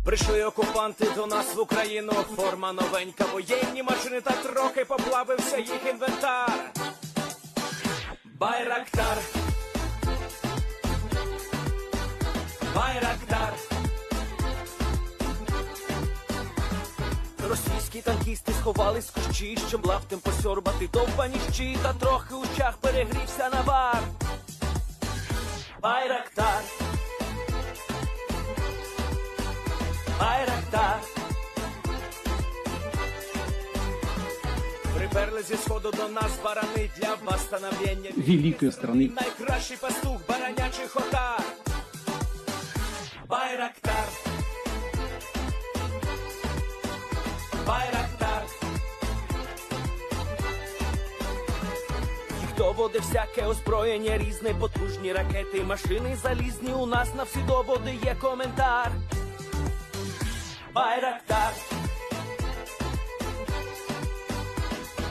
Прийшли окупанти до нас в Україну, форма новенька, воєнні машини та трохи поплавився їх інвентар. Байрактар, Байрактар. Російські танкісти сховались в кущі, щоб лаптем посьорбати довбані щі, та трохи у чах перегрівся навар. Байрактар, Байрактар. Приперли зі сходу до нас барани для восстановлення великої страни. Найкращий пастух баранячих отар. Байрактар, Байрактар. Їх доводи всяке озброєння різне, потужні ракети, машини залізні, у нас на всі доводи є коментар. Байрактар,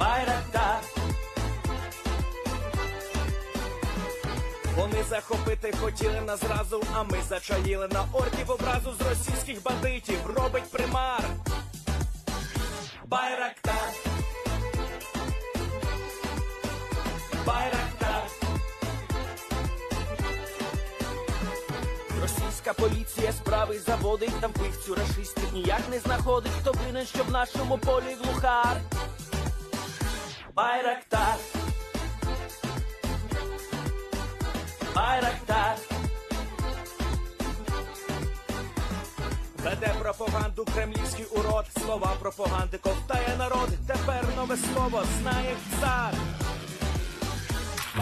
Байрактар. Вони захопити хотіли нас зразу, а ми зачаїли на орків образу з російських бандитів, робить примар. Байрактар, Байрактар. Російська поліція справи заводить, там пихцю рашистів ніяк не знаходить, хто винен, що в нашому полі глухар. Байрактар, Байрактар. Веде пропаганду кремлівський урод, слова пропаганди ковтає народ, тепер нове слово знає цар.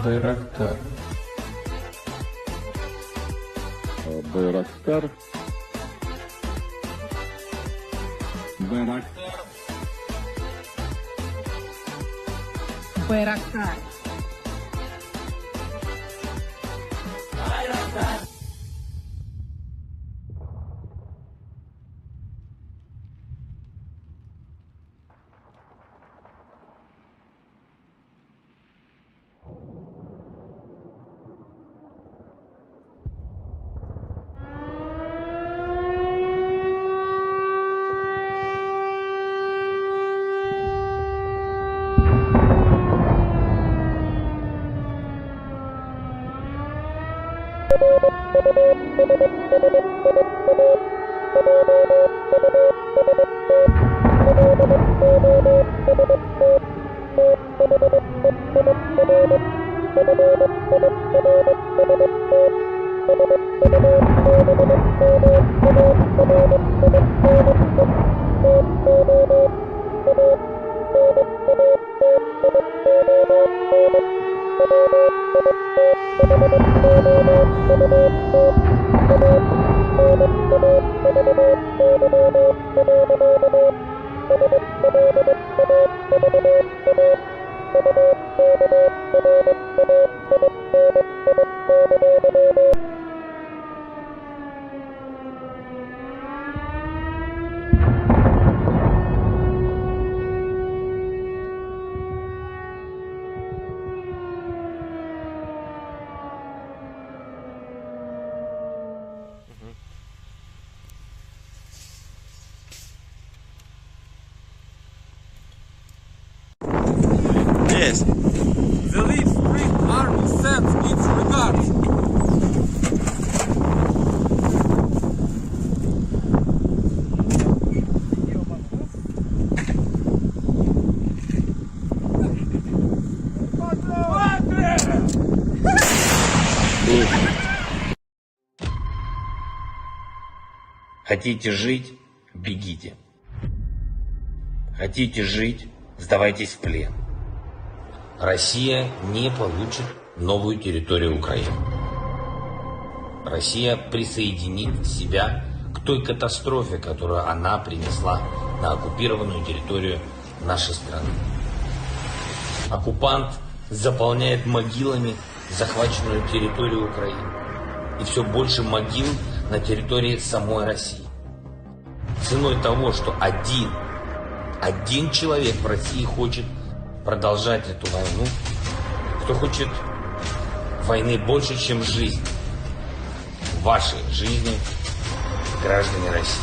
Байрактар. Байрактар. Байрактар. Байрактар. Байрактар. Yes. The Leaf Spring Army sends its regards. Хотите жить – бегите. Хотите жить – сдавайтесь в плен. Россия не получит новую территорию Украины. Россия присоединит себя к той катастрофе, которую она принесла на оккупированную территорию нашей страны. Оккупант заполняет могилами захваченную территорию Украины. И все больше могил на территории самой России. Ценой того, что один человек в России хочет продолжать эту войну, кто хочет войны больше, чем жизнь, вашей жизни, граждане России.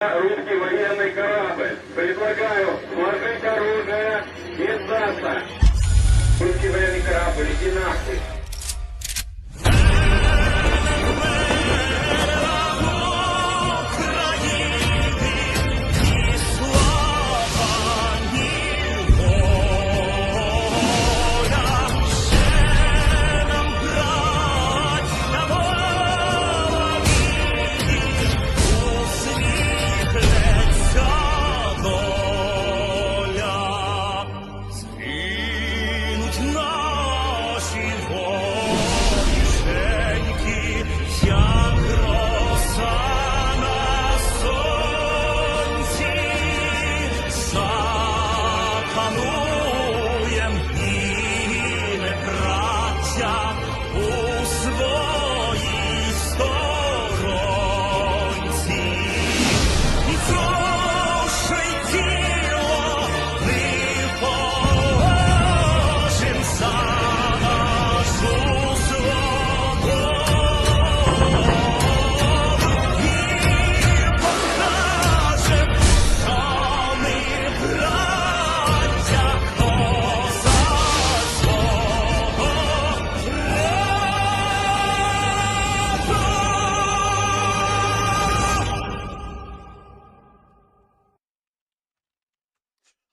Русский военный корабль. Предлагаю сложить оружие и сдаться. Русский военный корабль, иди нахуй.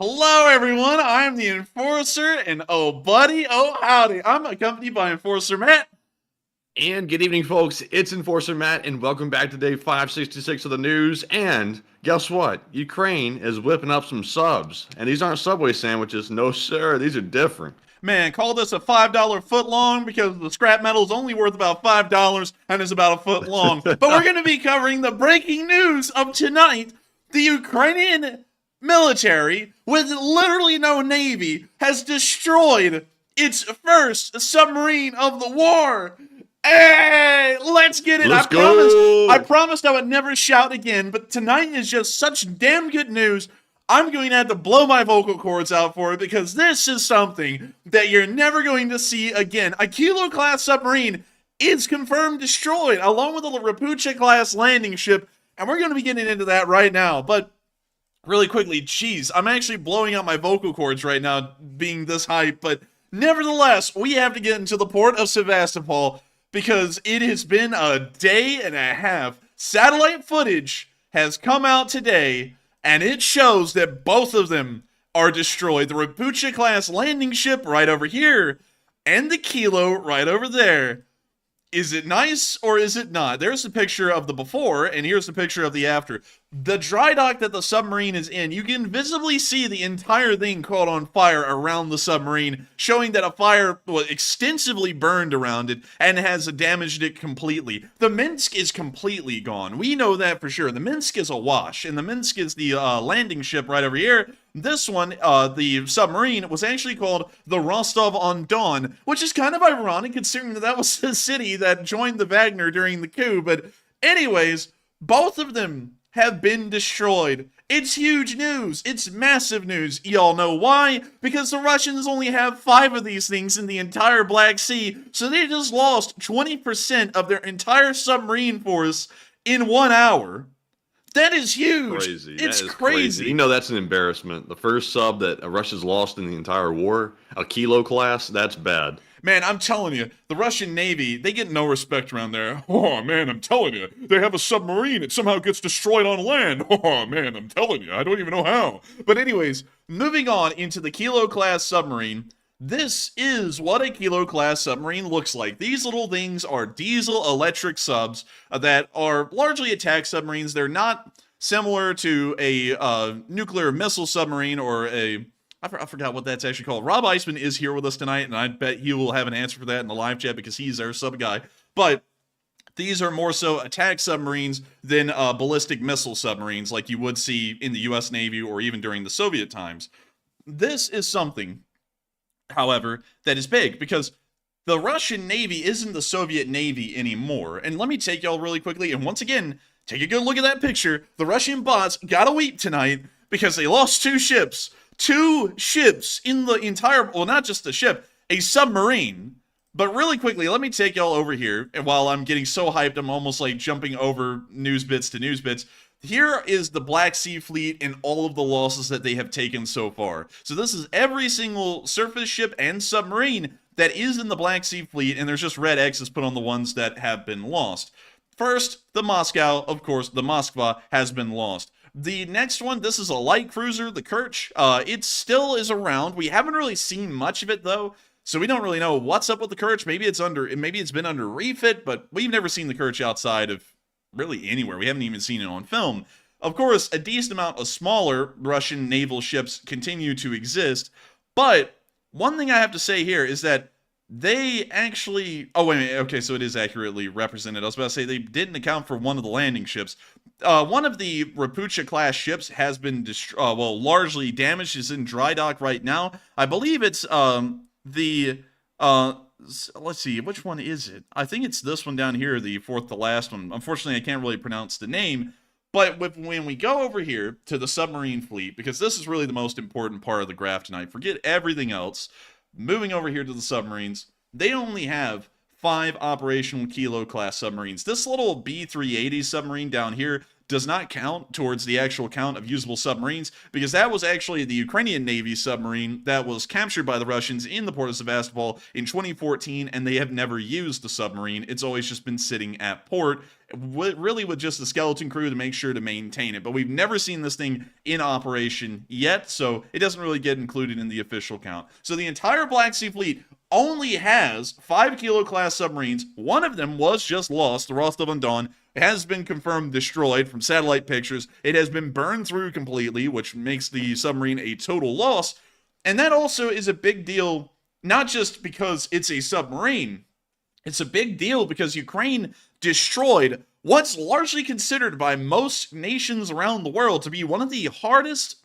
Hello everyone, I'm the Enforcer, and oh buddy, oh howdy, I'm accompanied by Enforcer Matt. And good evening, folks. It's Enforcer Matt, and welcome back to day 566 of the news. And guess what? Ukraine is whipping up some subs. And these aren't Subway sandwiches. No, sir. These are different. Man, call this a $5 foot long because the scrap metal is only worth about $5 and is about a foot long. But we're going to be covering the breaking news of tonight. The Ukrainian military, with literally no navy, has destroyed its first submarine of the war. Hey, let's get it. Let's go. I promised I would never shout again, but tonight is just such damn good news. I'm going to have to blow my vocal cords out for it because this is something that you're never going to see again. A Kilo-class submarine is confirmed destroyed, along with a Ropucha-class landing ship, and we're going to be getting into that right now. But really quickly, geez, I'm actually blowing out my vocal cords right now, being this hype, but nevertheless, we have to get into the port of Sevastapol because it has been a day and a half. Satellite footage has come out today, and it shows that both of them are destroyed. The Ropucha-class landing ship right over here, and the Kilo right over there. Is it nice or is it not? There's a picture of the before, and here's the picture of the after. The dry dock that the submarine is in, you can visibly see the entire thing caught on fire around the submarine, showing that a fire extensively burned around it and has damaged it completely. The Minsk is completely gone. We know that for sure. The Minsk is awash, and the Minsk is the landing ship right over here. This one, the submarine, was actually called the Rostov-on-Don, which is kind of ironic considering that was the city that joined the Wagner during the coup. But anyways, both of them have been destroyed. It's huge news. It's massive news. Y'all know why? Because the Russians only have 5 of these things in the entire Black Sea, so they just lost 20% of their entire submarine force in 1 hour. That is huge. Crazy. It's that is crazy. You know that's an embarrassment. The first sub that Russia's lost in the entire war, a Kilo class, that's bad. Man, I'm telling you, the Russian Navy, they get no respect around there. Oh, man, I'm telling you, they have a submarine. It somehow gets destroyed on land. Oh, man, I'm telling you, I don't even know how. But anyways, moving on into the Kilo-class submarine, this is what a Kilo-class submarine looks like. These little things are diesel-electric subs that are largely attack submarines. They're not similar to a nuclear missile submarine or a... I forgot what that's actually called. Rob Eisman is here with us tonight, and I bet he will have an answer for that in the live chat because he's our sub guy. But these are more so attack submarines than ballistic missile submarines like you would see in the U.S. Navy or even during the Soviet times. This is something, however, that is big because the Russian Navy isn't the Soviet Navy anymore. And let me take y'all really quickly, and once again, take a good look at that picture. The Russian bots gotta weep tonight because they lost 2 ships. 2 ships in the entire, well, not just a ship, a submarine. But really quickly, let me take y'all over here. And while I'm getting so hyped, I'm almost like jumping over news bits to news bits. here is the Black Sea Fleet and all of the losses that they have taken so far. So this is every single surface ship and submarine that is in the Black Sea Fleet, and there's just red X's put on the ones that have been lost. First, the Moscow, of course, the Moskva has been lost. The next one, this is a light cruiser, the Kerch. It still is around. We haven't really seen much of it, though, so we don't really know what's up with the Kerch. Maybe it's been under refit, but we've never seen the Kerch outside of really anywhere. We haven't even seen it on film. Of course, a decent amount of smaller Russian naval ships continue to exist, but one thing I have to say here is that they actually... Oh, wait a minute. Okay, so it is accurately represented. I was about to say they didn't account for one of the landing ships. One of the Ropucha-class ships has been, largely damaged. It's in dry dock right now. I believe it's let's see, which one is it? I think it's this one down here, the fourth to last one. Unfortunately, I can't really pronounce the name. But when we go over here to the submarine fleet, because this is really the most important part of the graph tonight, forget everything else. Moving over here to the submarines, they only have 5 operational Kilo-class submarines. This little B-380 submarine down here does not count towards the actual count of usable submarines, because that was actually the Ukrainian Navy submarine that was captured by the Russians in the port of Sevastopol in 2014, and they have never used the submarine. It's always just been sitting at port, really with just the skeleton crew to make sure to maintain it. But we've never seen this thing in operation yet, so it doesn't really get included in the official count. So the entire Black Sea Fleet only has 5 Kilo-class submarines. One of them was just lost, the Rostov-on-Don. It has been confirmed destroyed from satellite pictures. It has been burned through completely, which makes the submarine a total loss. And that also is a big deal, not just because it's a submarine. It's a big deal because Ukraine destroyed what's largely considered by most nations around the world to be one of the hardest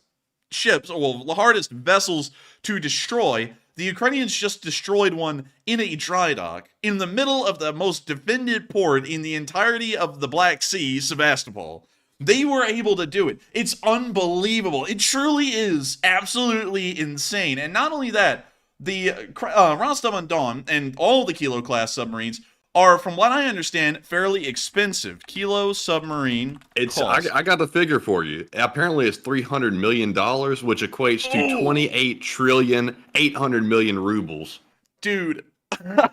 ships, or the hardest vessels to destroy. The Ukrainians just destroyed one in a dry dock in the middle of the most defended port in the entirety of the Black Sea, Sevastapol. They were able to do it. It's unbelievable. It truly is absolutely insane. And not only that, the Rostov-on-Don and all the Kilo-class submarines are, from what I understand, fairly expensive. Kilo submarine cost. I got the figure for you. Apparently, it's $300 million, which equates to 28,800,000,000,000 rubles. Dude,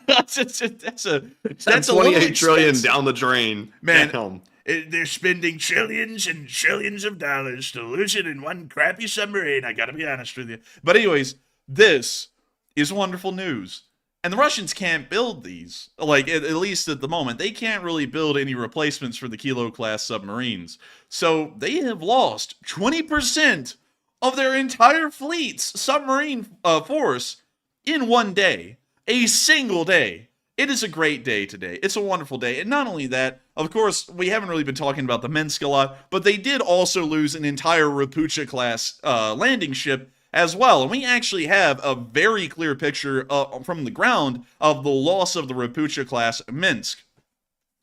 that's a 28 trillion down the drain. Man, Damn. They're spending trillions and trillions of dollars to lose it in one crappy submarine. I gotta be honest with you. But anyways, this is wonderful news. And the Russians can't build these. Like, at least at the moment, they can't really build any replacements for the Kilo-class submarines. So they have lost 20% of their entire fleet's submarine force in one day. A single day. It is a great day today. It's a wonderful day. And not only that, of course, we haven't really been talking about the Minsk a lot, but they did also lose an entire Ropucha-class landing ship as well. And we actually have a very clear picture from the ground of the loss of the Ropucha-class Minsk.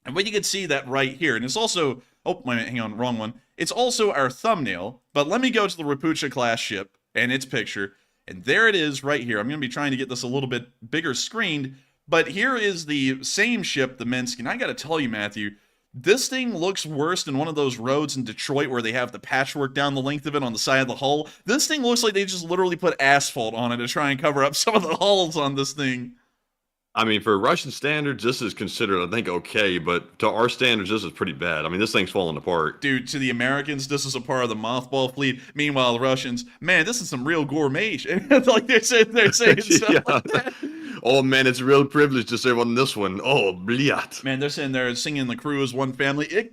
And you can see that right here. And it's also... Oh, wait a minute, hang on, wrong one. It's also our thumbnail. But let me go to the Ropucha-class ship and its picture. And there it is right here. I'm going to be trying to get this a little bit bigger screened. But here is the same ship, the Minsk. And I got to tell you, Matthew, this thing looks worse than one of those roads in Detroit where they have the patchwork down the length of it on the side of the hull. This thing looks like they just literally put asphalt on it to try and cover up some of the hulls on this thing. I mean, for Russian standards, this is considered, I think, okay, but to our standards, this is pretty bad. I mean, this thing's falling apart. Dude, to the Americans, this is a part of the mothball fleet. Meanwhile, the Russians, man, this is some real gourmet shit. Like they're saying stuff like that. Oh, man, it's a real privilege to serve on this one. Oh, bliat. Man, they're sitting there singing the crew as one family. And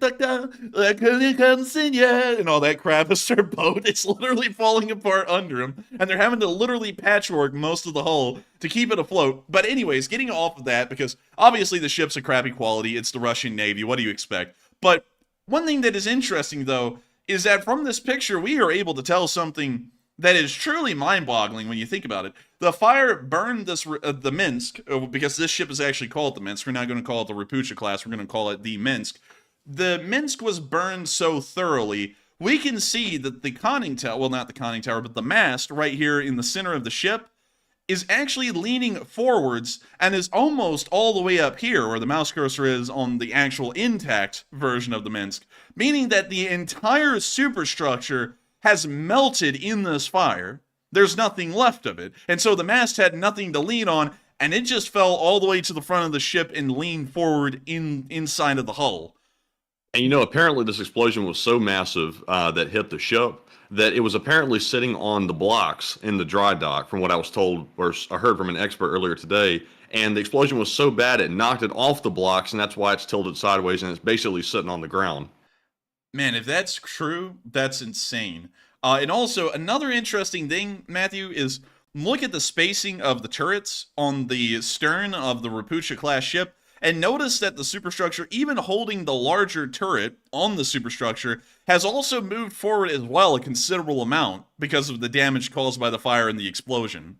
all that crap as their boat. It's literally falling apart under them. And they're having to literally patchwork most of the hull to keep it afloat. But anyways, getting off of that, because obviously the ship's a crappy quality. It's the Russian Navy. What do you expect? But one thing that is interesting, though, is that from this picture, we are able to tell something that is truly mind-boggling when you think about it. The fire burned this the Minsk, because this ship is actually called the Minsk. We're not going to call it the Ropucha class. We're going to call it the Minsk. The Minsk was burned so thoroughly, we can see that the conning tower, well, not the conning tower, but the mast right here in the center of the ship, is actually leaning forwards and is almost all the way up here where the mouse cursor is on the actual intact version of the Minsk, meaning that the entire superstructure has melted in this fire. There's nothing left of it, and so the mast had nothing to lean on, and it just fell all the way to the front of the ship and leaned forward inside of the hull. And you know, apparently this explosion was so massive that hit the ship that it was apparently sitting on the blocks in the dry dock, from what I was told, or I heard from an expert earlier today. And the explosion was so bad it knocked it off the blocks, and that's why it's tilted sideways, and it's basically sitting on the ground. Man, if that's true, that's insane. And also, another interesting thing, Matthew, is look at the spacing of the turrets on the stern of the Ropucha class ship, and notice that the superstructure, even holding the larger turret on the superstructure, has also moved forward as well a considerable amount because of the damage caused by the fire and the explosion.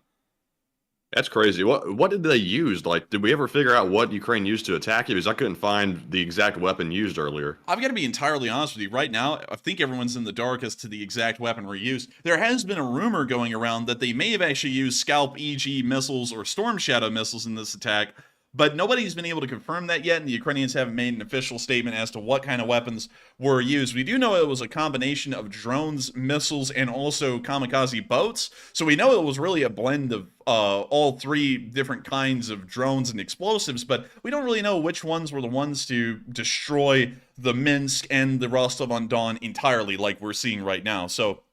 That's crazy. What did they use? Like, did we ever figure out what Ukraine used to attack it? Because I couldn't find the exact weapon used earlier. I've got to be entirely honest with you. Right now, I think everyone's in the dark as to the exact weaponry used. There has been a rumor going around that they may have actually used Scalp EG missiles or Storm Shadow missiles in this attack, but nobody's been able to confirm that yet, and the Ukrainians haven't made an official statement as to what kind of weapons were used. We do know it was a combination of drones, missiles, and also kamikaze boats, so we know it was really a blend of all three different kinds of drones and explosives, but we don't really know which ones were the ones to destroy the Minsk and the Rostov-on-Don entirely, like we're seeing right now. So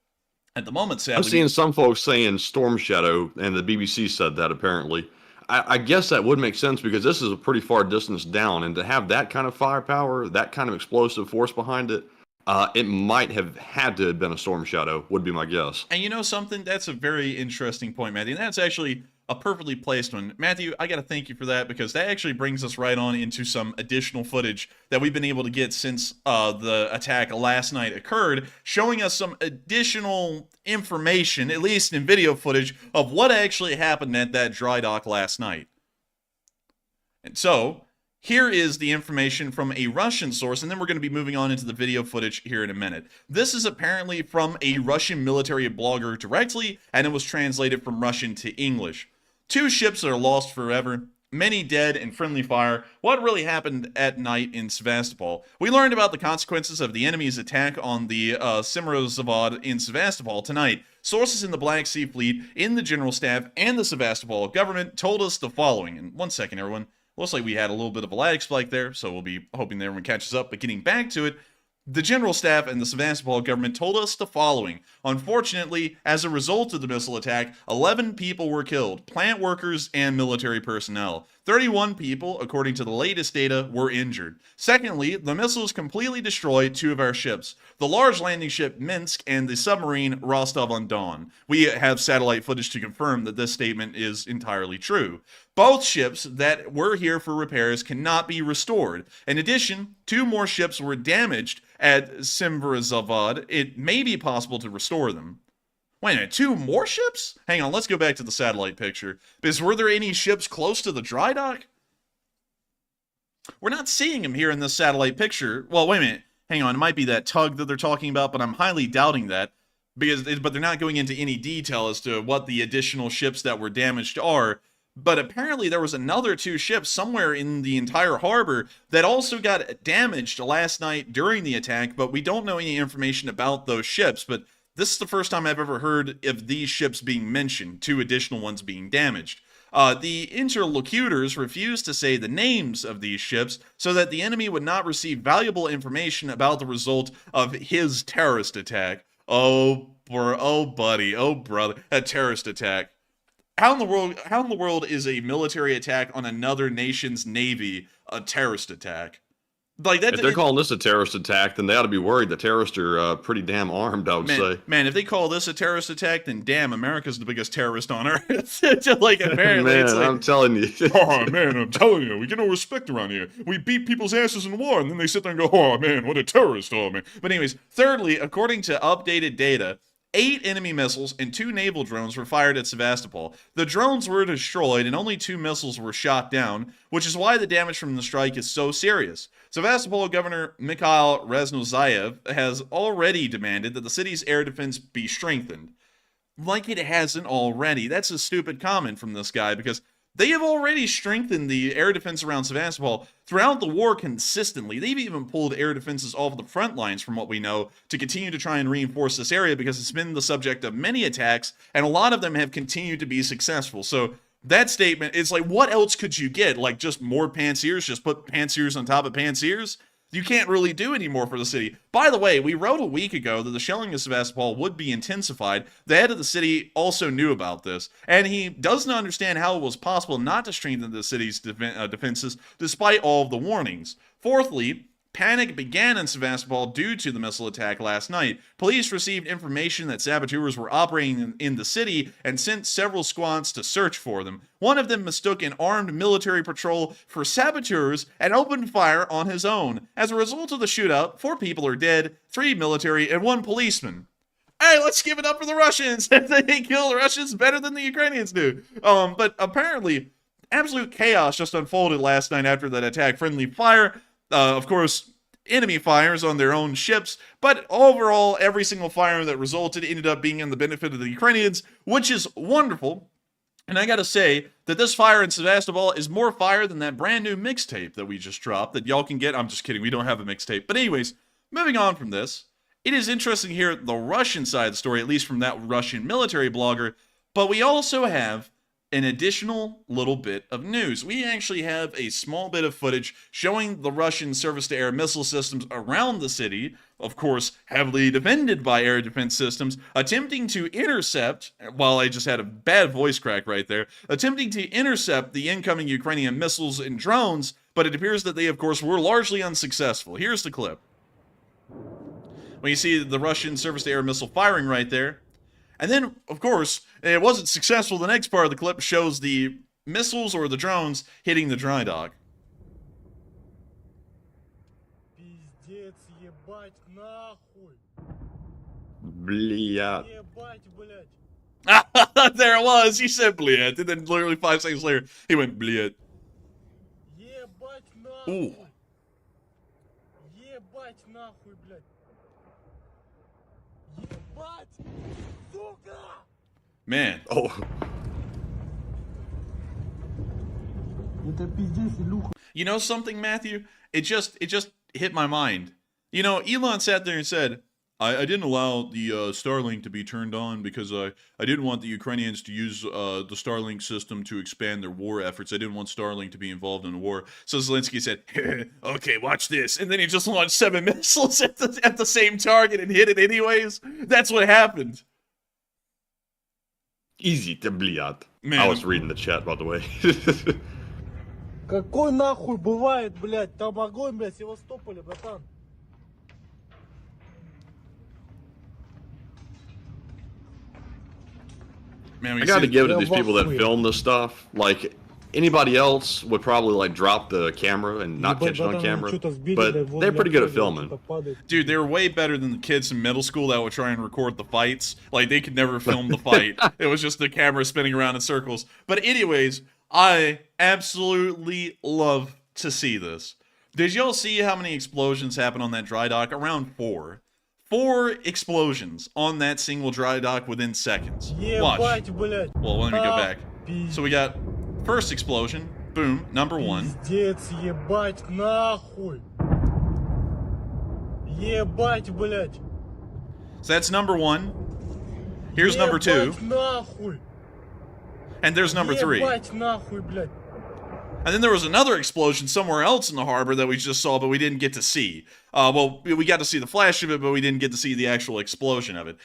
at the moment, sadly, I've seen some folks saying Storm Shadow, and the BBC said that apparently. I guess that would make sense because this is a pretty far distance down, and to have that kind of firepower, that kind of explosive force behind it, it might have had to have been a Storm Shadow, would be my guess. And you know something? That's a very interesting point, Matthew. And that's actually a perfectly placed one. Matthew, I got to thank you for that, because that actually brings us right on into some additional footage that we've been able to get since the attack last night occurred, showing us some additional information, at least in video footage, of what actually happened at that dry dock last night. And so, here is the information from a Russian source, and then we're going to be moving on into the video footage here in a minute. This is apparently from a Russian military blogger directly, and it was translated from Russian to English. 2 ships are lost forever, many dead and friendly fire. What really happened at night in Sevastopol? We learned about the consequences of the enemy's attack on the Submarines in Sevastopol tonight. Sources in the Black Sea Fleet, in the General Staff, and the Sevastopol government told us the following. And one second, everyone. Looks like we had a little bit of a lag spike there, so we'll be hoping that everyone catches up. But getting back to it, the General Staff and the Sevastopol government told us the following. Unfortunately, as a result of the missile attack, 11 people were killed, plant workers and military personnel. 31 people, according to the latest data, were injured. Secondly, the missiles completely destroyed 2 of our ships, the large landing ship Minsk and the submarine Rostov-on-Don. We have satellite footage to confirm that this statement is entirely true. Both ships that were here for repairs cannot be restored. In addition, 2 more ships were damaged at Sevastapol. It may be possible to restore them. Wait a minute, 2 more ships? Hang on, let's go back to the satellite picture. Because were there any ships close to the dry dock? We're not seeing them here in this satellite picture. Well, wait a minute. Hang on, it might be that tug that they're talking about, but I'm highly doubting that. But they're not going into any detail as to what the additional ships that were damaged are. But apparently there was another 2 ships somewhere in the entire harbor that also got damaged last night during the attack, but we don't know any information about those ships. But this is the first time I've ever heard of these ships being mentioned, 2 additional ones being damaged. The interlocutors refused to say the names of these ships so that the enemy would not receive valuable information about the result of his terrorist attack. Oh, buddy, oh, brother, a terrorist attack. How in the world is a military attack on another nation's navy a terrorist attack? Like that. If they're calling this a terrorist attack, then they ought to be worried. The terrorists are pretty damn armed, I would say. Man, if they call this a terrorist attack, then damn, America's the biggest terrorist on earth. Just like apparently, man, it's like, I'm telling you. Oh man, I'm telling you, we get no respect around here. We beat people's asses in war, and then they sit there and go, oh man, what a terrorist, oh man. But anyways, thirdly, according to updated data, 8 enemy missiles and 2 naval drones were fired at Sevastopol. The drones were destroyed and only 2 missiles were shot down, which is why the damage from the strike is so serious. Sevastopol Governor Mikhail Raznozayev has already demanded that the city's air defense be strengthened. like it hasn't already. That's a stupid comment from this guy, because they have already strengthened the air defense around Sevastopol throughout the war consistently. They've even pulled air defenses off the front lines, from what we know, to continue to try and reinforce this area, because it's been the subject of many attacks, and a lot of them have continued to be successful. So that statement, it's like, what else could you get? Like, just more pansiers? Just put pansiers on top of pansiers? You can't really do any more for the city. By the way, we wrote a week ago that the shelling of Sevastopol would be intensified. The head of the city also knew about this, and he doesn't understand how it was possible not to strengthen the city's defenses despite all of the warnings. Fourthly, panic began in Sevastopol due to the missile attack last night. Police received information that saboteurs were operating in the city and sent several squads to search for them. One of them mistook an armed military patrol for saboteurs and opened fire on his own. As a result of the shootout, 4 people are dead, 3 military, and 1 policeman. Hey, let's give it up for the Russians! They kill the Russians better than the Ukrainians do. But apparently, absolute chaos just unfolded last night after that attack. Friendly fire, of course, enemy fires on their own ships, but overall, every single fire that resulted ended up being in the benefit of the Ukrainians, which is wonderful. And I gotta say that this fire in Sevastopol is more fire than that brand new mixtape that we just dropped that y'all can get. I'm just kidding, we don't have a mixtape. But anyways, moving on from this, it is interesting to hear the Russian side of the story, at least from that Russian military blogger, but we also have an additional little bit of news. We actually have a small bit of footage showing the Russian surface-to-air missile systems around the city, of course, heavily defended by air defense systems, attempting to intercept, while I just had a bad voice crack right there, attempting to intercept the incoming Ukrainian missiles and drones, but it appears that they, of course, were largely unsuccessful. Here's the clip. When you see the Russian surface-to-air missile firing right there, and then, of course, it wasn't successful. The next part of the clip shows the missiles or the drones hitting the dry dock. Пиздец, ебать, нахуй. Блядь. Ебать, блядь. There it was. He said "bliet," and then literally 5 seconds later, he went "bliet." Ебать, Ooh. нахуй. Ебать, нахуй, блядь. Ебать, сука. Man. Oh. Это пиздец, Илюха. You know something, Matthew? It just hit my mind. You know, Elon sat there and said, I didn't allow the Starlink to be turned on because I didn't want the Ukrainians to use the Starlink system to expand their war efforts. I didn't want Starlink to be involved in the war. So Zelensky said, okay, watch this. And then he just launched 7 missiles at the same target and hit it anyways. That's what happened. Easy to блядь. Man. I was reading the chat, by the way. Какой нахуй бывает, блядь, там огонь, блядь, в Севастополе, братан. Man, we I gotta see- give it to these people that film this stuff. Like, anybody else would probably, like, drop the camera and not catch it on camera. But they're pretty good at filming. Dude, they were way better than the kids in middle school that would try and record the fights. Like, they could never film the fight. It was just the camera spinning around in circles. But anyways, I absolutely love to see this. Did y'all see how many explosions happened on that dry dock? Around 4. 4 explosions on that single dry dock within seconds. Watch. Ебать, блядь. Well, let me go back. Пиздец, So we got first explosion. Boom. Number 1. ебать, нахуй. Ебать, блядь. So that's number 1. Here's number 2. Ебать, нахуй. And there's number 3. Ебать, нахуй, блядь. And then there was another explosion somewhere else in the harbor that we just saw, but we didn't get to see. Well, we got to see the flash of it, but we didn't get to see the actual explosion of it.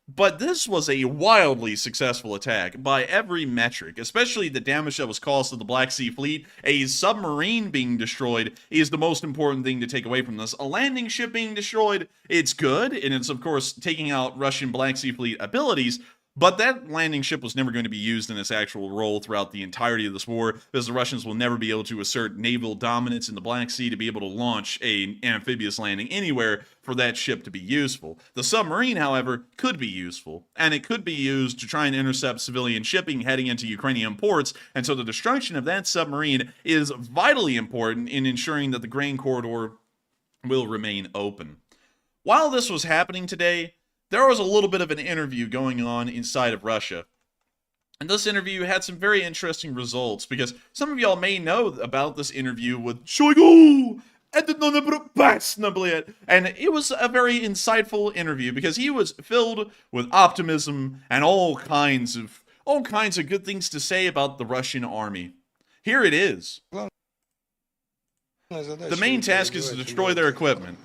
But this was a wildly successful attack by every metric, especially the damage that was caused to the Black Sea Fleet. A submarine being destroyed is the most important thing to take away from this. A landing ship being destroyed, it's good, and it's, of course, taking out Russian Black Sea Fleet abilities. But that landing ship was never going to be used in its actual role throughout the entirety of this war, because the Russians will never be able to assert naval dominance in the Black Sea to be able to launch an amphibious landing anywhere for that ship to be useful. The submarine, however, could be useful, and it could be used to try and intercept civilian shipping heading into Ukrainian ports, and so the destruction of that submarine is vitally important in ensuring that the grain corridor will remain open. While this was happening today, there was a little bit of an interview going on inside of Russia. And this interview had some very interesting results, because some of y'all may know about this interview with Shoigu, and it was a very insightful interview because he was filled with optimism and all kinds of good things to say about the Russian army. Here it is. The main task is to destroy their equipment.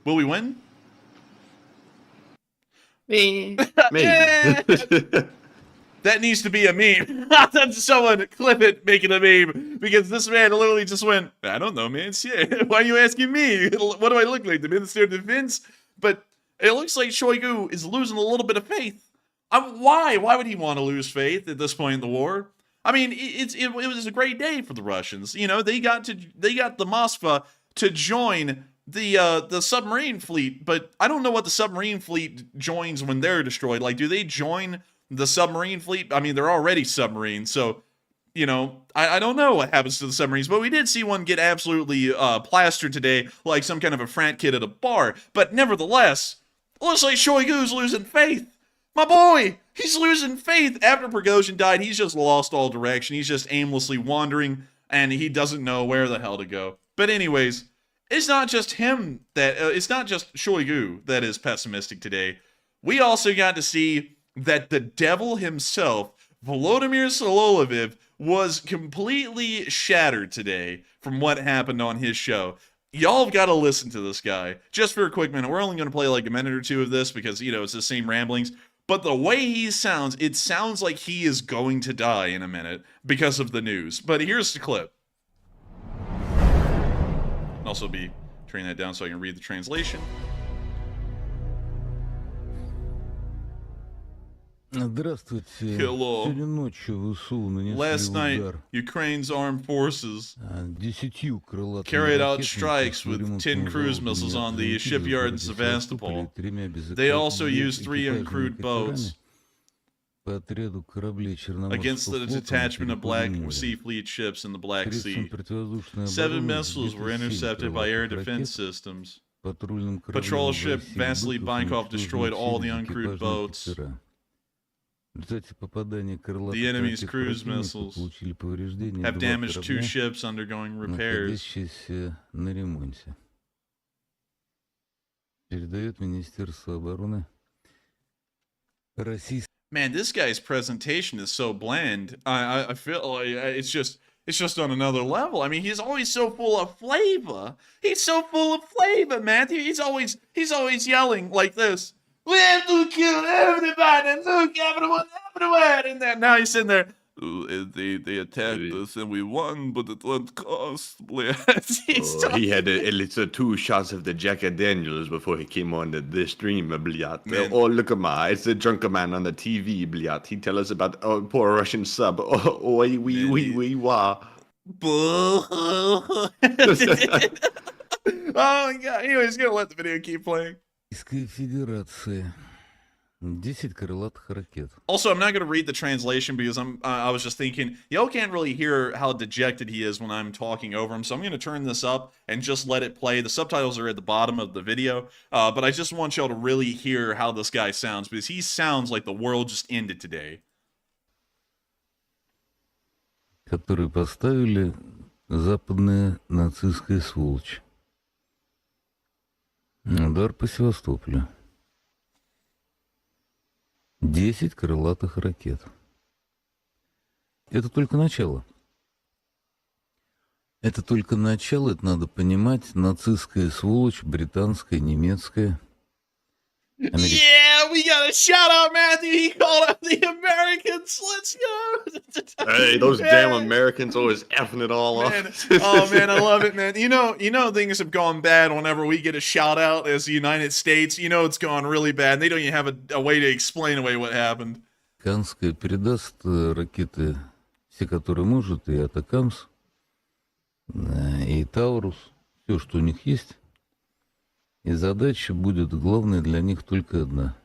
Will we win? Me. That needs to be a meme. Someone clip it, make it a meme. Because this man literally just went, I don't know, man. Shit. Why are you asking me? What do I look like? The Minister of Defense? But it looks like Shoigu is losing a little bit of faith. Why? Why would he want to lose faith at this point in the war? I mean, it was a great day for the Russians. You know, they got the Moskva to join the submarine fleet, but I don't know what the submarine fleet joins when they're destroyed. Like, do they join the submarine fleet? I mean, they're already submarines, so, you know, I don't know what happens to the submarines, but we did see one get absolutely plastered today, like some kind of a frat kid at a bar. But nevertheless, looks like Shoigu's losing faith. My boy, he's losing faith. After Prigozhin died, he's just lost all direction. He's just aimlessly wandering, and he doesn't know where the hell to go. But anyways, it's not just him it's not just Shoigu that is pessimistic today. We also got to see that the devil himself, Volodymyr Solovyov, was completely shattered today from what happened on his show. Y'all have got to listen to this guy. Just for a quick minute, we're only going to play like a minute or two of this because, you know, it's the same ramblings. But the way he sounds, it sounds like he is going to die in a minute because of the news. But here's the clip. I'll also be turning that down so I can read the translation. Hello. Last night, Ukraine's armed forces carried out strikes with 10 cruise missiles on the shipyard in Sevastapol. They also used 3 uncrewed boats against the detachment of Black Sea Fleet ships in the Black Sea. 7 missiles were intercepted by air defense systems. Patrol ship Vasily Baikov destroyed all the uncrewed boats. The enemy's cruise missiles have damaged 2 ships undergoing repairs. Man, this guy's presentation is so bland. I feel like it's just on another level. I mean, he's always so full of flavor. He's so full of flavor, Matthew. He's always yelling like this. We have to kill everybody and look everyone everywhere. And then now he's sitting there. They attacked us and we won, but it went costly. He had at least 2 shots of the Jack Daniels before he came on the stream, bliat. Oh, look at my, it's the drunken man on the TV, bliat. He tell us about poor Russian sub. Oh, we wah. Oh my god. Anyway, he's gonna let the video keep playing. Also, I'm not going to read the translation because I was just thinking, y'all can't really hear how dejected he is when I'm talking over him, so I'm going to turn this up and just let it play. The subtitles are at the bottom of the video, but I just want y'all to really hear how this guy sounds, because he sounds like the world just ended today. Который поставили западная нацистская сволочь. Удар по Севастополю. 10 крылатых ракет. Это только начало. Это только начало, это надо понимать. Нацистская сволочь, британская, немецкая. Yeah, we got a shout out, Matthew. He called out the Americans. Let's go. Hey, those damn Americans always effing it all up. Oh man, I love it, man. You know things have gone bad whenever we get a shout out as the United States. You know it's gone really bad. They don't even have a way to explain away what happened. Американская передаст ракеты, все, которые может, и Атакамс, и Таурус, все, что у них есть. И задача будет главная для них только одна.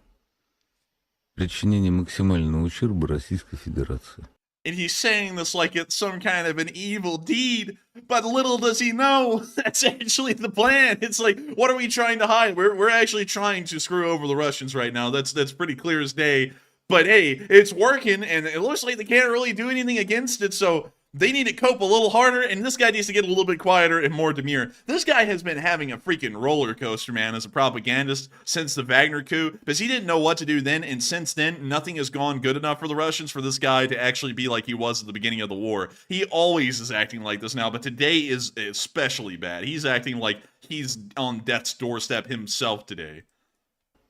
Причинение максимального ущерба Российской Федерации. And he's saying this like it's some kind of an evil deed, but little does he know that's actually the plan. It's like, what are we trying to hide? We're actually trying to screw over the Russians right now. That's pretty clear as day. But hey, it's working, and it looks like they can't really do anything against it, so they need to cope a little harder, and this guy needs to get a little bit quieter and more demure. This guy has been having a freaking roller coaster, man, as a propagandist since the Wagner coup, because he didn't know what to do then, and since then, nothing has gone good enough for the Russians for this guy to actually be like he was at the beginning of the war. He always is acting like this now, but today is especially bad. He's acting like he's on death's doorstep himself today.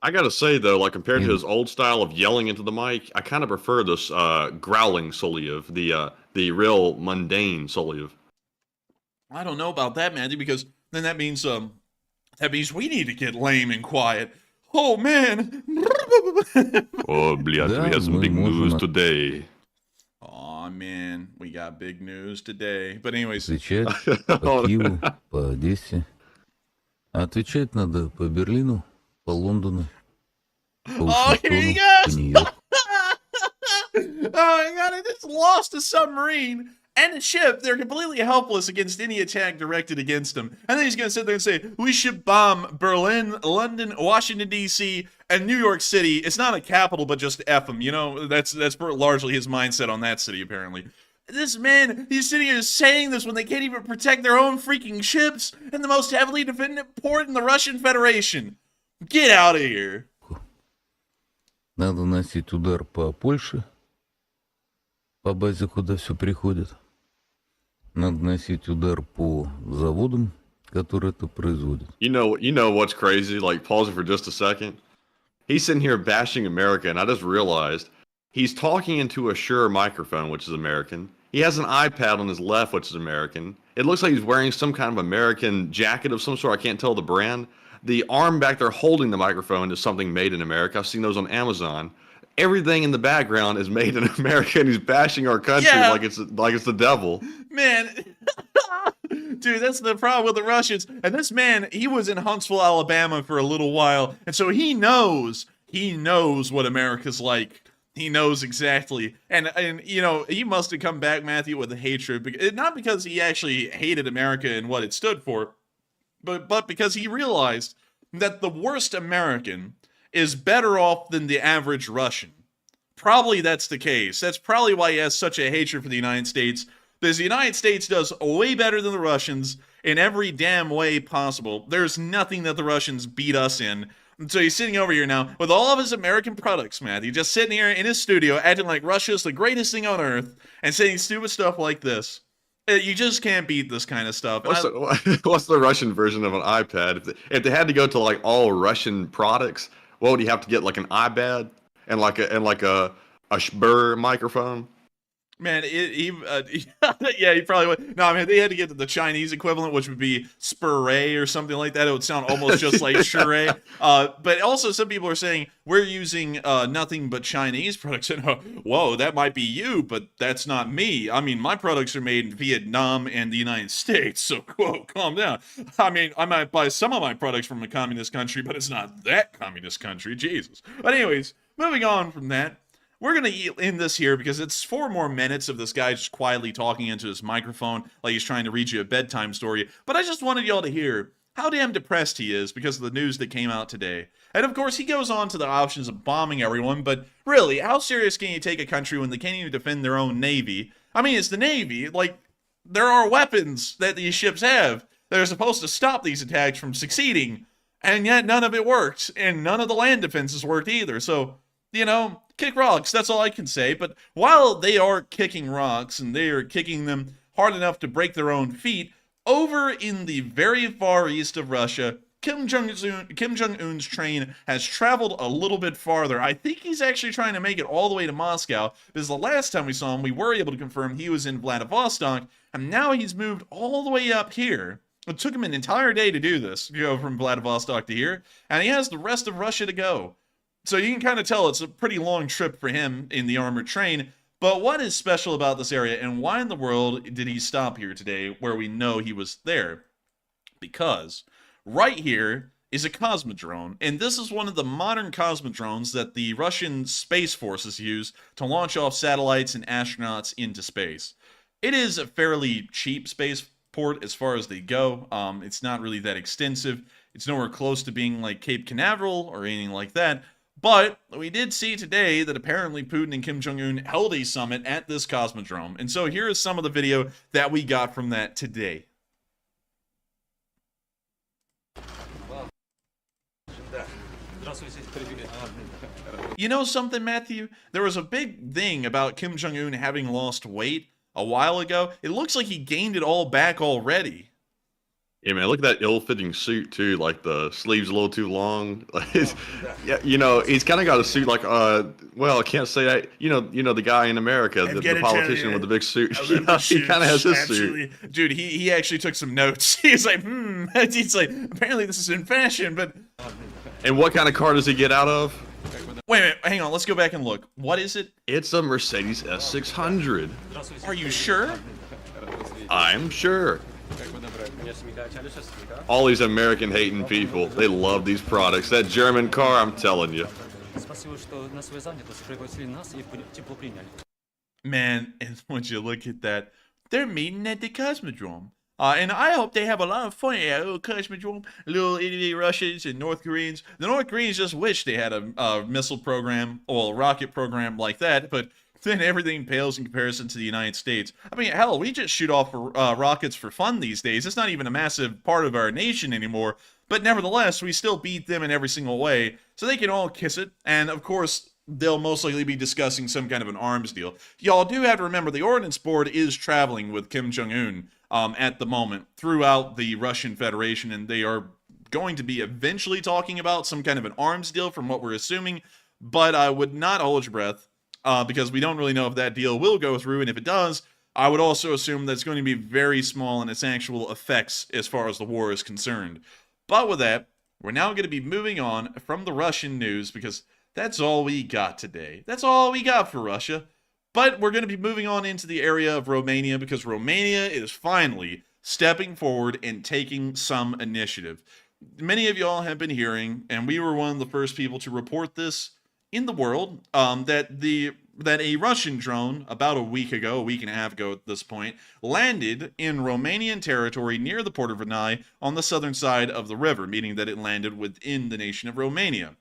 I gotta say though, like compared to his old style of yelling into the mic, I kind of prefer this growling Soliev, the real mundane Soliev. I don't know about that, Matthew, because then that means we need to get lame and quiet. Oh man. Oh, блядь, Да, we have some мы big news можем today. Oh man, we got big news today. But anyways, отвечать по Киеву, по Одессе. А отвечать надо по Берлину, по Лондону, по oh, here he Вашингтону, по goes. Нью-Йорку. Oh my god, it just lost a submarine and a ship. They're completely helpless against any attack directed against them. And then he's going to sit there and say, we should bomb Berlin, London, Washington, D.C., and New York City. It's not a capital, but just F them. You know, that's largely his mindset on that city, apparently. This man, he's sitting here saying this when they can't even protect their own freaking ships in the most heavily defended port in the Russian Federation. Get out of here. Надо носить удар по Польше, по базе, куда все приходит. Надо носить удар по заводам, которые это производят. You know what's crazy? Like, pausing for just a second. He's sitting here bashing America, and I just realized he's talking into a Shure microphone, which is American. He has an iPad on his left, which is American. It looks like he's wearing some kind of American jacket of some sort. I can't tell the brand. The arm back there holding the microphone is something made in America. I've seen those on Amazon. Everything in the background is made in America, and he's bashing our country like it's the devil. Man, dude, that's the problem with the Russians. And this man, he was in Huntsville, Alabama for a little while, and so he knows what America's like. He knows exactly. And you know, he must have come back, Matthew, with a hatred, not because he actually hated America and what it stood for, but because he realized that the worst American is better off than the average Russian. Probably that's the case. That's probably why he has such a hatred for the United States, because the United States does way better than the Russians in every damn way possible. There's nothing that the Russians beat us in. And so he's sitting over here now with all of his American products, Matthew, just sitting here in his studio acting like Russia's the greatest thing on earth and saying stupid stuff like this. You just can't beat this kind of stuff. What's the Russian version of an iPad? If they had to go to like all Russian products, what would you have to get? Like an iPad and like a Spur microphone? Man, yeah, he probably would. No, I mean, they had to get to the Chinese equivalent, which would be Spurray or something like that. It would sound almost just like Shure. But also, some people are saying we're using nothing but Chinese products. And whoa, that might be you, but that's not me. I mean, my products are made in Vietnam and the United States. So, whoa, calm down. I mean, I might buy some of my products from a communist country, but it's not that communist country. Jesus. But anyways, moving on from that. We're going to end this here because it's 4 more minutes of this guy just quietly talking into his microphone like he's trying to read you a bedtime story. But I just wanted y'all to hear how damn depressed he is because of the news that came out today. And of course, he goes on to the options of bombing everyone, but really, how serious can you take a country when they can't even defend their own navy? I mean, it's the Navy. Like, there are weapons that these ships have that are supposed to stop these attacks from succeeding, and yet none of it worked, and none of the land defenses worked either. So, you know, kick rocks, that's all I can say. But while they are kicking rocks, and they are kicking them hard enough to break their own feet, over in the very far east of Russia, Kim Jong-un's train has traveled a little bit farther. I think he's actually trying to make it all the way to Moscow, because the last time we saw him, we were able to confirm he was in Vladivostok, and now he's moved all the way up here. It took him an entire day to do this, to go from Vladivostok to here, and he has the rest of Russia to go. So you can kind of tell it's a pretty long trip for him in the armored train. But what is special about this area, and why in the world did he stop here today where we know he was there? Because right here is a cosmodrome, and this is one of the modern cosmodromes that the Russian Space Forces use to launch off satellites and astronauts into space. It is a fairly cheap spaceport as far as they go. It's not really that extensive. It's nowhere close to being like Cape Canaveral or anything like that. But we did see today that apparently Putin and Kim Jong-un held a summit at this cosmodrome. And so here is some of the video that we got from that today. You know something, Matthew? There was a big thing about Kim Jong-un having lost weight a while ago. It looks like he gained it all back already. Yeah, man, look at that ill-fitting suit too. Like the sleeves a little too long. Yeah, you know, he's kind of got a suit like well, I can't say that. You know the guy in America, the politician with the big suit. Yeah, he kind of has his suit. Dude, he actually took some notes. He's like, he's like, apparently this is in fashion, but. And what kind of car does he get out of? Wait a minute, hang on, let's go back and look. What is it? It's a Mercedes S600. Are you sure? I'm sure. All these American hating people, they love these products. That German car, I'm telling you. Man, and once you look at that, they're meeting at the Cosmodrome. And I hope they have a lot of fun at little Cosmodrome, little itty Russians and North Koreans. The North Koreans just wish they had a missile program or a rocket program like that, but then everything pales in comparison to the United States. I mean, hell, we just shoot off rockets for fun these days. It's not even a massive part of our nation anymore, but nevertheless, we still beat them in every single way, so they can all kiss it, and of course, they'll most likely be discussing some kind of an arms deal. Y'all do have to remember the Ordnance Board is traveling with Kim Jong-un at the moment throughout the Russian Federation, and they are going to be eventually talking about some kind of an arms deal from what we're assuming, but I would not hold your breath because we don't really know if that deal will go through, and if it does, I would also assume that it's going to be very small in its actual effects as far as the war is concerned. But with that, we're now going to be moving on from the Russian news because that's all we got today. That's all we got for Russia. But we're going to be moving on into the area of Romania because Romania is finally stepping forward and taking some initiative. Many of y'all have been hearing, and we were one of the first people to report this in the world, that a Russian drone about a week and a half ago at this point, landed in Romanian territory near the port of Vanai on the southern side of the river, meaning that it landed within the nation of Romania.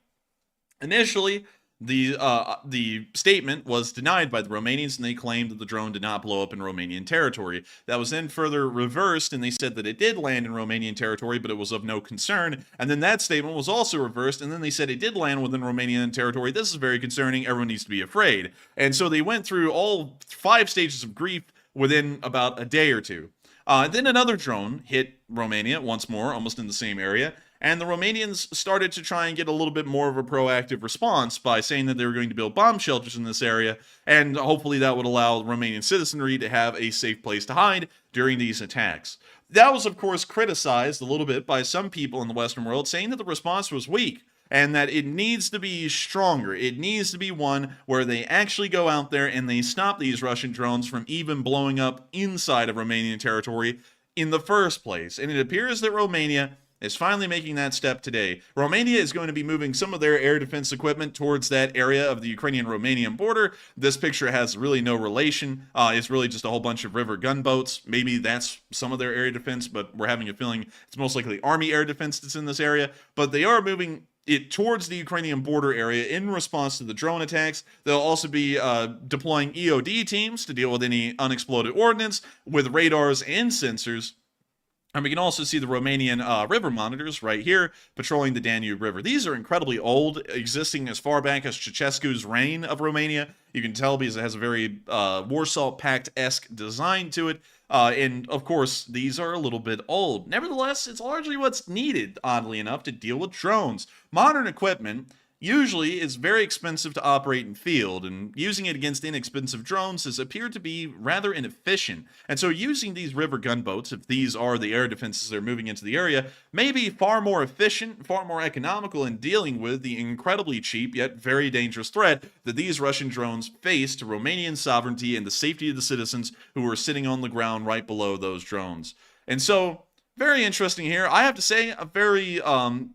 Initially, the statement was denied by the Romanians, and they claimed that the drone did not blow up in Romanian territory. That was then further reversed, and they said that it did land in Romanian territory, but it was of no concern. And then that statement was also reversed, and then they said it did land within Romanian territory. This is very concerning. Everyone needs to be afraid. And so they went through all 5 stages of grief within about a day or two. Then another drone hit Romania once more, almost in the same area. And the Romanians started to try and get a little bit more of a proactive response by saying that they were going to build bomb shelters in this area, and hopefully that would allow Romanian citizenry to have a safe place to hide during these attacks. That was, of course, criticized a little bit by some people in the Western world, saying that the response was weak, and that it needs to be stronger. It needs to be one where they actually go out there and they stop these Russian drones from even blowing up inside of Romanian territory in the first place. And it appears that Romania is finally making that step today. Romania is going to be moving some of their air defense equipment towards that area of the Ukrainian-Romanian border. This picture has really no relation. It's really just a whole bunch of river gunboats. Maybe that's some of their air defense, but we're having a feeling it's most likely Army air defense that's in this area. But they are moving it towards the Ukrainian border area in response to the drone attacks. They'll also be deploying EOD teams to deal with any unexploded ordnance with radars and sensors. And we can also see the Romanian river monitors right here patrolling the Danube River. These are incredibly old, existing as far back as Ceausescu's reign of Romania. You can tell because it has a very Warsaw Pact-esque design to it. And, of course, these are a little bit old. Nevertheless, it's largely what's needed, oddly enough, to deal with drones. Modern equipment usually is very expensive to operate in field, and using it against inexpensive drones has appeared to be rather inefficient. And so using these river gunboats, if these are the air defenses they're moving into the area, may be far more efficient, far more economical in dealing with the incredibly cheap yet very dangerous threat that these Russian drones face to Romanian sovereignty and the safety of the citizens who are sitting on the ground right below those drones. And so Very interesting here. I have to say, a very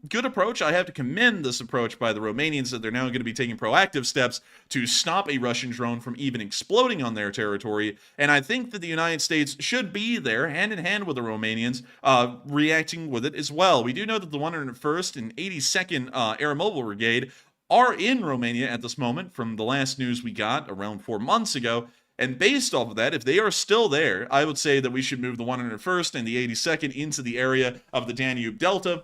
good approach. I have to commend this approach by the Romanians that they're now going to be taking proactive steps to stop a Russian drone from even exploding on their territory. And I think that the United States should be there, hand in hand with the Romanians, reacting with it as well. We do know that the 101st and 82nd Air Mobile Brigade are in Romania at this moment from the last news we got around 4 months ago. And based off of that, if they are still there, I would say that we should move the 101st and the 82nd into the area of the Danube Delta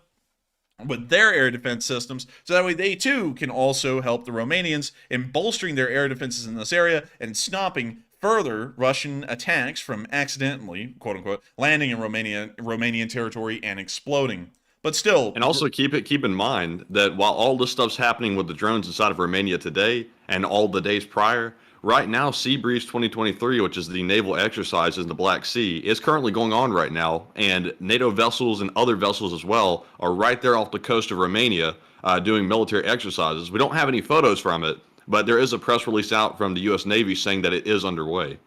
with their air defense systems, so that way they too can also help the Romanians in bolstering their air defenses in this area and stopping further Russian attacks from accidentally, quote unquote, landing in Romanian territory and exploding. But still, and also keep in mind that while all this stuff's happening with the drones inside of Romania today and all the days prior, right now, Sea Breeze 2023, which is the naval exercise in the Black Sea, is currently going on right now, and NATO vessels and other vessels as well are right there off the coast of Romania doing military exercises. We don't have any photos from it, but there is a press release out from the U.S. Navy saying that it is underway.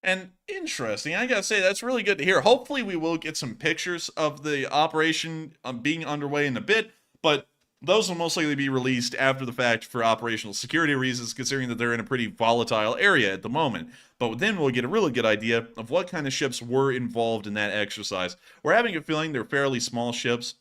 And interesting, I gotta say, that's really good to hear. Hopefully we will get some pictures of the operation being underway in a bit, but those will most likely be released after the fact for operational security reasons, considering that they're in a pretty volatile area at the moment. But then we'll get a really good idea of what kind of ships were involved in that exercise. We're having a feeling they're fairly small ships,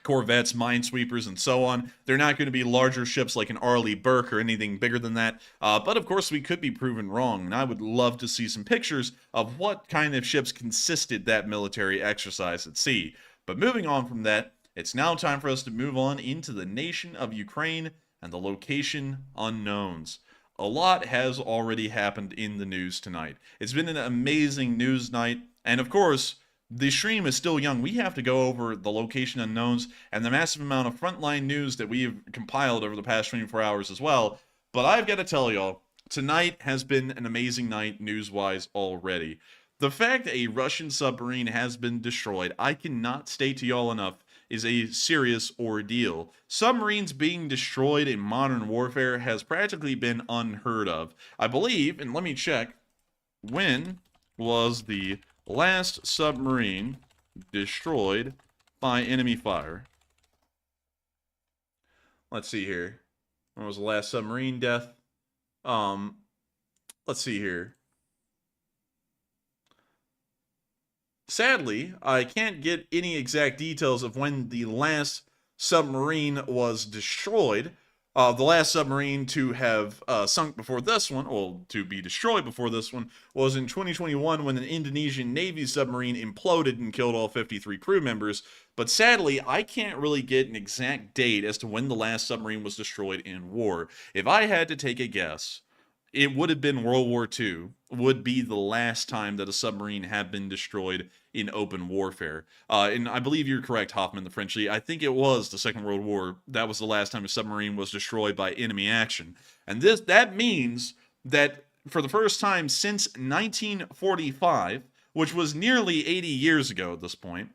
corvettes, minesweepers, and so on. They're not going to be larger ships like an Arleigh Burke or anything bigger than that. But of course, we could be proven wrong, and I would love to see some pictures of what kind of ships consisted that military exercise at sea. But moving on from that, it's now time for us to move on into the nation of Ukraine and the location unknowns. A lot has already happened in the news tonight. It's been an amazing news night, and of course, the stream is still young. We have to go over the location unknowns and the massive amount of frontline news that we have compiled over the past 24 hours as well. But I've got to tell y'all, tonight has been an amazing night news-wise already. The fact that a Russian submarine has been destroyed, I cannot state to y'all enough, is a serious ordeal. Submarines being destroyed in modern warfare has practically been unheard of. I believe, and let me check, when was the last submarine destroyed by enemy fire? Let's see here. When was the last submarine death? Let's see here. Sadly, I can't get any exact details of when the last submarine was destroyed. The last submarine to have sunk before this one, or to be destroyed before this one, was in 2021 when an Indonesian Navy submarine imploded and killed all 53 crew members. But sadly, I can't really get an exact date as to when the last submarine was destroyed in war. If I had to take a guess, it would have been World War II, would be the last time that a submarine had been destroyed in open warfare. And I believe you're correct, Hoffman the Frenchie. I think it was the Second World War. That was the last time a submarine was destroyed by enemy action. And that means that for the first time since 1945, which was nearly 80 years ago at this point,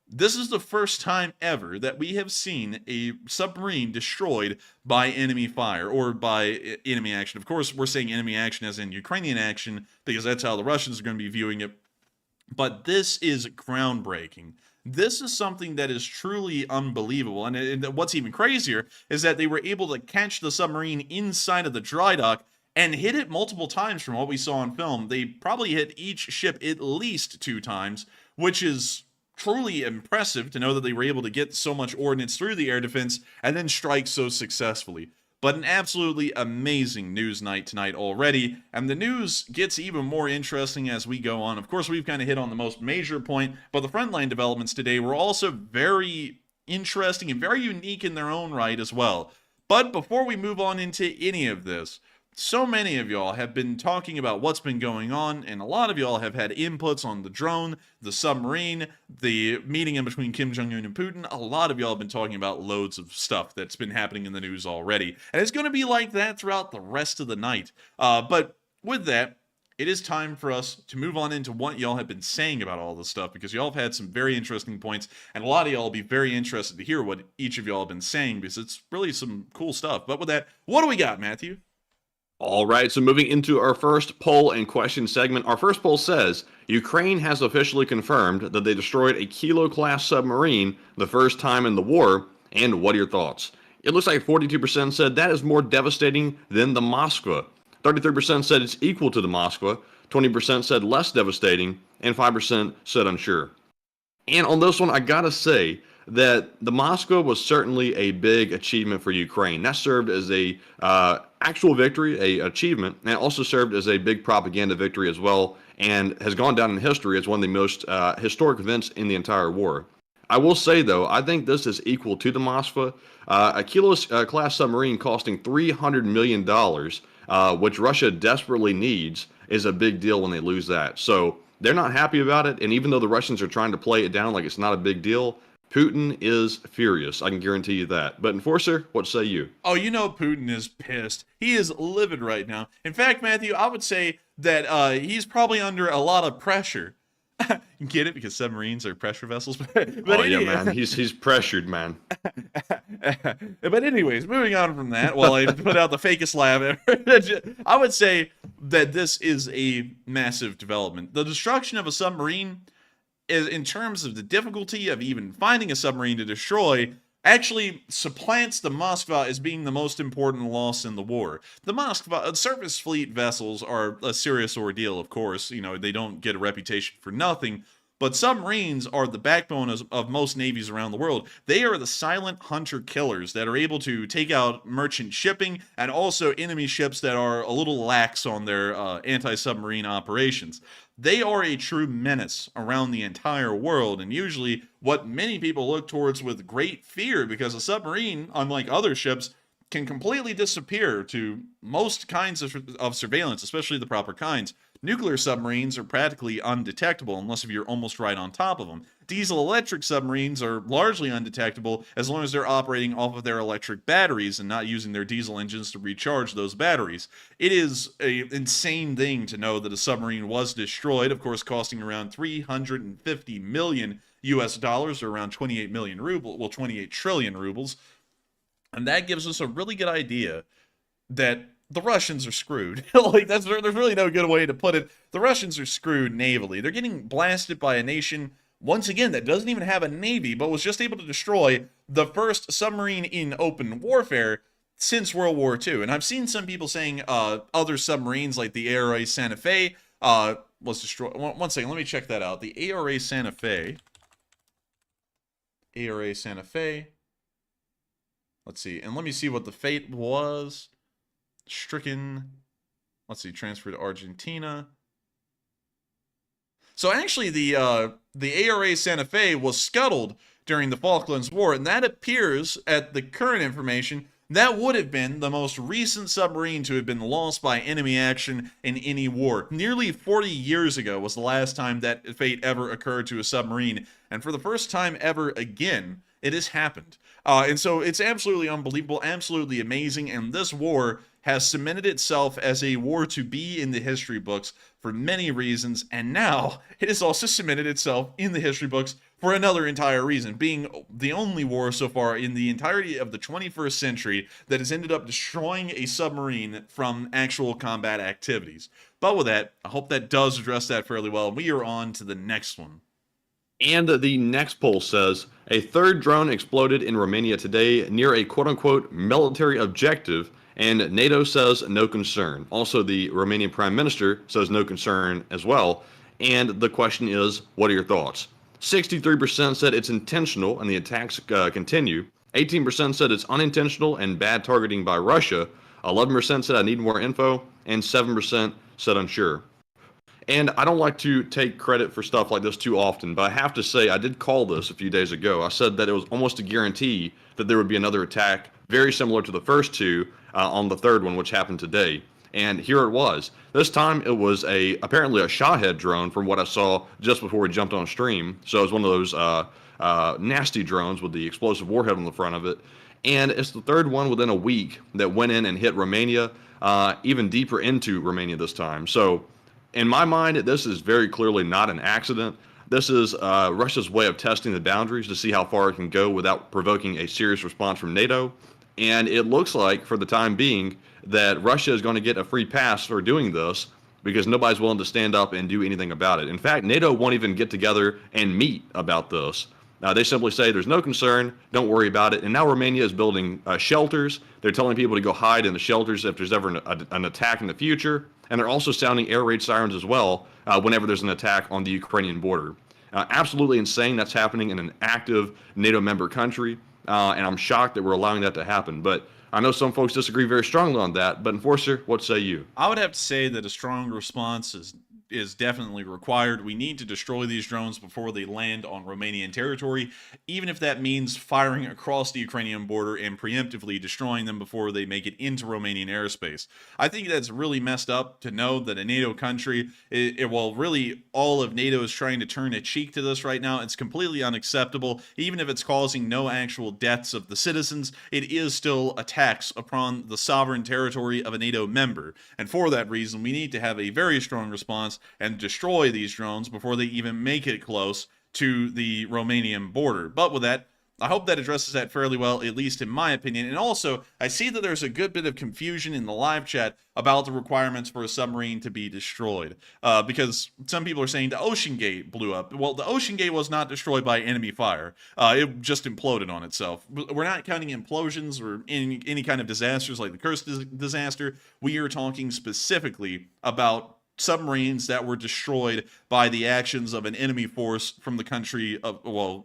this is the first time ever that we have seen a submarine destroyed by enemy fire or by enemy action. Of course, we're saying enemy action as in Ukrainian action because that's how the Russians are going to be viewing it. But this is groundbreaking. This is something that is truly unbelievable. And what's even crazier is that they were able to catch the submarine inside of the dry dock and hit it multiple times from what we saw on film. They probably hit each ship at least 2 times, which is truly impressive to know that they were able to get so much ordnance through the air defense and then strike so successfully. But an absolutely amazing news night tonight already, and the news gets even more interesting as we go on. Of course, we've kind of hit on the most major point, but the frontline developments today were also very interesting and very unique in their own right as well. But before we move on into any of this, so many of y'all have been talking about what's been going on, and a lot of y'all have had inputs on the drone, the submarine, the meeting in between Kim Jong-un and Putin. A lot of y'all have been talking about loads of stuff that's been happening in the news already, and it's going to be like that throughout the rest of the night. But with that, it is time for us to move on into what y'all have been saying about all this stuff, because y'all have had some very interesting points, and a lot of y'all will be very interested to hear what each of y'all have been saying, because it's really some cool stuff. But with that, what do we got, Matthew? All right, so moving into our first poll and question segment. Our first poll says Ukraine has officially confirmed that they destroyed a Kilo-class submarine the first time in the war. And what are your thoughts? It looks like 42% said that is more devastating than the Moskva. 33% said it's equal to the Moskva. 20% said less devastating. And 5% said unsure. And on this one, I gotta say that the Moscow was certainly a big achievement for Ukraine. That served as a actual victory, a achievement, and it also served as a big propaganda victory as well, and has gone down in history as one of the most historic events in the entire war. I will say though, I think this is equal to the Moskva. A Kilo-class submarine costing $300 million, which Russia desperately needs, is a big deal when they lose that. So they're not happy about it, and even though the Russians are trying to play it down like it's not a big deal, Putin is furious. I can guarantee you that. But Enforcer, what say you? Oh, you know Putin is pissed. He is livid right now. In fact, Matthew, I would say that he's probably under a lot of pressure. You get it? Because submarines are pressure vessels. But oh, yeah, man. He's pressured, man. But anyways, moving on from that, while I put out the fakest laugh ever, I would say that this is a massive development. The destruction of a submarine, is, in terms of the difficulty of even finding a submarine to destroy, actually supplants the Moskva as being the most important loss in the war. The Moskva, surface fleet vessels are a serious ordeal, of course. You know, they don't get a reputation for nothing. But submarines are the backbone of most navies around the world. They are the silent hunter-killers that are able to take out merchant shipping and also enemy ships that are a little lax on their anti-submarine operations. They are a true menace around the entire world, and usually what many people look towards with great fear, because a submarine, unlike other ships, can completely disappear to most kinds of surveillance, especially the proper kinds. Nuclear submarines are practically undetectable unless if you're almost right on top of them. Diesel-electric submarines are largely undetectable as long as they're operating off of their electric batteries and not using their diesel engines to recharge those batteries. It is an insane thing to know that a submarine was destroyed, of course costing around 350 million US dollars, or around 28 million rubles, well 28 trillion rubles. And that gives us a really good idea that the Russians are screwed. Like, there's really no good way to put it. The Russians are screwed navally. They're getting blasted by a nation, once again, that doesn't even have a navy, but was just able to destroy the first submarine in open warfare since World War II. And I've seen some people saying other submarines, like the ARA Santa Fe, was destroyed. One second, let me check that out. The ARA Santa Fe. ARA Santa Fe. Let's see, and let me see what the fate was. Stricken, let's see, transferred to Argentina. So actually the ARA Santa Fe was scuttled during the Falklands War, and that appears, at the current information, that would have been the most recent submarine to have been lost by enemy action in any war. Nearly 40 years ago was the last time that fate ever occurred to a submarine, and for the first time ever again, it has happened. And so it's absolutely unbelievable, absolutely amazing, and this war has cemented itself as a war to be in the history books for many reasons, and now it has also cemented itself in the history books for another entire reason, being the only war so far in the entirety of the 21st century that has ended up destroying a submarine from actual combat activities. But with that, I hope that does address that fairly well. We are on to the next one. And the next poll says, a third drone exploded in Romania today near a quote-unquote military objective, and NATO says no concern. Also, the Romanian Prime Minister says no concern as well. And the question is, what are your thoughts? 63% said it's intentional and the attacks continue. 18% said it's unintentional and bad targeting by Russia. 11% said I need more info. And 7% said unsure. And I don't like to take credit for stuff like this too often, but I have to say I did call this a few days ago. I said that it was almost a guarantee that there would be another attack very similar to the first two on the third one, which happened today. And here it was. This time it was apparently a Shahed drone from what I saw just before we jumped on stream. So it was one of those nasty drones with the explosive warhead on the front of it. And it's the third one within a week that went in and hit Romania, even deeper into Romania this time. So in my mind, this is very clearly not an accident. This is Russia's way of testing the boundaries to see how far it can go without provoking a serious response from NATO. And it looks like, for the time being, that Russia is going to get a free pass for doing this because nobody's willing to stand up and do anything about it. In fact, NATO won't even get together and meet about this. They simply say there's no concern, don't worry about it. And now Romania is building shelters. They're telling people to go hide in the shelters if there's ever an attack in the future. And they're also sounding air raid sirens as well whenever there's an attack on the Ukrainian border. Absolutely insane that's happening in an active NATO member country. And I'm shocked that we're allowing that to happen. But I know some folks disagree very strongly on that. But Enforcer, what say you? I would have to say that a strong response is definitely required. We need to destroy these drones before they land on Romanian territory, even if that means firing across the Ukrainian border and preemptively destroying them before they make it into Romanian airspace. I think that's really messed up to know that a NATO country, well, really all of NATO is trying to turn a cheek to this right now. It's completely unacceptable. Even if it's causing no actual deaths of the citizens, it is still attacks upon the sovereign territory of a NATO member. And for that reason, we need to have a very strong response and destroy these drones before they even make it close to the Romanian border. But with that, I hope that addresses that fairly well, at least in my opinion. And also, I see that there's a good bit of confusion in the live chat about the requirements for a submarine to be destroyed. Because some people are saying the Ocean Gate blew up. Well, the Ocean Gate was not destroyed by enemy fire. It just imploded on itself. We're not counting implosions or any kind of disasters like the Kursk disaster. We are talking specifically about submarines that were destroyed by the actions of an enemy force from the country of,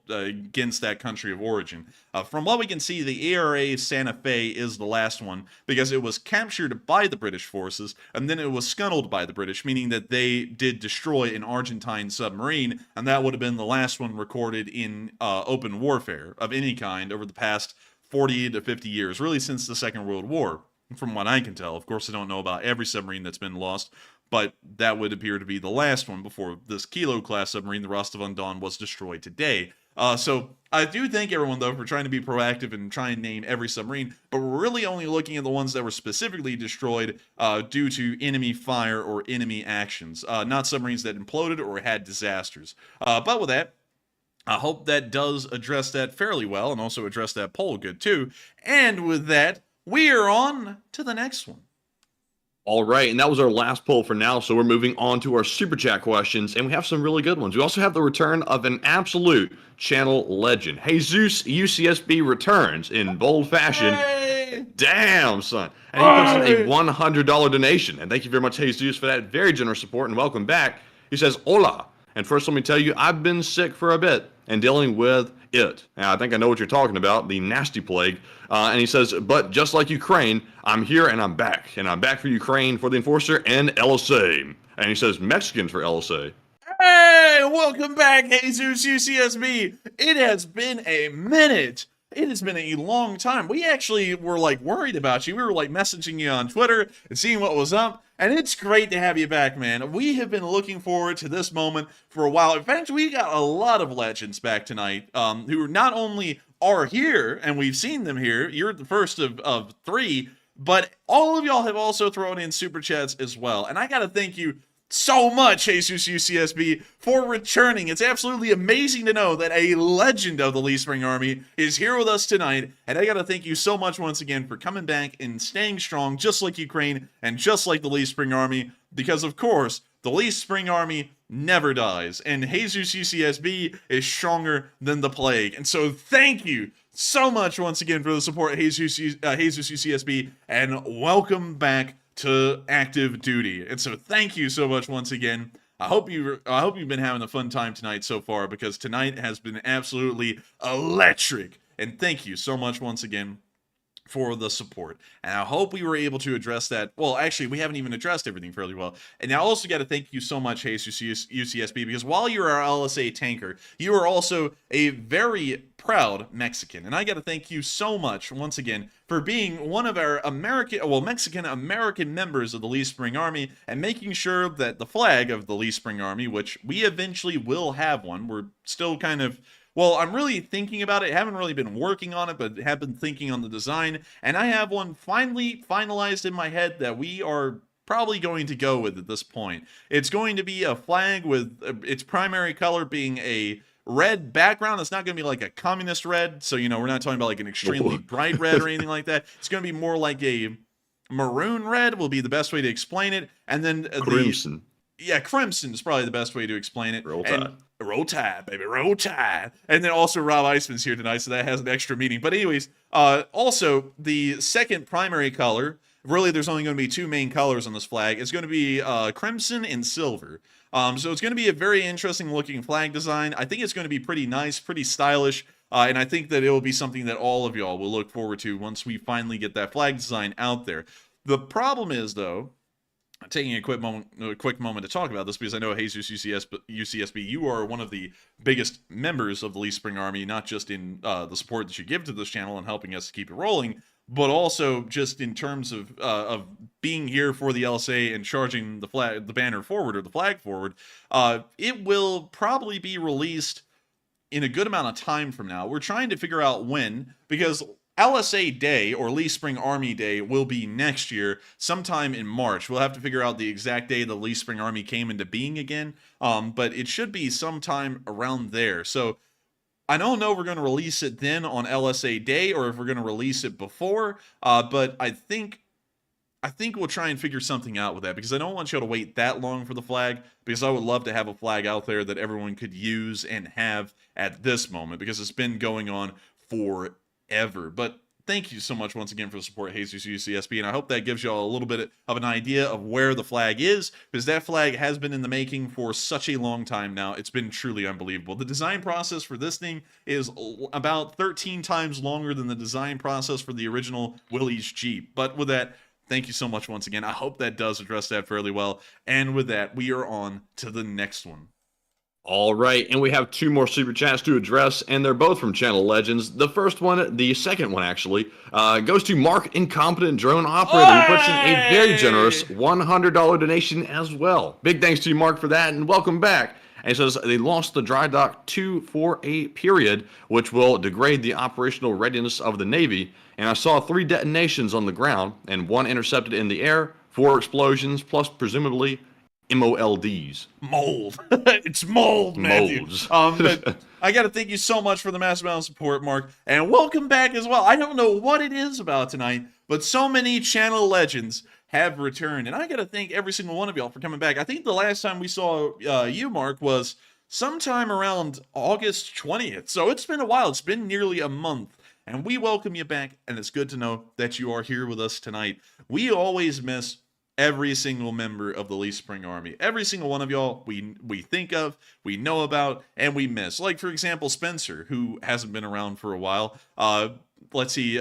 against that country of origin. From what we can see, the ARA Santa Fe is the last one because it was captured by the British forces and then it was scuttled by the British, meaning that they did destroy an Argentine submarine, and that would have been the last one recorded in open warfare of any kind over the past 40 to 50 years, really since the Second World War, from what I can tell. Of course, I don't know about every submarine that's been lost, but that would appear to be the last one before this Kilo-class submarine, the Rostov-on-Don, was destroyed today. So I do thank everyone, though, for trying to be proactive and try and name every submarine, but we're really only looking at the ones that were specifically destroyed due to enemy fire or enemy actions, not submarines that imploded or had disasters. But with that, I hope that does address that fairly well and also address that poll good, too. And with that, we are on to the next one. All right, and that was our last poll for now, so we're moving on to our Super Chat questions, and we have some really good ones. We also have the return of an absolute channel legend. Jesus UCSB returns in bold fashion. Hey! Damn, son. And he puts in a $100 donation, and thank you very much, Jesus, for that very generous support, and welcome back. He says, hola, and first let me tell you, I've been sick for a bit and dealing with it. Now, I think I know what you're talking about, the nasty plague. And he says, but just like Ukraine, I'm here and I'm back. And I'm back for Ukraine, for the Enforcer, and LSA. And he says Mexicans for LSA. Hey, welcome back, Jesus UCSB. It has been a minute. It has been a long time. We actually were worried about you. We were messaging you on Twitter and seeing what was up. And it's great to have you back, man. We have been looking forward to this moment for a while. In fact, we got a lot of legends back tonight who not only are here, and we've seen them here. You're the first of three, but all of y'all have also thrown in super chats as well. And I got to thank you so much, Jesus UCSB, for returning. It's absolutely amazing to know that a legend of the Lee Spring Army is here with us tonight, and I gotta thank you so much once again for coming back and staying strong, just like Ukraine and just like the Lee Spring Army, because of course, the Lee Spring Army never dies, and Jesus UCSB is stronger than the plague. And so thank you so much once again for the support, Jesus UCSB, and welcome back to active duty. And so thank you so much once again. I hope you've been having a fun time tonight so far, because tonight has been absolutely electric. And thank you so much once again for the support. And I hope we were able to address that. Well, actually, we haven't even addressed everything fairly well. And I also got to thank you so much, Jesus UCSB, because while you're our LSA tanker, you are also a very proud Mexican. And I got to thank you so much once again for being one of our Mexican-American members of the Lee Spring Army and making sure that the flag of the Lee Spring Army, which we eventually will have one, we're still kind of, well, I'm really thinking about it. I haven't really been working on it, but have been thinking on the design. And I have one finally finalized in my head that we are probably going to go with at this point. It's going to be a flag with its primary color being a red background. It's not going to be like a communist red. So, we're not talking about like an extremely bright red or anything like that. It's going to be more like a maroon red will be the best way to explain it. And then Crimson. Yeah, crimson is probably the best way to explain it. Roll And Tide. Roll Tide, baby, Roll Tide. And then also Rob Iceman's here tonight, so that has an extra meaning. But anyways, also the second primary color, really there's only going to be two main colors on this flag, is going to be crimson and silver. So it's going to be a very interesting looking flag design. I think it's going to be pretty nice, pretty stylish. And I think that it will be something that all of y'all will look forward to once we finally get that flag design out there. The problem is, though, taking a quick moment to talk about this, because I know Jesus UCSB, you are one of the biggest members of the Leaf Spring Army, not just in the support that you give to this channel and helping us keep it rolling, but also just in terms of being here for the LSA and charging the banner forward, or the flag forward. It will probably be released in a good amount of time from now. We're trying to figure out when, because LSA Day, or Leaf Spring Army Day, will be next year, sometime in March. We'll have to figure out the exact day the Leaf Spring Army came into being again, but it should be sometime around there. So I don't know if we're going to release it then on LSA Day, or if we're going to release it before, but I think we'll try and figure something out with that, because I don't want you to wait that long for the flag, because I would love to have a flag out there that everyone could use and have at this moment, because it's been going on forever. But thank you so much once again for the support, Jesus UCSB, and I hope that gives y'all a little bit of an idea of where the flag is, because that flag has been in the making for such a long time now. It's been truly unbelievable. The design process for this thing is about 13 times longer than the design process for the original Willys Jeep. But with that, thank you so much once again. I hope that does address that fairly well. And with that, we are on to the next one. All right, and we have two more super chats to address, and they're both from Channel Legends. The first one, the second one actually, goes to Mark, Incompetent Drone Operator, who puts in a very generous $100 donation as well. Big thanks to you, Mark, for that, and welcome back. And it says they lost the dry dock 2 for a period, which will degrade the operational readiness of the Navy. And I saw 3 detonations on the ground and 1 intercepted in the air, 4 explosions, plus presumably MOLDs. Mold. It's mold, Matthew. Molds. But I got to thank you so much for the massive amount of support, Mark. And welcome back as well. I don't know what it is about tonight, but so many Channel Legends have returned. And I got to thank every single one of y'all for coming back. I think the last time we saw you, Mark, was sometime around August 20th. So it's been a while. It's been nearly a month. And we welcome you back. And it's good to know that you are here with us tonight. We always miss every single member of the Leaf Spring Army. Every single one of y'all we think of, we know about, and we miss. Like, for example, Spencer, who hasn't been around for a while. Let's see,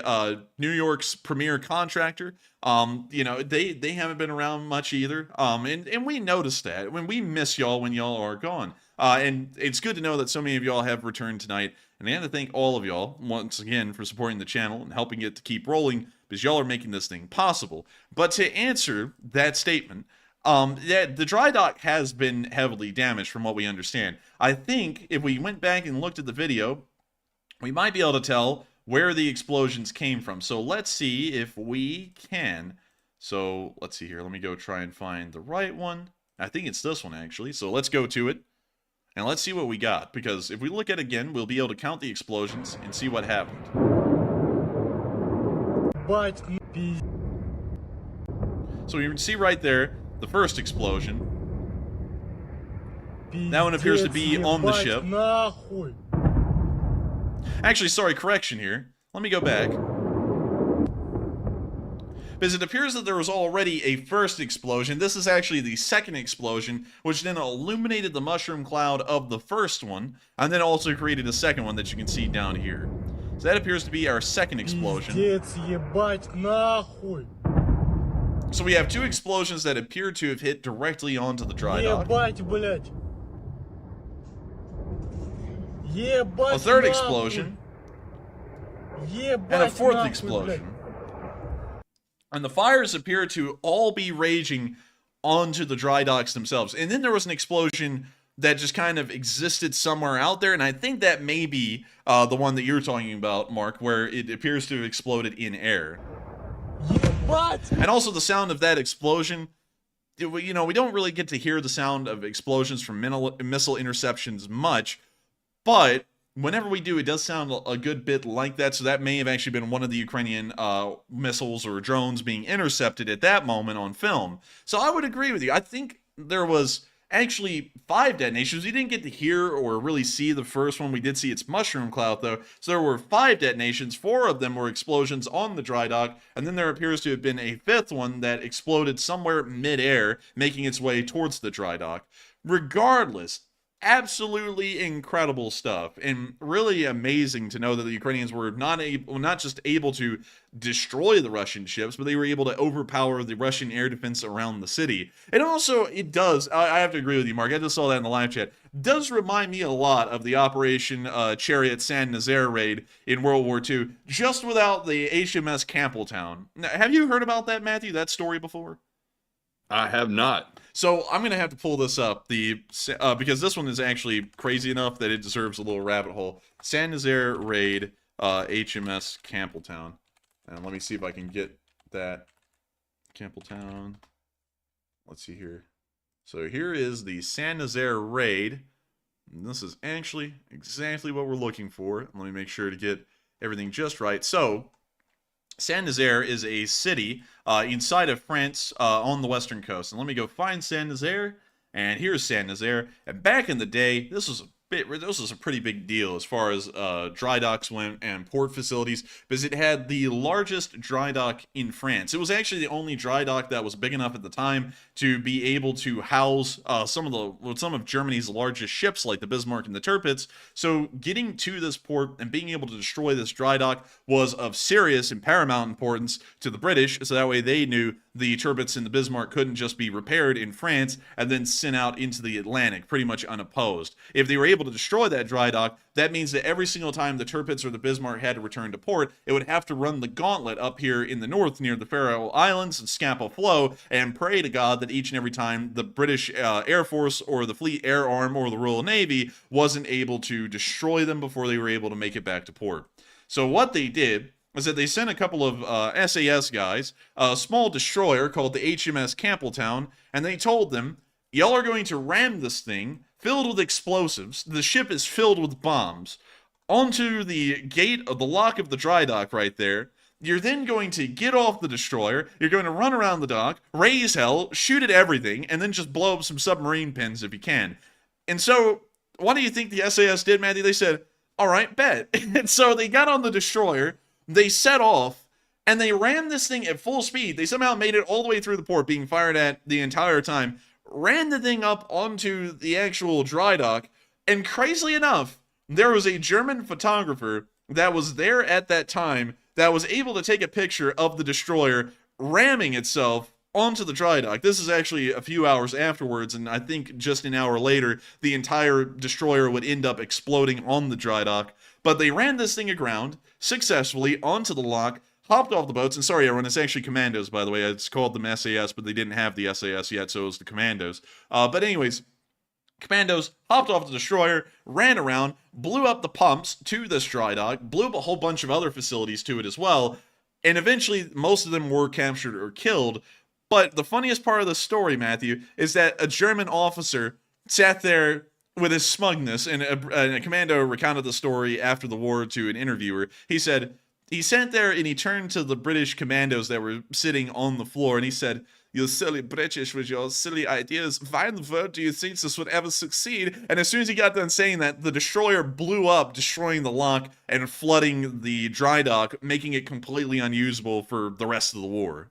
New York's premier contractor. You know, they haven't been around much either. And we noticed that. When we miss y'all when y'all are gone. And it's good to know that so many of y'all have returned tonight. And I have to thank all of y'all once again for supporting the channel and helping it to keep rolling, because y'all are making this thing possible. But to answer that statement, the dry dock has been heavily damaged from what we understand. I think if we went back and looked at the video, we might be able to tell where the explosions came from. So let's see if we can. So let's see here. Let me go try and find the right one. I think it's this one, actually. So let's go to it. And let's see what we got. Because if we look at it again, we'll be able to count the explosions and see what happened. So you can see right there, the first explosion. That one appears to be on the ship. Actually, sorry, correction here. Let me go back. Because it appears that there was already a first explosion. This is actually the second explosion, which then illuminated the mushroom cloud of the first one, and then also created a second one that you can see down here. So that appears to be our second explosion. So we have 2 explosions that appear to have hit directly onto the dry dock. A third explosion. And a fourth explosion. And the fires appear to all be raging onto the dry docks themselves. And then there was an explosion that just kind of existed somewhere out there. And I think that may be the one that you're talking about, Mark, where it appears to have exploded in air. And also the sound of that explosion, you know, we don't really get to hear the sound of explosions from missile interceptions much, but whenever we do, it does sound a good bit like that. So that may have actually been one of the Ukrainian missiles or drones being intercepted at that moment on film. So I would agree with you. I think there was actually 5 detonations. We didn't get to hear or really see the first one. We did see its mushroom cloud, though. So there were 5 detonations. 4 of them were explosions on the dry dock. And then there appears to have been a 5th one that exploded somewhere midair, making its way towards the dry dock. Regardless, absolutely incredible stuff, and really amazing to know that the Ukrainians were not just able to destroy the Russian ships, but they were able to overpower the Russian air defense around the city. And also, it does, I have to agree with you, Mark, I just saw that in the live chat, does remind me a lot of the Operation Chariot San Nazaire raid in World War II, just without the HMS Campbelltown. Now, have you heard about that, Matthew, that story before? I have not. So I'm gonna have to pull this up because this one is actually crazy enough that it deserves a little rabbit hole. San Nazaire raid, HMS Campbelltown, and let me see if I can get that Campbelltown. Let's see here. So here is the San Nazaire raid. And this is actually exactly what we're looking for. Let me make sure to get everything just right. So San Nazaire is a city inside of France on the western coast. And let me go find San Nazaire. And here's San Nazaire. And back in the day, this was a pretty big deal as far as dry docks went and port facilities, because it had the largest dry dock in France. It was actually the only dry dock that was big enough at the time to be able to house some of Germany's largest ships, like the Bismarck and the Tirpitz. So getting to this port and being able to destroy this dry dock was of serious and paramount importance to the British, so that way they knew the Tirpitz and the Bismarck couldn't just be repaired in France and then sent out into the Atlantic pretty much unopposed. If they were able to destroy that dry dock, that means that every single time the Tirpitz or the Bismarck had to return to port, it would have to run the gauntlet up here in the north near the Faroe Islands and Scapa Flow and pray to God that each and every time the British Air Force or the Fleet Air Arm or the Royal Navy wasn't able to destroy them before they were able to make it back to port. So what they did is that they sent a couple of SAS guys, a small destroyer called the HMS Campbelltown, and they told them, y'all are going to ram this thing filled with explosives. The ship is filled with bombs onto the gate of the lock of the dry dock right there. You're then going to get off the destroyer, you're going to run around the dock, raise hell, shoot at everything, and then just blow up some submarine pins if you can. And so, what do you think the SAS did, Matthew? They said, all right, bet. And so they got on the destroyer, they set off, and they ran this thing at full speed. They somehow made it all the way through the port, being fired at the entire time, ran the thing up onto the actual dry dock, and crazily enough, there was a German photographer that was there at that time that was able to take a picture of the destroyer ramming itself onto the dry dock. This is actually a few hours afterwards, and I think just an hour later, the entire destroyer would end up exploding on the dry dock. But they ran this thing aground successfully onto the lock, hopped off the boats, and sorry everyone, it's actually commandos, by the way. It's called them SAS, but they didn't have the SAS yet, so it was the commandos. But anyways, commandos hopped off the destroyer, ran around, blew up the pumps to this dry dock, blew up a whole bunch of other facilities to it as well, and eventually most of them were captured or killed. But the funniest part of the story, Matthew, is that a German officer sat there with his smugness, and a commando recounted the story after the war to an interviewer. He said, he sat there and he turned to the British commandos that were sitting on the floor, and he said, "You silly British with your silly ideas. Why in the world do you think this would ever succeed?" And as soon as he got done saying that, the destroyer blew up, destroying the lock and flooding the dry dock, making it completely unusable for the rest of the war.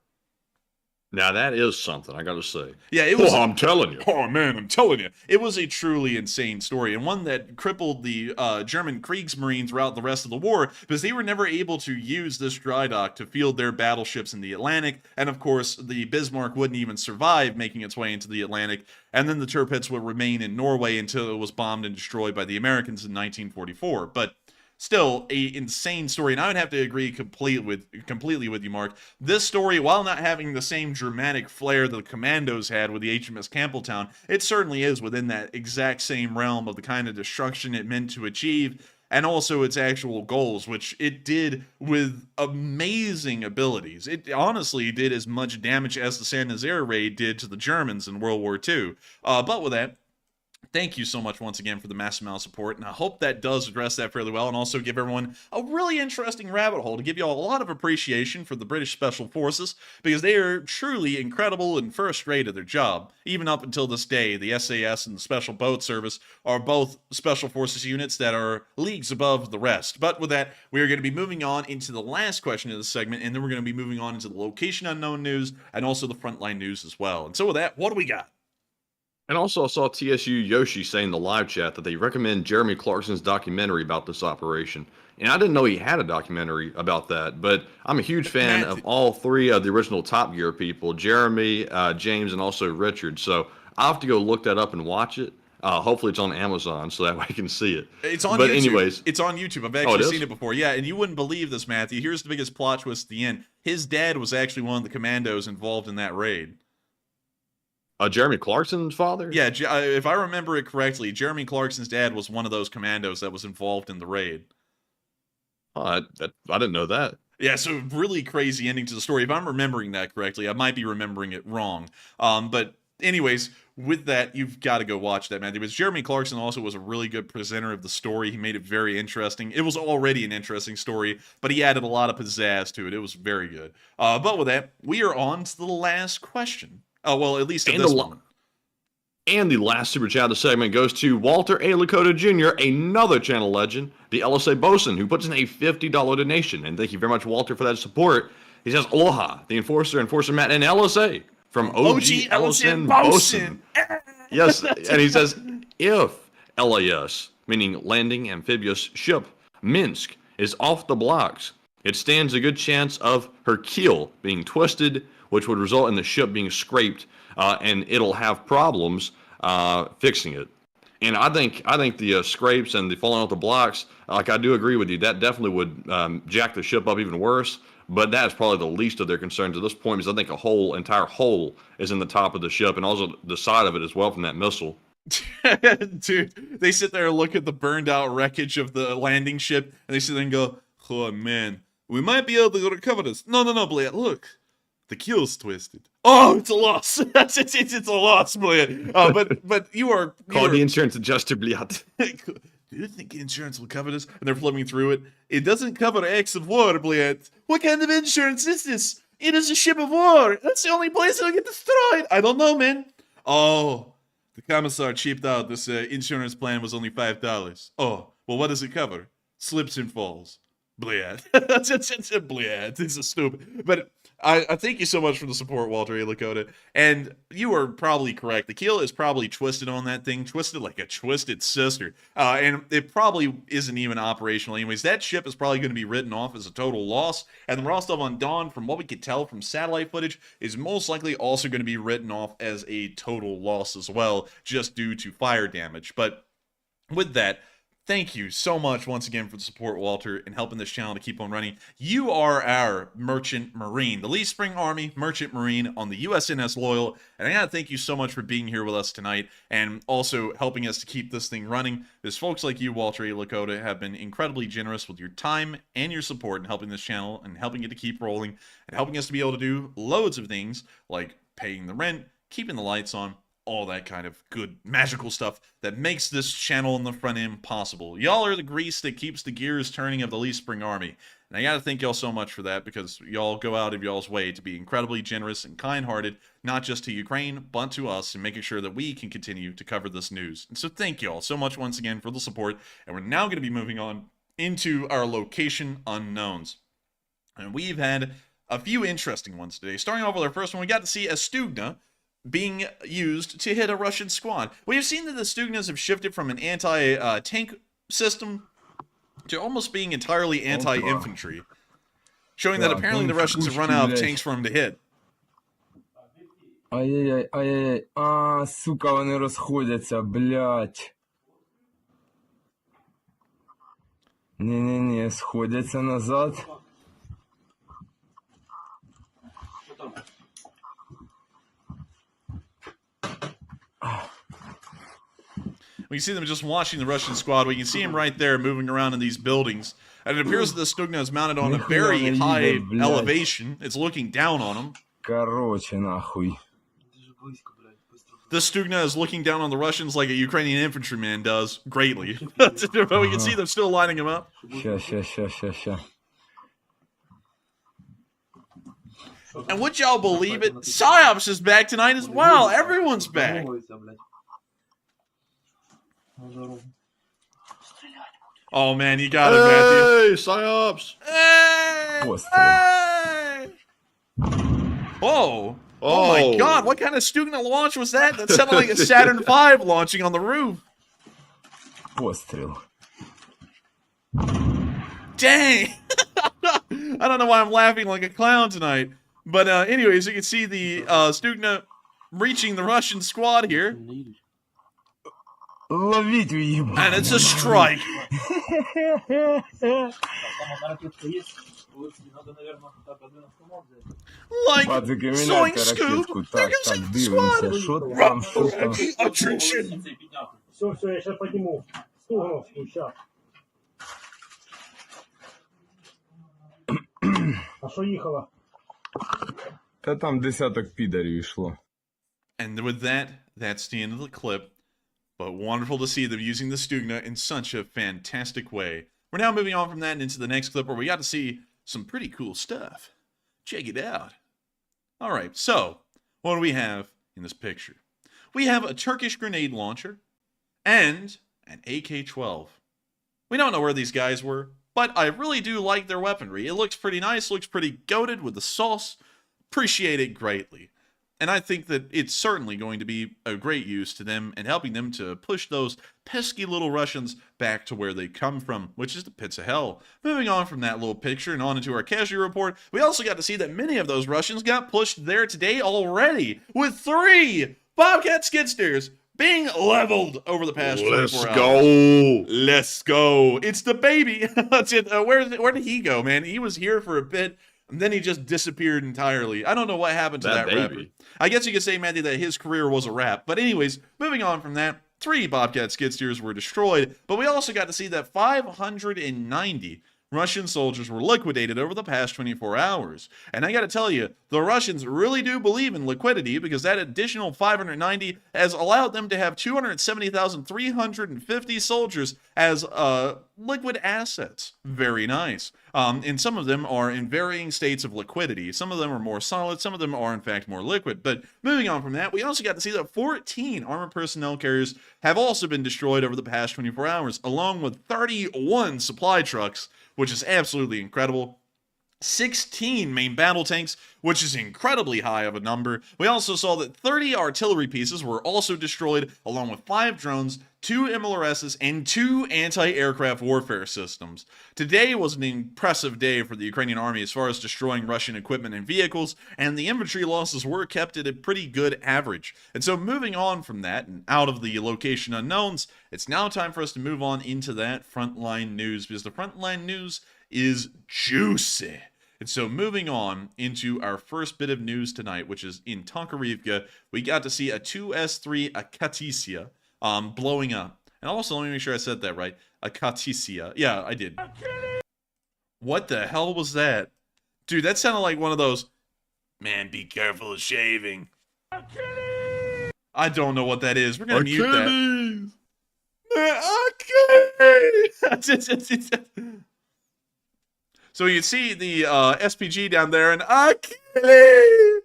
Now that is something, I gotta say. Yeah, it was. Oh, I'm telling you. Oh man, I'm telling you, it was a truly insane story, and one that crippled the German Kriegsmarine throughout the rest of the war, because they were never able to use this dry dock to field their battleships in the Atlantic, and of course the Bismarck wouldn't even survive making its way into the Atlantic, and then the Tirpitz would remain in Norway until it was bombed and destroyed by the Americans in 1944. But still, a insane story, and I would have to agree completely with you, Mark. This story, while not having the same dramatic flair that the Commandos had with the HMS Campbelltown, it certainly is within that exact same realm of the kind of destruction it meant to achieve, and also its actual goals, which it did with amazing abilities. It honestly did as much damage as the San Nazaire raid did to the Germans in World War II. But with that, Thank you so much once again for the massive amount of support, and I hope that does address that fairly well, and also give everyone a really interesting rabbit hole to give you all a lot of appreciation for the British Special Forces, because they are truly incredible and first rate at their job. Even up until this day, the SAS and the Special Boat Service are both Special Forces units that are leagues above the rest. But with that, we are going to be moving on into the last question of this segment, and then we're going to be moving on into the location unknown news, and also the frontline news as well. And so with that, what do we got? And also, I saw TSU Yoshi say in the live chat that they recommend Jeremy Clarkson's documentary about this operation. And I didn't know he had a documentary about that, but I'm a huge fan of all three of the original Top Gear people, Jeremy, James, and also Richard. So I'll have to go look that up and watch it. Hopefully it's on Amazon so that way I can see it. It's on but YouTube. Anyways. It's on YouTube. I've actually seen it before. Yeah, and you wouldn't believe this, Matthew. Here's the biggest plot twist at the end. His dad was actually one of the commandos involved in that raid. Jeremy Clarkson's father? Yeah, if I remember it correctly, Jeremy Clarkson's dad was one of those commandos that was involved in the raid. I didn't know that. Yeah, so really crazy ending to the story. If I'm remembering that correctly, I might be remembering it wrong. But anyways, with that, you've got to go watch that, man. Because Jeremy Clarkson also was a really good presenter of the story. He made it very interesting. It was already an interesting story, but he added a lot of pizzazz to it. It was very good. But with that, we are on to the last question. Oh, well, at least at this moment. And the last super chat of the segment goes to Walter A. Lakota Jr., another channel legend, the LSA Bosun, who puts in a $50 donation. And thank you very much, Walter, for that support. He says, Aloha, the Enforcer Matt, and LSA from OG Ellison Bosun. Yes, and he says, if LAS, meaning Landing Amphibious Ship, Minsk, is off the blocks, it stands a good chance of her keel being twisted, which would result in the ship being scraped, and it'll have problems fixing it. And I think the scrapes and the falling off the blocks, like I do agree with you, that definitely would jack the ship up even worse. But that is probably the least of their concerns at this point, because I think entire hole is in the top of the ship, and also the side of it as well from that missile. Dude, they sit there and look at the burned out wreckage of the landing ship, and they sit there and go, "Oh man, we might be able to recover this." No, Blade, look. The keel's twisted. Oh, it's a loss. it's a loss, Blade. But you are... Call the insurance adjuster, Blade. Do you think insurance will cover this? And they're flipping through it. It doesn't cover acts of war, Blade. What kind of insurance is this? It is a ship of war. That's the only place it'll get destroyed. I don't know, man. Oh, the commissar cheaped out. This insurance plan was only $5. Oh, well, what does it cover? Slips and falls. Blade. Blade. This is stupid. But I thank you so much for the support, Walter A. Lakota. And you are probably correct. The keel is probably twisted on that thing, twisted like a twisted sister. And it probably isn't even operational anyways. That ship is probably going to be written off as a total loss. And the Rostov-on-Don, from what we could tell from satellite footage, is most likely also going to be written off as a total loss as well, just due to fire damage. But with that, thank you so much once again for the support, Walter, and helping this channel to keep on running. You are our Merchant Marine, the Lee Spring Army Merchant Marine on the USNS Loyal, and I gotta thank you so much for being here with us tonight and also helping us to keep this thing running. Because folks like you, Walter A. Lakota, have been incredibly generous with your time and your support in helping this channel and helping it to keep rolling and helping us to be able to do loads of things like paying the rent, keeping the lights on, all that kind of good magical stuff that makes this channel on the front end possible. Y'all are the grease that keeps the gears turning of the Lee Spring Army. And I gotta thank y'all so much for that, because y'all go out of y'all's way to be incredibly generous and kind-hearted, not just to Ukraine, but to us, and making sure that we can continue to cover this news. And so thank y'all so much once again for the support. And we're now gonna be moving on into our location unknowns. And we've had a few interesting ones today. Starting off with our first one, we got to see a Stugna being used to hit a Russian squad. We have seen that the Stugnas have shifted from an anti-tank system to almost being entirely anti-infantry, showing that apparently the Russians have run out of tanks for them to hit. Ай-яй-яй, сука, вони розходяться, блять. Не, сходяться назад. We can see them just watching the Russian squad. We can see him right there moving around in these buildings. And it appears that the Stugna is mounted on a very high elevation. It's looking down on them. Короче, нахуй. This Stugna is looking down on the Russians like a Ukrainian infantryman does, greatly. But we can see them still lining him up. Ща. And would y'all believe it? PsyOps is back tonight as well. Everyone's back. Oh man, you got it, Matthew. Hey, psyops! Hey! Пострел. Whoa! Oh my God! What kind of Stugna launch was that? That sounded like a Saturn V launching on the roof. Пострел. Dang! I don't know why I'm laughing like a clown tonight. But anyways, you can see the Stugna reaching the Russian squad here. Ловить уебал. And it's a strike. Like, Zoink Scoop, there goes the squad. Что там, что там? Attrition. Все, я сейчас подниму. Стугановскую, сейчас. А що їхало? Та там десяток підарів йшло. And with that, that's the end of the clip. But wonderful to see them using the Stugna in such a fantastic way. We're now moving on from that and into the next clip where we got to see some pretty cool stuff. Check it out. Alright, so, what do we have in this picture? We have a Turkish grenade launcher and an AK-12. We don't know where these guys were, but I really do like their weaponry. It looks pretty nice, looks pretty goated with the sauce. Appreciate it greatly. And I think that it's certainly going to be a great use to them and helping them to push those pesky little Russians back to where they come from, which is the pits of hell. Moving on from that little picture and on into our casualty report, we also got to see that many of those Russians got pushed there today already, with 3 Bobcat skid steers being leveled over the past 24 hours. Let's go. It's the baby. That's it. Where did he go, man? He was here for a bit. And then he just disappeared entirely. I don't know what happened to that rapper. I guess you could say, Matthew, that his career was a wrap. But anyways, moving on from that, 3 Bobcat skid steers were destroyed. But we also got to see that 590 Russian soldiers were liquidated over the past 24 hours. And I gotta tell you, the Russians really do believe in liquidity because that additional 590 has allowed them to have 270,350 soldiers as liquid assets. Very nice. And some of them are in varying states of liquidity. Some of them are more solid, some of them are in fact more liquid. But moving on from that, we also got to see that 14 armored personnel carriers have also been destroyed over the past 24 hours, along with 31 supply trucks, which is absolutely incredible. 16 main battle tanks, which is incredibly high of a number. We also saw that 30 artillery pieces were also destroyed, along with 5 drones, 2 MLRSs, and 2 anti-aircraft warfare systems. Today was an impressive day for the Ukrainian army as far as destroying Russian equipment and vehicles, and the infantry losses were kept at a pretty good average. And so moving on from that, and out of the location unknowns, it's now time for us to move on into that frontline news, because the frontline news is juicy. And so moving on into our first bit of news tonight, which is in Tonkarivka, we got to see a 2S3 Akatisia blowing up. And also, let me make sure I said that right. Akatisia. Yeah, I did. What the hell was that? Dude, that sounded like one of those, man, be careful of shaving. I don't know what that is. We're going to mute that. Okay. So you see the SPG down there, and Achille!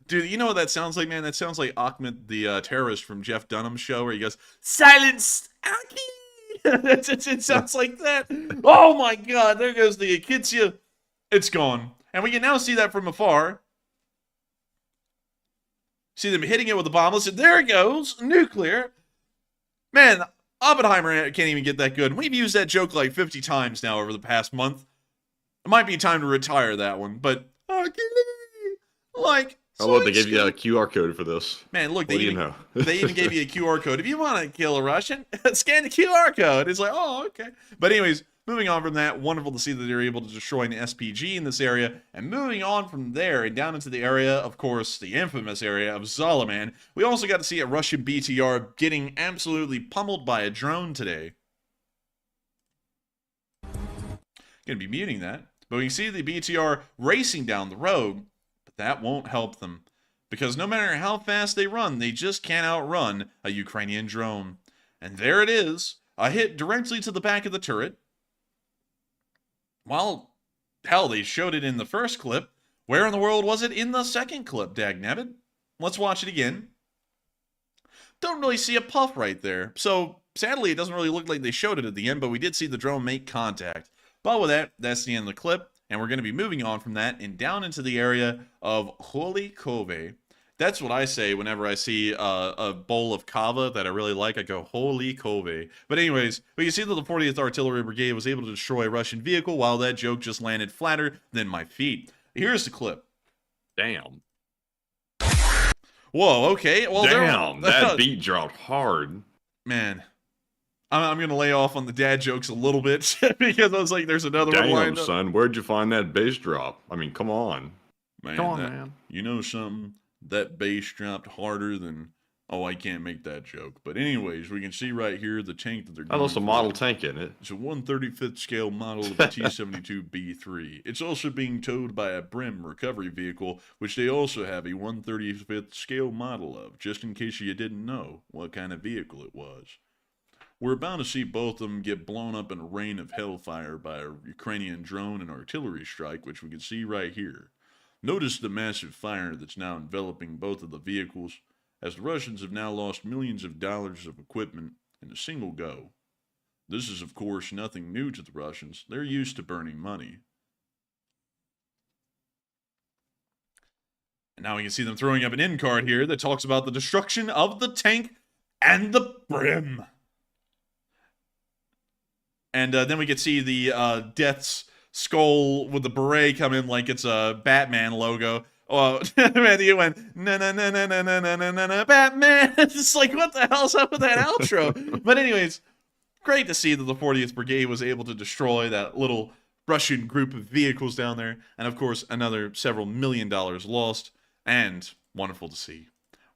Dude, you know what that sounds like, man? That sounds like Ahmed, the terrorist from Jeff Dunham's show, where he goes, "Silence, Achille!" It sounds like that. Oh my God, there goes the Akitsia. It's gone. And we can now see that from afar. See them hitting it with the bomb. Listen, there it goes. Nuclear. Man, Oppenheimer can't even get that good. We've used that joke like 50 times now over the past month. It might be time to retire that one, but like, oh, look, they gave you a QR code for this. Man, look, they even gave you a QR code. If you want to kill a Russian, scan the QR code. It's like, oh, okay. But anyways, moving on from that, wonderful to see that they're able to destroy an SPG in this area. And moving on from there and down into the area, of course, the infamous area of Zoloman, we also got to see a Russian BTR getting absolutely pummeled by a drone today. Gonna be muting that. But we can see the BTR racing down the road, but that won't help them. Because no matter how fast they run, they just can't outrun a Ukrainian drone. And there it is, a hit directly to the back of the turret. Well, hell, they showed it in the first clip. Where in the world was it in the second clip, dagnabbit? Let's watch it again. Don't really see a puff right there. So, sadly, it doesn't really look like they showed it at the end, but we did see the drone make contact. But with that, that's the end of the clip, and we're going to be moving on from that and down into the area of Holy Kove. That's what I say whenever I see a bowl of kava that I really like. I go, Holy Kove. But anyways, we can see that the 40th Artillery Brigade was able to destroy a Russian vehicle while that joke just landed flatter than my feet. Here's the clip. Damn. Whoa, okay. Well, damn, that beat dropped hard. Man, I'm going to lay off on the dad jokes a little bit because I was like, there's another one lined Damn, up. son, where'd you find that bass drop? I mean, come on. Man, Come on, man. You know something? That bass dropped harder than... Oh, I can't make that joke. But anyways, we can see right here the tank that they're going That's a for. model tank, isn't it? It's a 1/35th scale model of a T-72B3. It's also being towed by a Brim recovery vehicle, which they also have a 1/35th scale model of, just in case you didn't know what kind of vehicle it was. We're about to see both of them get blown up in a rain of hellfire by a Ukrainian drone and artillery strike, which we can see right here. Notice the massive fire that's now enveloping both of the vehicles, as the Russians have now lost millions of dollars of equipment in a single go. This is, of course, nothing new to the Russians. They're used to burning money. And now we can see them throwing up an end card here that talks about the destruction of the tank and the Brim. And then we can see the Death's skull with the beret come in like it's a Batman logo. Oh, man, you went, na Batman. It's like, what the hell's up with that outro? But anyways, great to see that the 40th Brigade was able to destroy that little Russian group of vehicles down there. And of course, another several $1 million lost. And wonderful to see.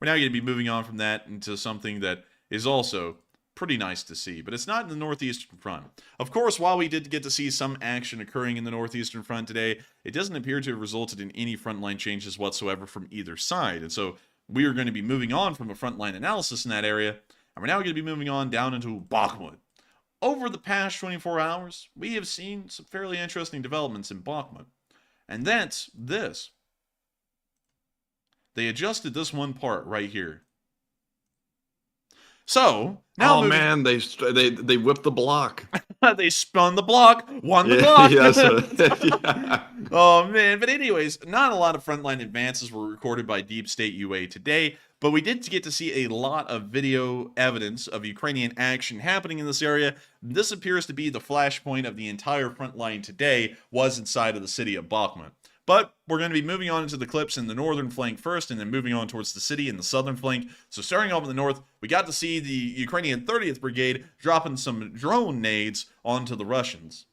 We're now going to be moving on from that into something that is also pretty nice to see, but it's not in the Northeastern Front. Of course, while we did get to see some action occurring in the Northeastern Front today, it doesn't appear to have resulted in any frontline changes whatsoever from either side, and so we are going to be moving on from a frontline analysis in that area, and we're now going to be moving on down into Bakhmut. Over the past 24 hours, we have seen some fairly interesting developments in Bakhmut, and that's this. They adjusted this one part right here. So now, man, they whipped the block. They spun the block, won the block. Yeah. Oh man! But anyways, not a lot of frontline advances were recorded by Deep State UA today, but we did get to see a lot of video evidence of Ukrainian action happening in this area. This appears to be the flashpoint of the entire frontline today was inside of the city of Bakhmut. But we're going to be moving on into the clips in the northern flank first, and then moving on towards the city in the southern flank. So starting off in the north, we got to see the Ukrainian 30th Brigade dropping some drone nades onto the Russians.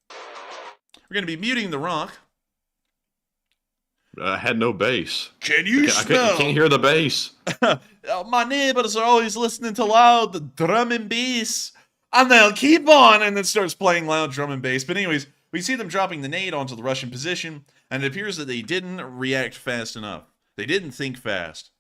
We're going to be muting the rock. I had no bass. Can you smell? I can't hear the bass. My neighbors are always listening to loud the drum and bass. And they'll keep on, and then starts playing loud drum and bass. But anyways, we see them dropping the nade onto the Russian position, and it appears that they didn't react fast enough. They didn't think fast.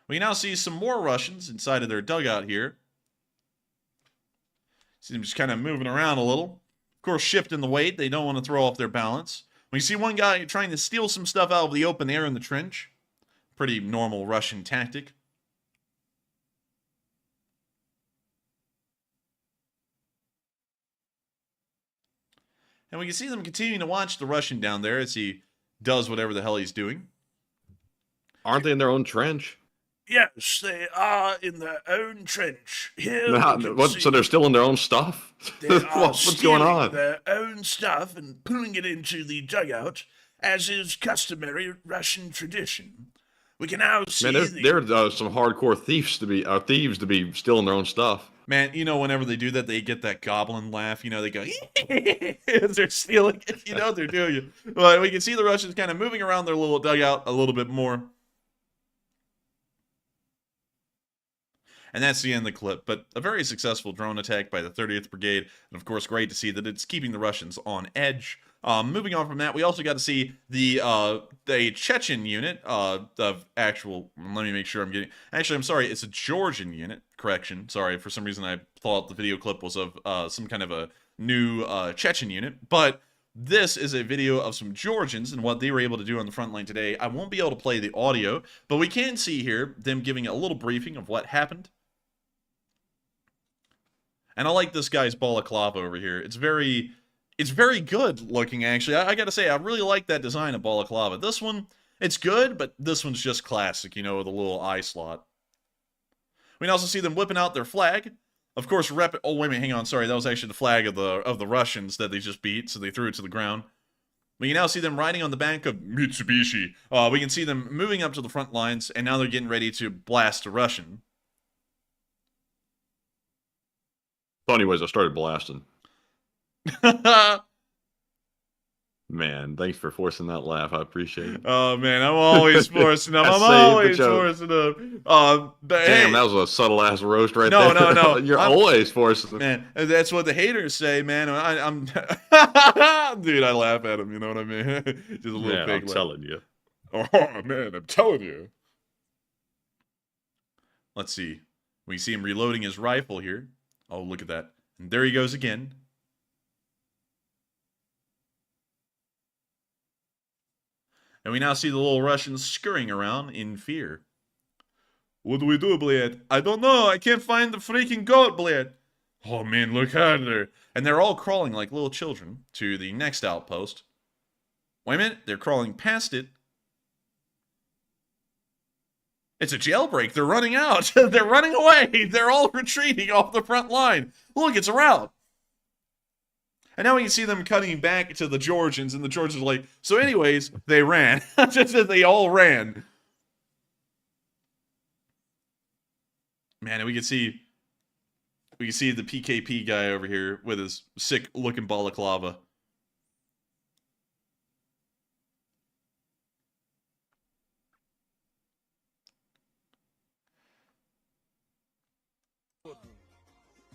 We now see some more Russians inside of their dugout here. See them just kind of moving around a little. Of course, shifting the weight. They don't want to throw off their balance. We see one guy trying to steal some stuff out of the open air in the trench. Pretty normal Russian tactic. And we can see them continuing to watch the Russian down there as he does whatever the hell he's doing. Aren't they in their own trench? Yes, they are in their own trench. Here, So they're still in their own stuff? What's going on? Their own stuff and pulling it into the dugout, as is customary Russian tradition. We can now see. Man, they're some hardcore thieves to be still in their own stuff. Man, you know, whenever they do that, they get that goblin laugh. You know, they go, as they're stealing it. You know, they're doing it. But we can see the Russians kind of moving around their little dugout a little bit more. And that's the end of the clip. But a very successful drone attack by the 30th Brigade. And of course, great to see that it's keeping the Russians on edge. Moving on from that, we also got to see the Chechen unit of actual. Let me make sure I'm getting. Actually, I'm sorry, it's a Georgian unit. Correction. Sorry, for some reason I thought the video clip was of some kind of a new Chechen unit, but this is a video of some Georgians and what they were able to do on the front line today. I won't be able to play the audio, but we can see here them giving a little briefing of what happened. And I like this guy's balaclava over here. It's very good looking, actually. I gotta say, I really like that design of balaclava. This one, it's good, but this one's just classic, you know, with a little eye slot. We can also see them whipping out their flag. Of course, oh, wait a minute, hang on, sorry, that was actually the flag of the Russians that they just beat, so they threw it to the ground. We can now see them riding on the back of Mitsubishi. We can see them moving up to the front lines, and now they're getting ready to blast a Russian. So anyways, I started blasting. Man, thanks for forcing that laugh. I appreciate it. Oh, man, I'm always forcing them. I'm always forcing them. Damn, that was a subtle-ass roast right there. No. You're always forcing them. Man, that's what the haters say, man. I'm dude, I laugh at them, you know what I mean? Just a little man, fake I'm laugh. telling you. Oh, man, I'm telling you. Let's see. We see him reloading his rifle here. Oh, look at that. And there he goes again. And we now see the little Russians scurrying around in fear. What do we do, Bled? I don't know. I can't find the freaking goat, Bled. Oh, man, look harder. And they're all crawling like little children to the next outpost. Wait a minute. They're crawling past it. It's a jailbreak. They're running out. They're running away. They're all retreating off the front line. Look, it's a rout. And now we can see them cutting back to the Georgians, and the Georgians are like, so anyways, they ran. Just that they all ran. Man, and we can see the PKP guy over here with his sick-looking balaclava.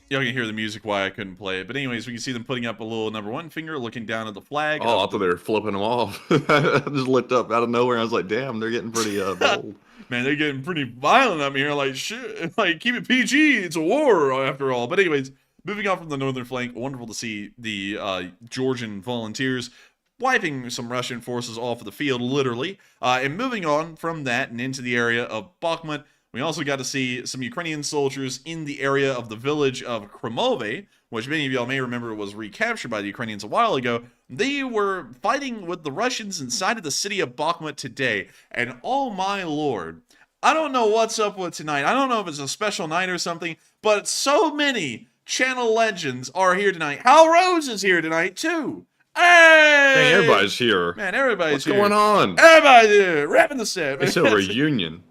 Y'all can hear the music why I couldn't play it. But anyways, we can see them putting up a little number one finger, looking down at the flag. Oh, I thought they were flipping them off. I just looked up out of nowhere. And I was like, damn, they're getting pretty bold. Man, they're getting pretty violent up here. Like, shit. Like, keep it PG. It's a war, after all. But anyways, moving on from the northern flank, wonderful to see the Georgian volunteers wiping some Russian forces off of the field, literally. And moving on from that and into the area of Bakhmut, we also got to see some Ukrainian soldiers in the area of the village of Kremove, which many of y'all may remember was recaptured by the Ukrainians a while ago. They were fighting with the Russians inside of the city of Bakhmut today. And oh my lord, I don't know what's up with tonight. I don't know if it's a special night or something, but so many channel legends are here tonight. Hal Rose is here tonight too. Hey! Dang, everybody's here. Man, everybody's here. What's going on? Everybody's here. Wrapping the set. It's a reunion.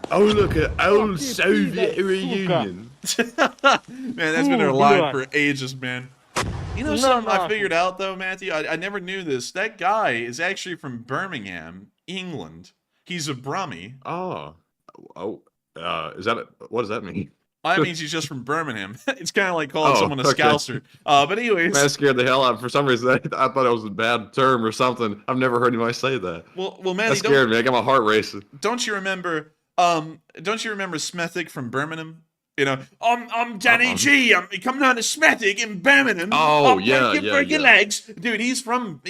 Oh, look at old Soviet reunion. Man, that's been their line for ages, man. You know something I figured out, though, Matthew? I never knew this. That guy is actually from Birmingham, England. He's a Brummie. Oh. Is that what does that mean? That means he's just from Birmingham. It's kind of like calling someone a Scouser. But anyways. Man, that scared the hell out of me. For some reason, I thought it was a bad term or something. I've never heard anybody say that. Well, Matthew, that scared me. I got my heart racing. Don't you remember Smethwick from Birmingham? You know, I'm Danny G. I'm coming down to Smethwick in Birmingham. Oh, break your legs, dude. He's from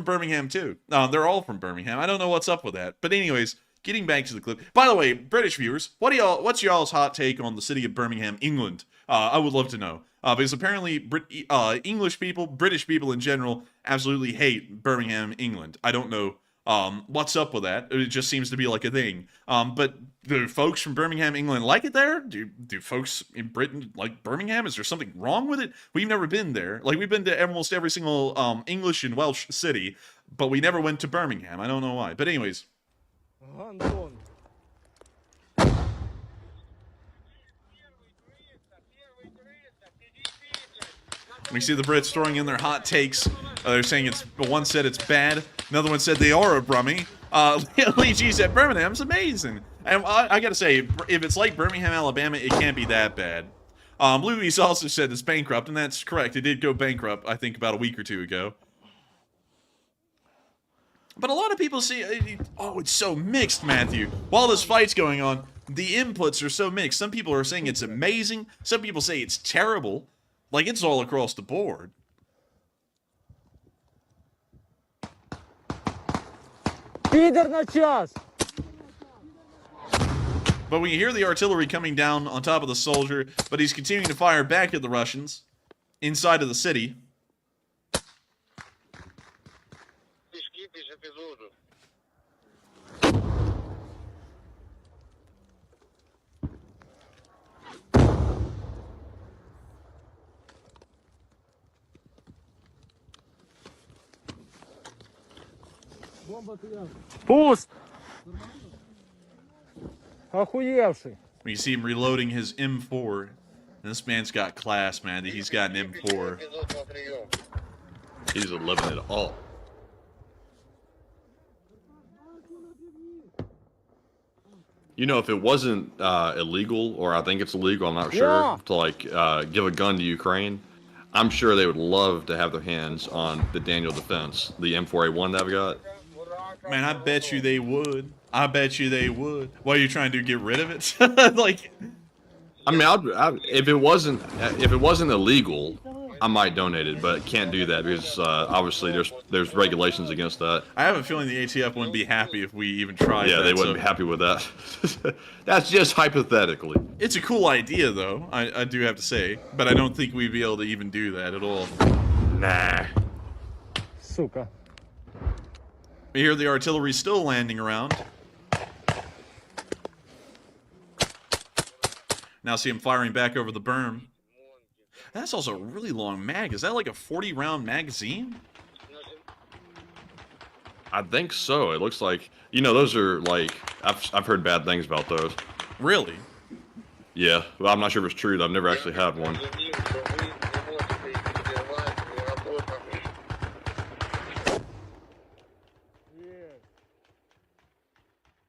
Birmingham too. They're all from Birmingham. I don't know what's up with that. But anyways, getting back to the clip. By the way, British viewers, what's y'all's hot take on the city of Birmingham, England? I would love to know. Because apparently English people, British people in general, absolutely hate Birmingham, England. I don't know what's up with that. It just seems to be like a thing. But do folks from Birmingham, England like it there? Do folks in Britain like Birmingham? Is there something wrong with it? We've never been there. Like, we've been to almost every single English and Welsh city, but we never went to Birmingham. I don't know why. But anyways. We see the Brits throwing in their hot takes. They're saying one said it's bad. Another one said they are a Brummie. Lee G said Birmingham's amazing. And I gotta say, if it's like Birmingham, Alabama, it can't be that bad. Louis also said it's bankrupt, and that's correct. It did go bankrupt, I think, about a week or two ago. But a lot of people see, oh, it's so mixed, Matthew. While this fight's going on, the inputs are so mixed. Some people are saying it's amazing. Some people say it's terrible. Like, it's all across the board. Пидор на час! But when you hear the artillery coming down on top of the soldier, but he's continuing to fire back at the Russians inside of the city. Пуст! Охуевший. When you see him reloading his M4, and this man's got class, man. He's got an M4. He's living it all. You know, if it wasn't illegal, or I think it's illegal, I'm not sure, to like give a gun to Ukraine, I'm sure they would love to have their hands on the Daniel Defense, the M4A1 that we got. Man, I bet you they would. I bet you they would. What are you trying to do? Get rid of it? Like, I mean, if it wasn't illegal, I might donate it, but can't do that because obviously there's regulations against that. I have a feeling the ATF wouldn't be happy if we even tried. Yeah, that, they wouldn't be happy with that. That's just hypothetically. It's a cool idea, though. I do have to say, but I don't think we'd be able to even do that at all. Nah. Сука. We hear the artillery still landing around. Now see him firing back over the berm. That's also a really long mag. Is that like a 40-round magazine? I think so. It looks like, you know, those are like, I've heard bad things about those. Really? Yeah. Well, I'm not sure if it's true. I've never actually had one.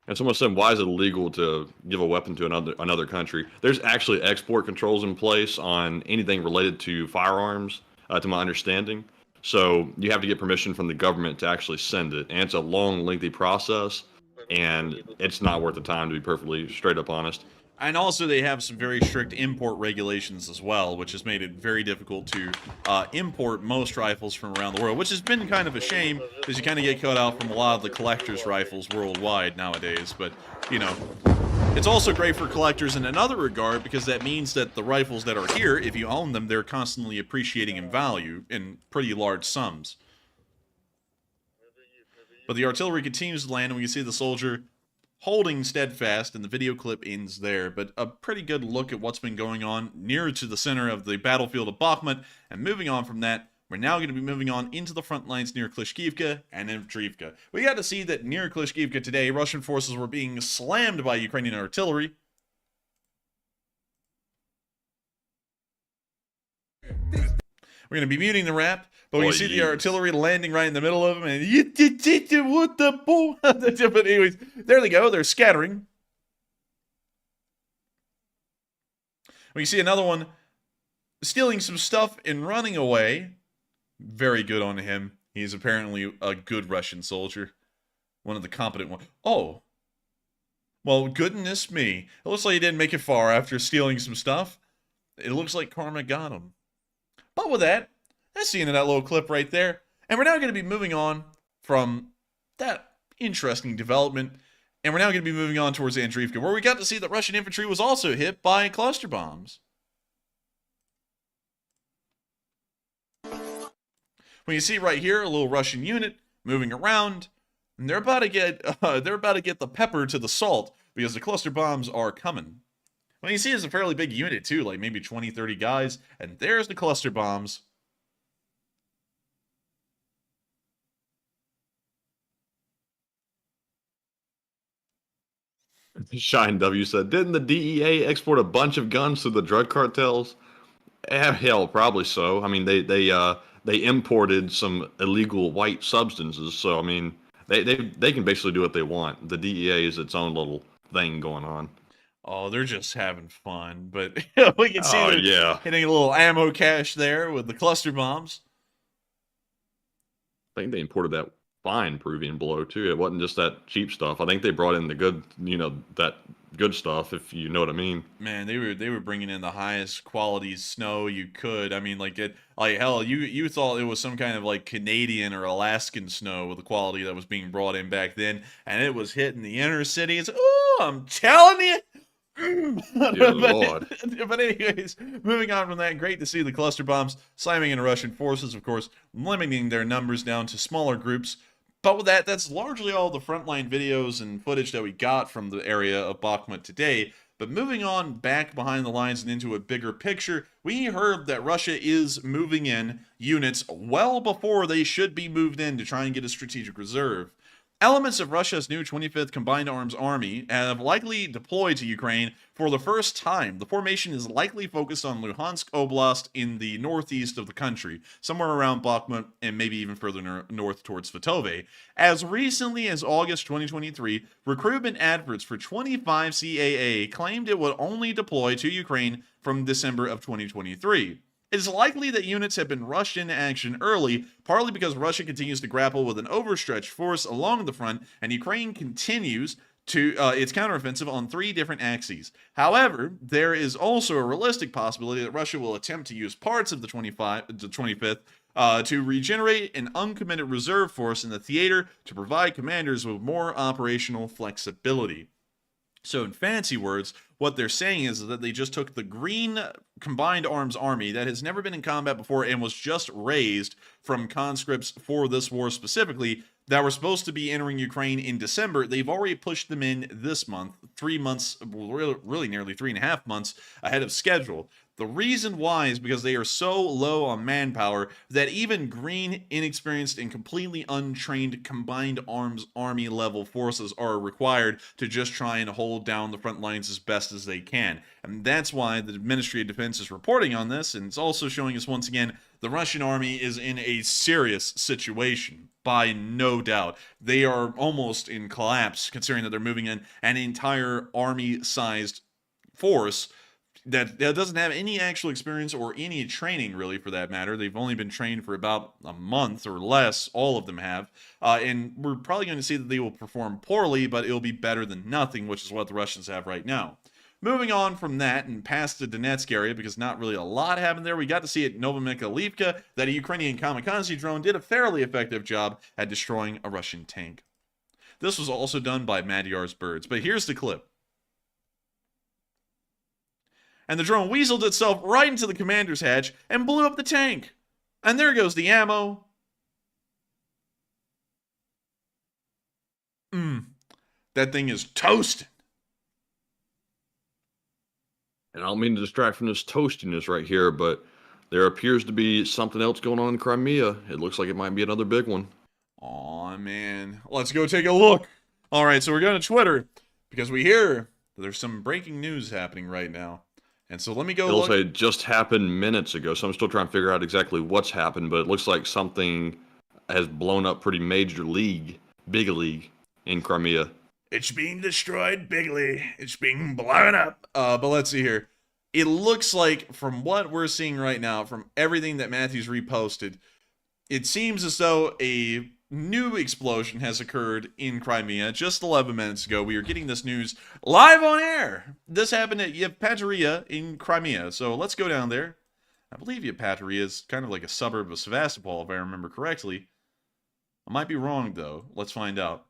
And someone said, why is it illegal to give a weapon to another country? There's actually export controls in place on anything related to firearms, to my understanding. So you have to get permission from the government to actually send it. And it's a long, lengthy process, and it's not worth the time, to be perfectly straight up honest. And also they have some very strict import regulations as well, which has made it very difficult to import most rifles from around the world, which has been kind of a shame, because you kind of get cut out from a lot of the collectors' rifles worldwide nowadays. But, you know, it's also great for collectors in another regard, because that means that the rifles that are here, if you own them, they're constantly appreciating in value in pretty large sums. But the artillery continues to land, and we can see the soldier holding steadfast, and the video clip ends there. But a pretty good look at what's been going on nearer to the center of the battlefield of Bakhmut. And moving on from that, we're now going to be moving on into the front lines near Klishkivka and Avdiivka. We got to see that near Klishkivka today, Russian forces were being slammed by Ukrainian artillery. We're going to be muting the rap, but we can see the artillery landing right in the middle of them, and what the bull? But anyways, there they go. They're scattering. We see another one stealing some stuff and running away. Very good on him. He's apparently a good Russian soldier. One of the competent ones. Oh. Well, goodness me. It looks like he didn't make it far after stealing some stuff. It looks like karma got him. But with that, that's the end of that little clip right there. And we're now going to be moving on from that interesting development. And we're now going to be moving on towards Avdiivka, where we got to see that Russian infantry was also hit by cluster bombs. When you see right here, a little Russian unit moving around, and they're about to get the pepper to the salt, because the cluster bombs are coming. When you see it's a fairly big unit too, like maybe 20, 30 guys, and there's the cluster bombs. Shine W said, didn't the DEA export a bunch of guns to the drug cartels? Hell, probably so. I mean, they imported some illegal white substances, so I mean, they can basically do what they want. The DEA is its own little thing going on. Oh, they're just having fun. But we can see Oh, they're yeah. hitting a little ammo cache there with the cluster bombs. I think they imported that fine Peruvian blow too. It wasn't just that cheap stuff. I think they brought in the good, that good stuff, if you know what I mean. Man, they were bringing in the highest quality snow you could. I mean, like hell, you thought it was some kind of like Canadian or Alaskan snow with the quality that was being brought in back then, and it was hitting the inner cities. Ooh, I'm telling you. Dear Lord. But anyways, moving on from that, great to see the cluster bombs slamming into Russian forces, of course, limiting their numbers down to smaller groups. But with that, that's largely all the frontline videos and footage that we got from the area of Bakhmut today. But moving on back behind the lines and into a bigger picture, we heard that Russia is moving in units well before they should be moved in to try and get a strategic reserve. Elements of Russia's new 25th Combined Arms Army have likely deployed to Ukraine for the first time. The formation is likely focused on Luhansk Oblast in the northeast of the country, somewhere around Bakhmut and maybe even further north towards Svatove. As recently as August 2023, recruitment adverts for 25 CAA claimed it would only deploy to Ukraine from December of 2023. It is likely that units have been rushed into action early, partly because Russia continues to grapple with an overstretched force along the front, and Ukraine continues to its counteroffensive on 3 different axes. However, there is also a realistic possibility that Russia will attempt to use parts of the 25th to regenerate an uncommitted reserve force in the theater to provide commanders with more operational flexibility. So in fancy words, what they're saying is that they just took the Green Combined Arms Army that has never been in combat before and was just raised from conscripts for this war specifically that were supposed to be entering Ukraine in December. They've already pushed them in this month, 3 months, really nearly 3.5 months ahead of schedule. The reason why is because they are so low on manpower that even green, inexperienced, and completely untrained combined arms army level forces are required to just try and hold down the front lines as best as they can. And that's why the Ministry of Defense is reporting on this, and it's also showing us once again the Russian army is in a serious situation. By no doubt. They are almost in collapse, considering that they're moving in an entire army-sized force that doesn't have any actual experience or any training, really, for that matter. They've only been trained for about a month or less. All of them have. And we're probably going to see that they will perform poorly, but it'll be better than nothing, which is what the Russians have right now. Moving on from that and past the Donetsk area, because not really a lot happened there, we got to see at Novomikhailivka that a Ukrainian kamikaze drone did a fairly effective job at destroying a Russian tank. This was also done by Madyar's birds, but here's the clip. And the drone weaseled itself right into the commander's hatch and blew up the tank. And there goes the ammo. That thing is toasting. And I don't mean to distract from this toastiness right here, but there appears to be something else going on in Crimea. It looks like it might be another big one. Aw, man. Let's go take a look. All right, so we're going to Twitter because we hear that there's some breaking news happening right now. And so let me go It'll look. say it just happened minutes ago, so I'm still trying to figure out exactly what's happened, but it looks like something has blown up pretty major league, big league in Crimea. It's being destroyed bigly. It's being blown up. But let's see here. It looks like, from what we're seeing right now, from everything that Matthew's reposted, it seems as though a new explosion has occurred in Crimea just 11 minutes ago. We are getting this news live on air. This happened at Yevpatoria in Crimea. So let's go down there. I believe Yevpatoria is kind of like a suburb of Sevastopol, if I remember correctly. I might be wrong, though. Let's find out.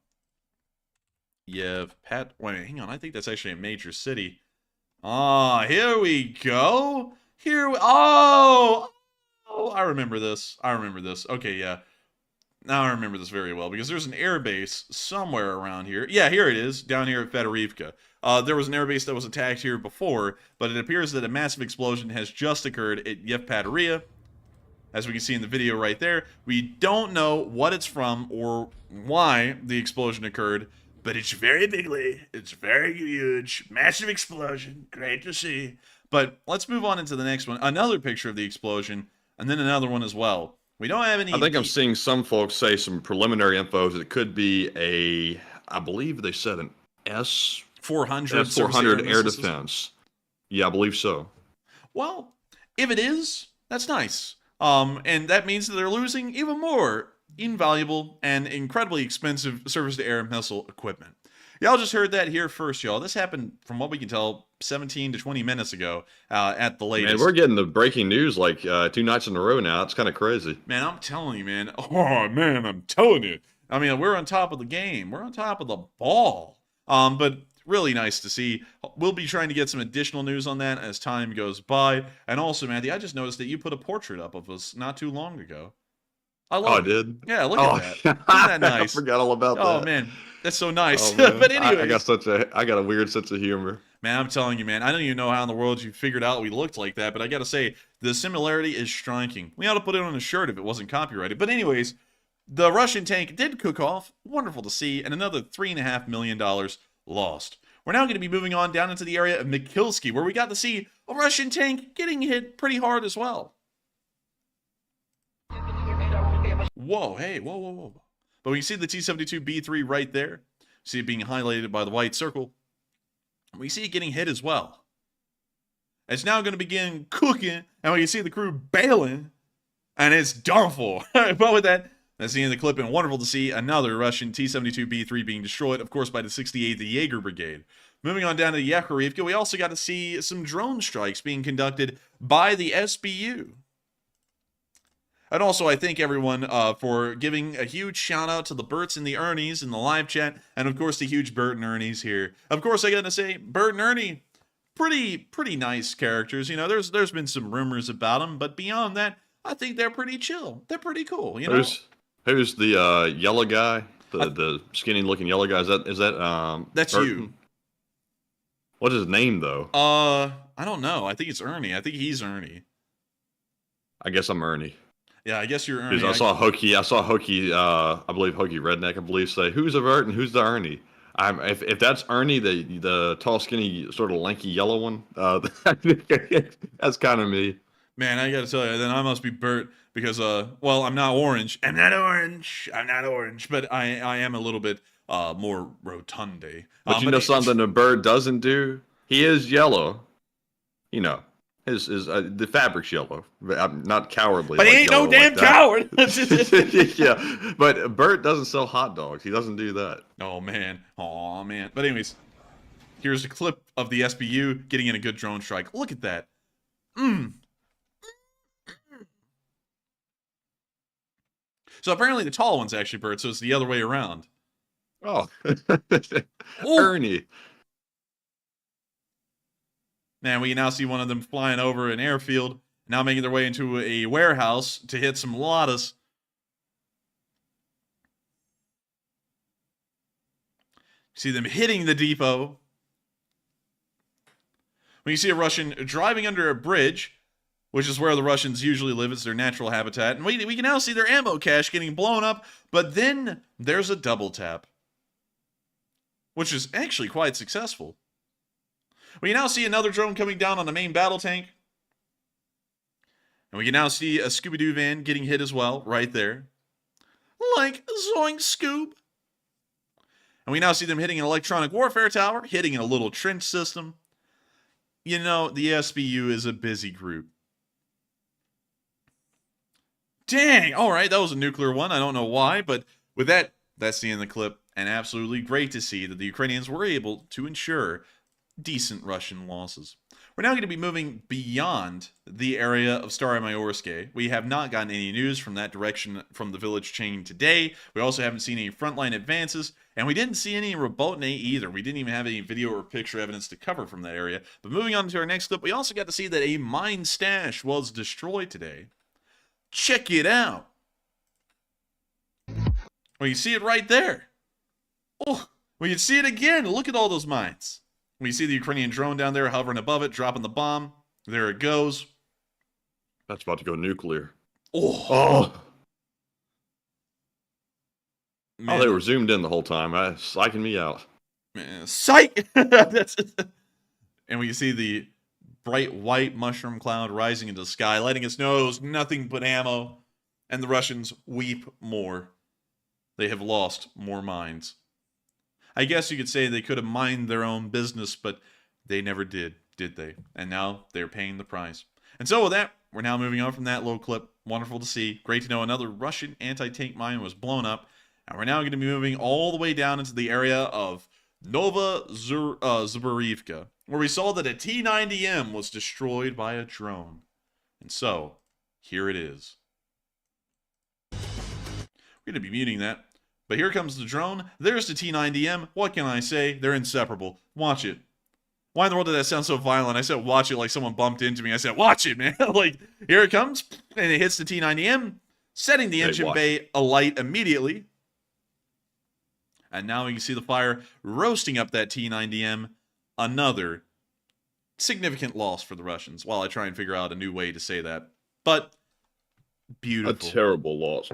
Wait, hang on. I think that's actually a major city. Ah, here we go. Oh, I remember this. Okay, yeah. Now I remember this very well because there's an airbase somewhere around here. Yeah, here it is, down here at Fedorivka. There was an airbase that was attacked here before, but it appears that a massive explosion has just occurred at Yevpatoria. As we can see in the video right there, we don't know what it's from or why the explosion occurred, But it's very bigly. It's very huge. Massive explosion. Great to see. But let's move on into the next one. Another picture of the explosion, and then another one as well. We don't have any... I think I'm seeing some folks say some preliminary info that it could be I believe they said an 400 That's surface 400 air missile system. defense. Yeah, I believe so. Well, if it is, that's nice. And that means that they're losing even more invaluable and incredibly expensive surface-to-air missile equipment. Y'all just heard that here first, y'all. This happened, from what we can tell, 17 to 20 minutes ago at the latest. Man, we're getting the breaking news like 2 nights in a row now. It's kind of crazy. Man, I'm telling you, man. Oh, man, I'm telling you. I mean, we're on top of the game. We're on top of the ball. But really nice to see. We'll be trying to get some additional news on that as time goes by. And also, Matthew, I just noticed that you put a portrait up of us not too long ago. I love it. I did? Yeah, look at that. Isn't that nice? I forgot all about that. Oh, man. That's so nice. Oh, But anyway, I got a weird sense of humor. man, I'm telling you, man, I don't even know how in the world you figured out we looked like that, but I gotta say, the similarity is striking. We ought to put it on a shirt if it wasn't copyrighted. But anyways, the Russian tank did cook off. Wonderful to see. And another $3.5 million lost. We're now going to be moving on down into the area of Mikilsky, where we got to see a Russian tank getting hit pretty hard as well. Whoa, hey, whoa, whoa, whoa. But we see the T-72B3 right there. See it being highlighted by the white circle. We see it getting hit as well. It's now going to begin cooking, and we can see the crew bailing, and it's done for. But with that, that's the end of the clip, and wonderful to see another Russian T-72B3 being destroyed, of course, by the 68th Jaeger Brigade. Moving on down to Yakharivka, we also got to see some drone strikes being conducted by the SBU. And also, I thank everyone for giving a huge shout out to the Berts and the Ernies in the live chat, and of course the huge Bert and Ernies here. Of course, I gotta say, Bert and Ernie, pretty nice characters. You know, there's been some rumors about them, but beyond that, I think they're pretty chill. They're pretty cool. You know, who's the yellow guy? The skinny looking yellow guy? Is that that's Burton? you. What's his name though? I don't know. I think it's Ernie. I think he's Ernie. I guess I'm Ernie. Yeah, I guess you're Ernie. I saw Hokey. I believe Hokey Redneck. I believe say who's the Bert and who's the Ernie. If that's Ernie, the tall, skinny, sort of lanky yellow one, that's kind of me. Man, I gotta tell you, then I must be Bert because well, I'm not orange. I'm not orange, but I am a little bit more rotunde. But you know something the bird doesn't do? He is yellow. You know. The fabric's yellow. I'm not cowardly. But he ain't no damn coward. Yeah, but Bert doesn't sell hot dogs. He doesn't do that. Oh man. But anyways, here's a clip of the SBU getting in a good drone strike. Look at that. So apparently the tall one's actually Bert, so it's the other way around. Oh, Ernie. Man, we can now see one of them flying over an airfield, now making their way into a warehouse to hit some Ladas. See them hitting the depot. When you see a Russian driving under a bridge, which is where the Russians usually live, it's their natural habitat, and we can now see their ammo cache getting blown up, but then there's a double tap, which is actually quite successful. We now see another drone coming down on the main battle tank. And we can now see a Scooby-Doo van getting hit as well, right there. Like Zoink Scoob. And we now see them hitting an electronic warfare tower, hitting a little trench system. You know, the SBU is a busy group. Dang, alright, that was a nuclear one. I don't know why, but with that, that's the end of the clip. And absolutely great to see that the Ukrainians were able to ensure decent Russian losses. We're now going to be moving beyond the area of Stary Mayorske. We have not gotten any news from that direction from the village chain today. We also haven't seen any frontline advances, and we didn't see any Robotne either. We didn't even have any video or picture evidence to cover from that area. But moving on to our next clip, we also got to see that a mine stash was destroyed today. Check it out. Well, you see it right there. Oh, well, you see it again. Look at all those mines. We see the Ukrainian drone down there hovering above it, dropping the bomb. There it goes. That's about to go nuclear. Oh. Man. Oh, they were zoomed in the whole time. Psyching me out. Man, psych! And we see the bright white mushroom cloud rising into the sky, letting us know it was nothing but ammo. And the Russians weep more. They have lost more mines. I guess you could say they could have minded their own business, but they never did they? And now they're paying the price. And so with that, we're now moving on from that little clip. Wonderful to see. Great to know another Russian anti-tank mine was blown up. And we're now going to be moving all the way down into the area of Novosibirivka, where we saw that a T-90M was destroyed by a drone. And so, here it is. We're going to be muting that. But here comes the drone. There's the T-90M. What can I say? They're inseparable. Watch it. Why in the world did that sound so violent? I said watch it like someone bumped into me. I said watch it, man. Like, here it comes. And it hits the T-90M, setting the engine bay alight immediately. And now you can see the fire roasting up that T-90M. Another significant loss for the Russians, while I try and figure out a new way to say that. But beautiful. A terrible loss.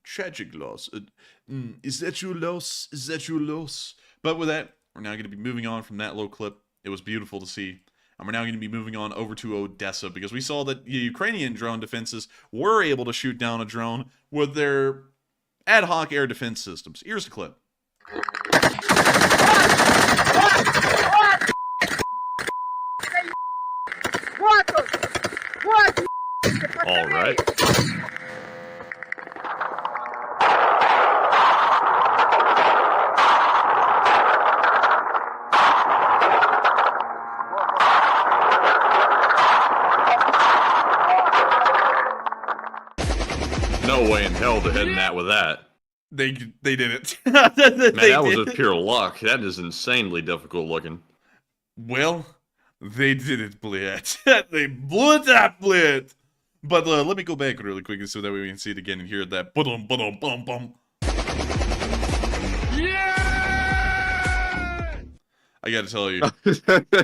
Tragic loss. Is that your loss? Is that your loss? But with that, we're now going to be moving on from that little clip. It was beautiful to see. And we're now going to be moving on over to Odessa, because we saw that the Ukrainian drone defenses were able to shoot down a drone with their ad hoc air defense systems. Here's the clip. All right. No way in hell they're hitting that with that. They did it. Man, that was just pure luck. That is insanely difficult looking. Well, they did it, Blitz. They blew it up, Blitz. But let me go back really quickly so that way we can see it again and hear that bum bum bum bum. Yeah! I gotta tell you.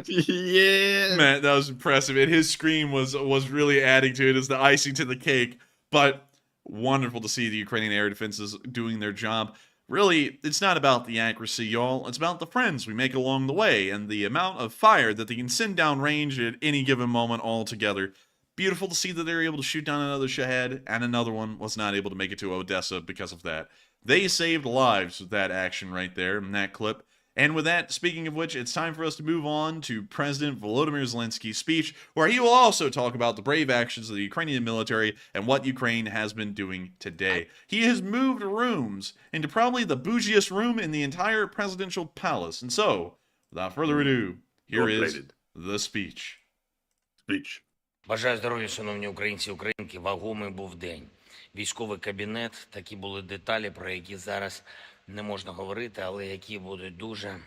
Yeah. Man, that was impressive. And his scream was really adding to it as the icing to the cake. But wonderful to see the Ukrainian air defenses doing their job. Really, it's not about the accuracy, y'all. It's about the friends we make along the way and the amount of fire that they can send down range at any given moment all together. Beautiful to see that they were able to shoot down another Shahed, and another one was not able to make it to Odessa because of that. They saved lives with that action right there in that clip. And with that, speaking of which, it's time for us to move on to President Volodymyr Zelensky's speech, where he will also talk about the brave actions of the Ukrainian military and what Ukraine has been doing today. He has moved rooms into probably the bougiest room in the entire presidential palace. And so, without further ado, here is the speech. Бажаю здоров'я, шановні українці і українки. Вагомий був день. Військовий кабінет, такі були деталі, про які зараз не можна говорити, але які будуть дуже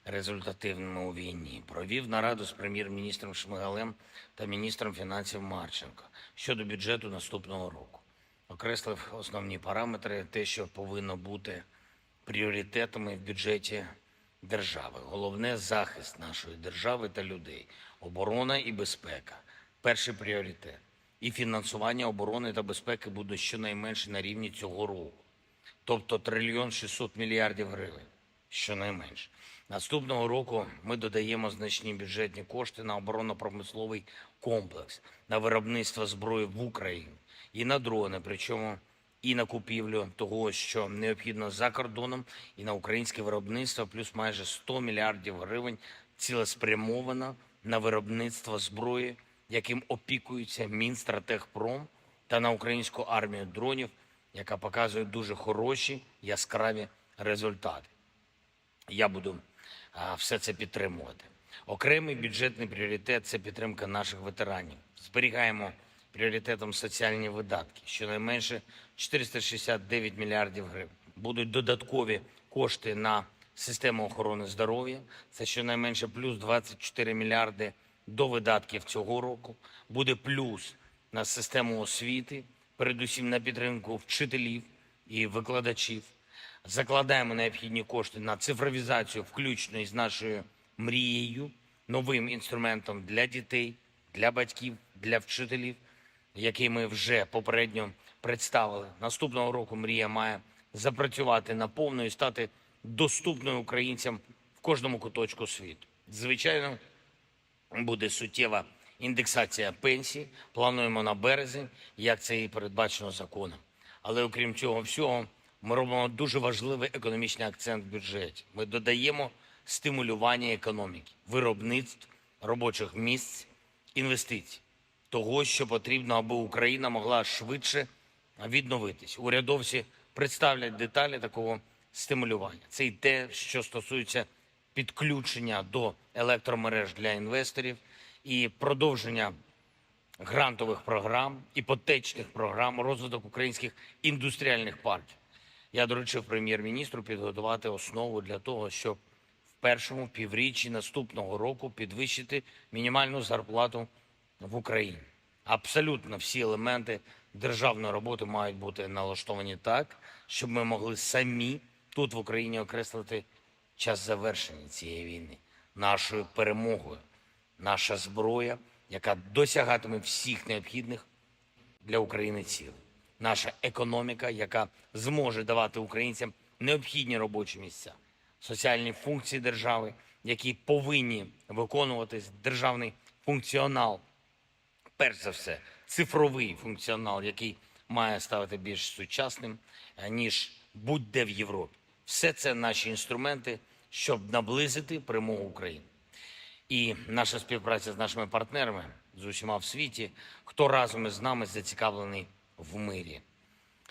результативними у війні. Провів нараду з прем'єр-міністром Шмигалем та міністром фінансів Марченко щодо бюджету наступного року. Окреслив основні параметри, те, що повинно бути пріоритетами в бюджеті держави. Головне – захист нашої держави та людей, оборона і безпека. Перший пріоритет. І фінансування оборони та безпеки буде щонайменше на рівні цього року. Тобто 1 600 000 000 гривень, щонайменше. Наступного року ми додаємо значні бюджетні кошти на оборонно-промисловий комплекс, на виробництво зброї в Україні і на дрони, причому і на купівлю того, що необхідно за кордоном, і на українське виробництво, плюс майже 100 мільярдів гривень цілеспрямовано на виробництво зброї, яким опікується Мінстратегпром, та на українську армію дронів, яка показує дуже хороші, яскраві результати. Я буду все це підтримувати. Окремий бюджетний пріоритет – це підтримка наших ветеранів. Зберігаємо пріоритетом соціальні видатки, щонайменше 469 мільярдів гривень. Будуть додаткові кошти на систему охорони здоров'я, це щонайменше плюс 24 мільярди до видатків цього року. Буде плюс на систему освіти, передусім на підтримку вчителів і викладачів. Закладаємо необхідні кошти на цифровізацію, включно із нашою мрією, новим інструментом для дітей, для батьків, для вчителів, який ми вже попередньо представили. Наступного року мрія має запрацювати наповну і стати доступною українцям в кожному куточку світу. Звичайно, буде суттєва індексація пенсій, плануємо на березень, як це і передбачено законом. Але окрім цього всього, Ми робимо дуже важливий економічний акцент в бюджеті. Ми додаємо стимулювання економіки, виробництв, робочих місць, інвестицій. Того, що потрібно, аби Україна могла швидше відновитись. Урядовці представлять деталі такого стимулювання. Це і те, що стосується підключення до електромереж для інвесторів і продовження грантових програм, іпотечних програм, розвиток українських індустріальних парків. Я доручив прем'єр-міністру підготувати основу для того, щоб в першому півріччі наступного року підвищити мінімальну зарплату в Україні. Абсолютно всі елементи державної роботи мають бути налаштовані так, щоб ми могли самі тут в Україні окреслити час завершення цієї війни, нашою перемогою, наша зброя, яка досягатиме всіх необхідних для України цілей. Наша економіка, яка зможе давати українцям необхідні робочі місця, соціальні функції держави, які повинні виконуватись, державний функціонал, перш за все, цифровий функціонал, який має ставати більш сучасним, ніж будь-де в Європі. Все це наші інструменти, щоб наблизити перемогу України. І наша співпраця з нашими партнерами, з усіма в світі, хто разом із нами зацікавлений в мирі.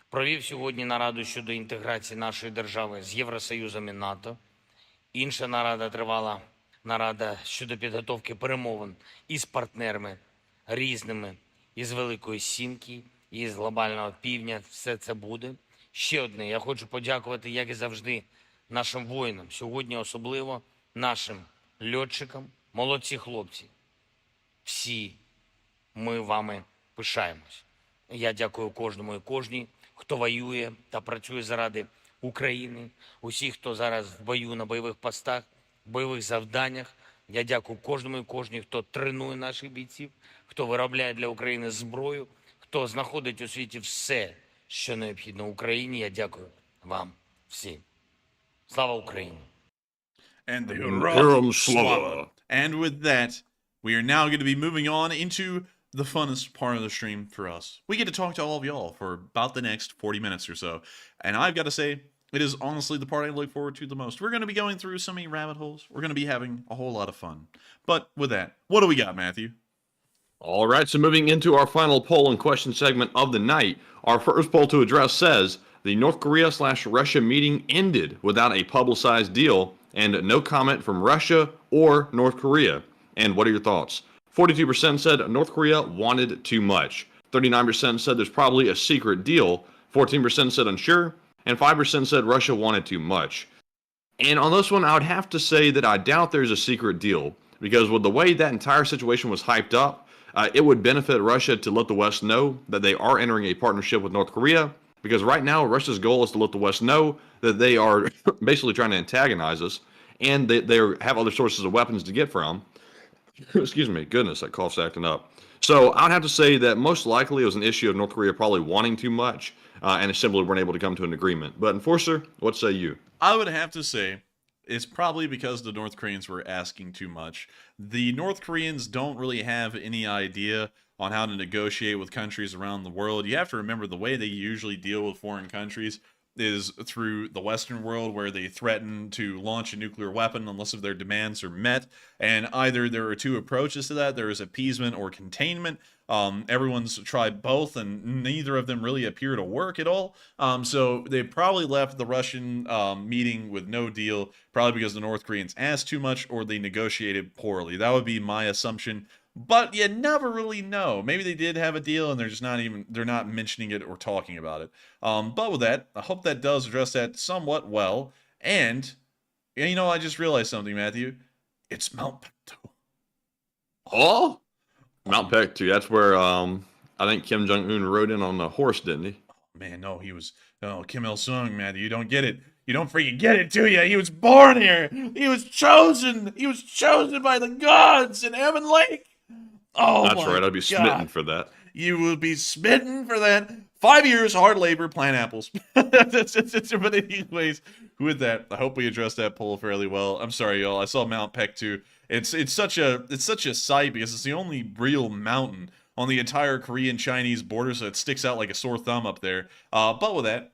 Провів сьогодні нараду щодо інтеграції нашої держави з Євросоюзом і НАТО. Інша нарада тривала нарада щодо підготовки перемовин із партнерами різними, із Великої Сімки, із Глобального Півдня. Все це буде. Ще одне. Я хочу подякувати, як і завжди, нашим воїнам. Сьогодні особливо нашим льотчикам. Молодці хлопці. Всі ми вами пишаємось. Я дякую кожному і кожній, хто воює та працює заради України. Усі, хто зараз в бою на бойових постах, бойових завданнях. Я дякую кожному і кожній, хто тренує наших бійців, хто виробляє для України зброю, хто знаходить у світі все, що необхідно Україні. Я дякую вам всім. Слава Україні! And the Героям слава. And with that, we are now going to be moving on into the funnest part of the stream for us. We get to talk to all of y'all for about the next 40 minutes or so. And I've got to say, it is honestly the part I look forward to the most. We're going to be going through so many rabbit holes. We're going to be having a whole lot of fun. But with that, what do we got, Matthew? All right, so moving into our final poll and question segment of the night, our first poll to address says the North Korea/Russia meeting ended without a publicized deal and no comment from Russia or North Korea. And what are your thoughts? 42% said North Korea wanted too much. 39% said there's probably a secret deal. 14% said unsure. And 5% said Russia wanted too much. And on this one, I would have to say that I doubt there's a secret deal, because with the way that entire situation was hyped up, it would benefit Russia to let the West know that they are entering a partnership with North Korea, because right now Russia's goal is to let the West know that they are basically trying to antagonize us, and they have other sources of weapons to get from. Excuse me, goodness, that cough's acting up. So I'd have to say that most likely it was an issue of North Korea probably wanting too much, and simply weren't able to come to an agreement. But Enforcer, what say you? I would have to say it's probably because the North Koreans were asking too much. The North Koreans don't really have any idea on how to negotiate with countries around the world. You have to remember the way they usually deal with foreign countries is through the Western world, where they threaten to launch a nuclear weapon unless if their demands are met. And either there are two approaches to that. There is appeasement or containment. Everyone's tried both, and neither of them really appear to work at all. So they probably left the Russian meeting with no deal, probably because the North Koreans asked too much or they negotiated poorly. That would be my assumption. But you never really know. Maybe they did have a deal and they're not mentioning it or talking about it. But with that, I hope that does address that somewhat well. And, you know, I just realized something, Matthew. It's Mount Pekto. Oh? Mount Pektu. That's where I think Kim Jong-un rode in on a horse, didn't he? Man, no, he was... No, Kim Il-sung, Matthew. You don't get it. You don't freaking get it, do you? He was born here. He was chosen. He was chosen by the gods in Evan Lake. Oh, that's right. I'd be smitten for that. You will be smitten for that. 5 years, hard labor, plant apples. But anyways, with that, I hope we addressed that poll fairly well. I'm sorry, y'all. I saw Mount Pektu. It's such a sight because it's the only real mountain on the entire Korean-Chinese border, so it sticks out like a sore thumb up there. But with that,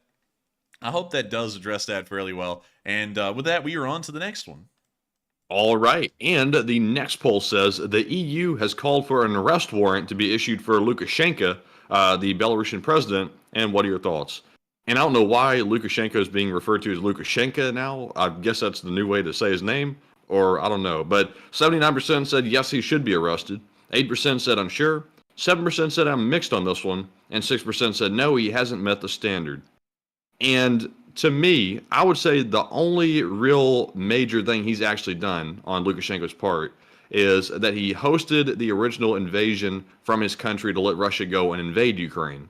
I hope that does address that fairly well. And with that, we are on to the next one. All right. And the next poll says the EU has called for an arrest warrant to be issued for Lukashenko, the Belarusian president. And what are your thoughts? And I don't know why Lukashenko is being referred to as Lukashenko now. I guess that's the new way to say his name, or I don't know. But 79% said yes, he should be arrested. 8% said unsure. 7% said I'm mixed on this one. And 6% said no, he hasn't met the standard. And to me, I would say the only real major thing he's actually done on Lukashenko's part is that he hosted the original invasion from his country to let Russia go and invade Ukraine.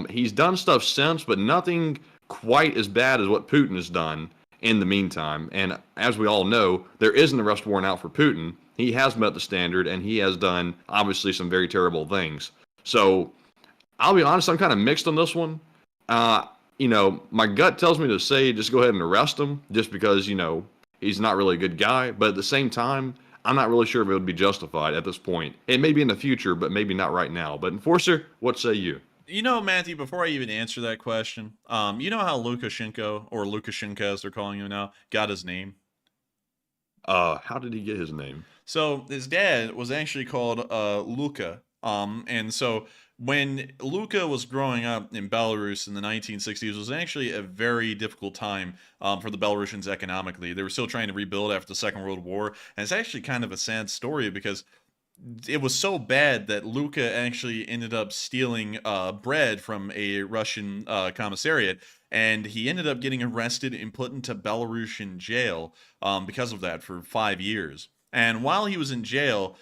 He's done stuff since, but nothing quite as bad as what Putin has done in the meantime. And as we all know, there is an arrest warrant out for Putin. He has met the standard, and he has done, obviously, some very terrible things. So, I'll be honest, I'm kind of mixed on this one. My gut tells me to say just go ahead and arrest him just because, he's not really a good guy. But at the same time, I'm not really sure if it would be justified at this point. It may be in the future, but maybe not right now. But Enforcer, what say you? Matthew, before I even answer that question, you know how Lukashenko, or Lukashenko as they're calling him now, got his name? How did he get his name? So his dad was actually called Luka. And so when Luka was growing up in Belarus in the 1960s, it was actually a very difficult time for the Belarusians economically. They were still trying to rebuild after the Second World War. And it's actually kind of a sad story because it was so bad that Luka actually ended up stealing bread from a Russian commissariat. And he ended up getting arrested and put into Belarusian jail because of that for 5 years. And while he was in jail,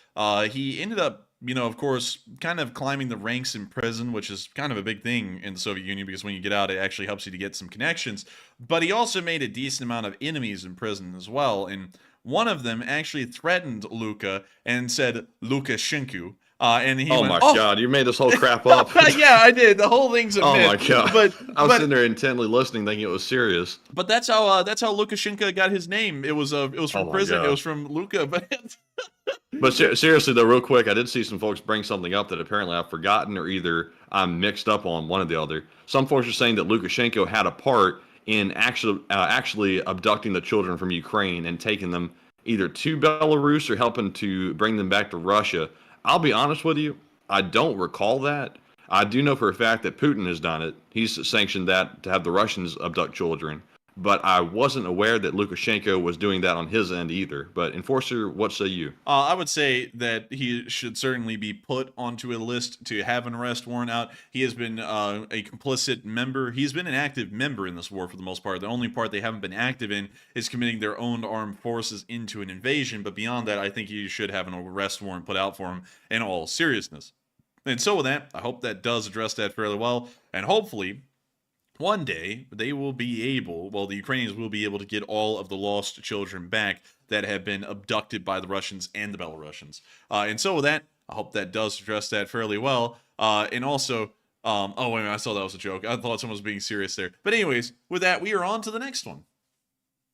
he ended up, of course, kind of climbing the ranks in prison, which is kind of a big thing in the Soviet Union because when you get out, it actually helps you to get some connections. But he also made a decent amount of enemies in prison as well. And one of them actually threatened Luka and said, Lukashenko. And he went, God, you made this whole crap up. Yeah, I did. The whole thing's a myth. Oh my God. But I was sitting there intently listening, thinking it was serious. But that's how Lukashenko got his name. It was from prison. God. It was from Luka. But seriously, though, real quick, I did see some folks bring something up that apparently I've forgotten or either I'm mixed up on, one or the other. Some folks are saying that Lukashenko had a part in actually abducting the children from Ukraine and taking them either to Belarus or helping to bring them back to Russia. I'll be honest with you, I don't recall that. I do know for a fact that Putin has done it. He's sanctioned that to have the Russians abduct children. But I wasn't aware that Lukashenko was doing that on his end either. But Enforcer, what say you? I would say that he should certainly be put onto a list to have an arrest warrant out. He has been a complicit member. He's been an active member in this war for the most part. The only part they haven't been active in is committing their own armed forces into an invasion. But beyond that, I think you should have an arrest warrant put out for him in all seriousness. And so with that, I hope that does address that fairly well. And hopefully, one day, they will be able, the Ukrainians will be able to get all of the lost children back that have been abducted by the Russians and the Belarusians. And so with that, I hope that does address that fairly well. And also, oh, wait a minute, I saw that was a joke. I thought someone was being serious there. But anyways, with that, we are on to the next one.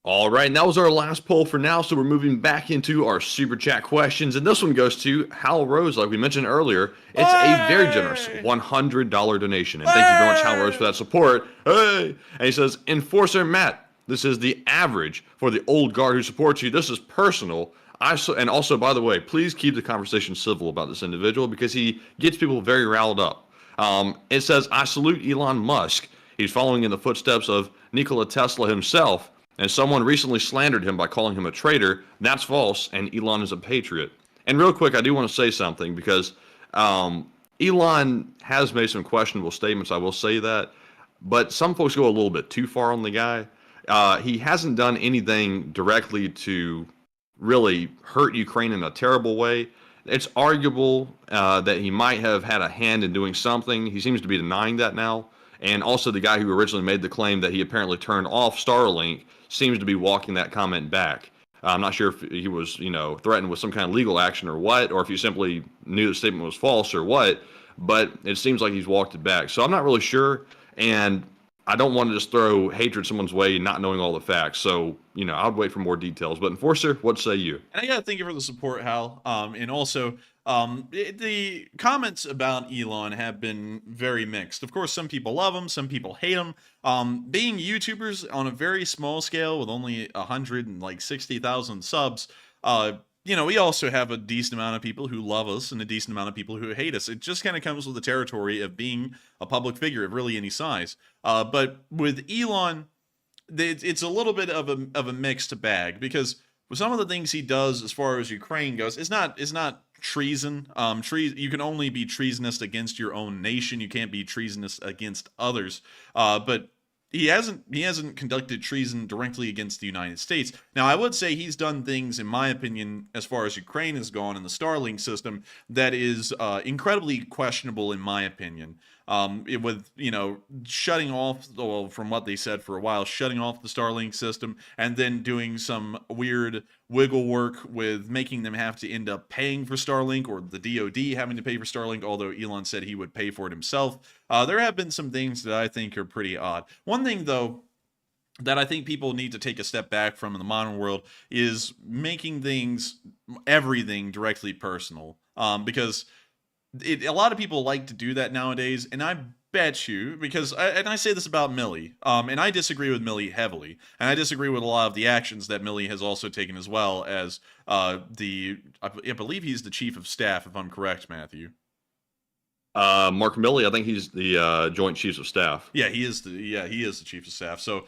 All right, and that was our last poll for now, so we're moving back into our Super Chat questions, and this one goes to Hal Rose, like we mentioned earlier. It's a very generous $100 donation, and thank you very much, Hal Rose, for that support. Hey! And he says, Enforcer Matt, this is the average for the old guard who supports you. This is personal. And also, by the way, please keep the conversation civil about this individual because he gets people very riled up. It says, I salute Elon Musk. He's following in the footsteps of Nikola Tesla himself. And someone recently slandered him by calling him a traitor. That's false, and Elon is a patriot. And real quick, I do want to say something because Elon has made some questionable statements, I will say that. But some folks go a little bit too far on the guy. He hasn't done anything directly to really hurt Ukraine in a terrible way. It's arguable that he might have had a hand in doing something. He seems to be denying that now. And also the guy who originally made the claim that he apparently turned off Starlink seems to be walking that comment back. I'm not sure if he was, threatened with some kind of legal action or what, or if he simply knew the statement was false or what, but it seems like he's walked it back. So I'm not really sure. And I don't want to just throw hatred someone's way, not knowing all the facts. So, I'd wait for more details. But Enforcer, what say you? And I gotta thank you for the support, Hal. And also, the comments about Elon have been very mixed. Of course, some people love him, some people hate him. Being YouTubers on a very small scale with only 160,000 subs, we also have a decent amount of people who love us and a decent amount of people who hate us. It just kind of comes with the territory of being a public figure of really any size. But with Elon, it's a little bit of a mixed bag, because with some of the things he does as far as Ukraine goes, it's not treason. You can only be treasonous against your own nation. You can't be treasonous against others. But he hasn't conducted treason directly against the United States. Now, I would say he's done things, in my opinion, as far as Ukraine has gone in the Starlink system, that is incredibly questionable, in my opinion. With shutting off, well, from what they said for a while, shutting off the Starlink system, and then doing some weird wiggle work with making them have to end up paying for Starlink, or the DoD having to pay for Starlink, although Elon said he would pay for it himself. There have been some things that I think are pretty odd. One thing, though, that I think people need to take a step back from in the modern world is making everything directly personal. Because a lot of people like to do that nowadays, and I bet you, because I say this about Milley, and I disagree with Milley heavily, and I disagree with a lot of the actions that Milley has also taken, as well as I believe he's the chief of staff, if I'm correct, Matthew. Mark Milley, I think he's the Joint Chiefs of Staff. Yeah, he is the chief of staff. So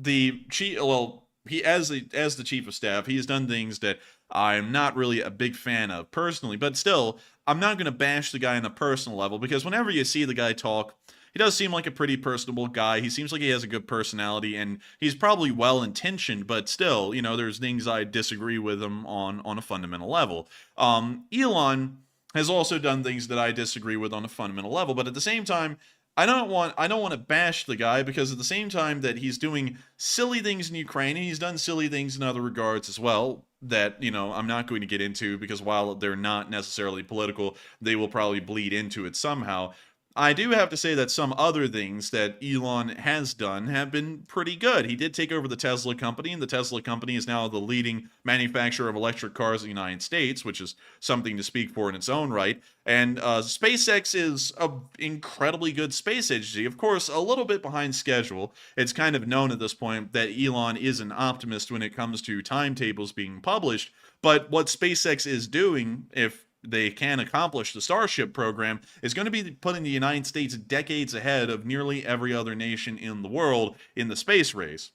he as the chief of staff, he has done things that I'm not really a big fan of personally, but still, I'm not going to bash the guy on a personal level, because whenever you see the guy talk, he does seem like a pretty personable guy. He seems like he has a good personality, and he's probably well-intentioned, but still, there's things I disagree with him on a fundamental level. Elon has also done things that I disagree with on a fundamental level, but at the same time, I don't want to bash the guy, because at the same time that he's doing silly things in Ukraine, and he's done silly things in other regards as well, that, I'm not going to get into, because while they're not necessarily political, they will probably bleed into it somehow. I do have to say that some other things that Elon has done have been pretty good. He did take over the Tesla company, and the Tesla company is now the leading manufacturer of electric cars in the United States, which is something to speak for in its own right. And SpaceX is an incredibly good space agency. Of course, a little bit behind schedule. It's kind of known at this point that Elon is an optimist when it comes to timetables being published. But what SpaceX is doing, if they can accomplish the Starship program, is going to be putting the United States decades ahead of nearly every other nation in the world in the space race.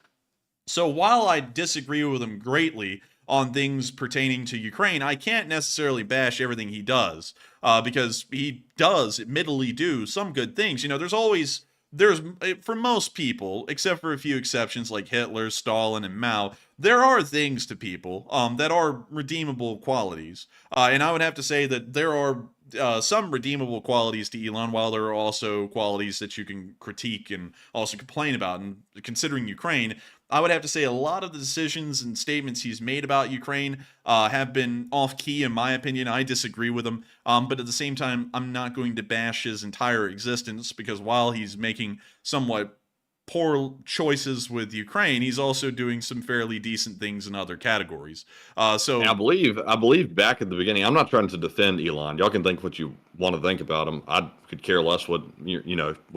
So while I disagree with him greatly on things pertaining to Ukraine, I can't necessarily bash everything he does, because he does admittedly do some good things. There's for most people, except for a few exceptions like Hitler, Stalin, and Mao, there are things to people that are redeemable qualities. And I would have to say that there are some redeemable qualities to Elon, while there are also qualities that you can critique and also complain about. And considering Ukraine, I would have to say a lot of the decisions and statements he's made about Ukraine have been off-key, in my opinion. I disagree with him, but at the same time, I'm not going to bash his entire existence, because while he's making somewhat poor choices with Ukraine, he's also doing some fairly decent things in other categories. So I believe back at the beginning, I'm not trying to defend Elon. Y'all can think what you want to think about him. I could care less what you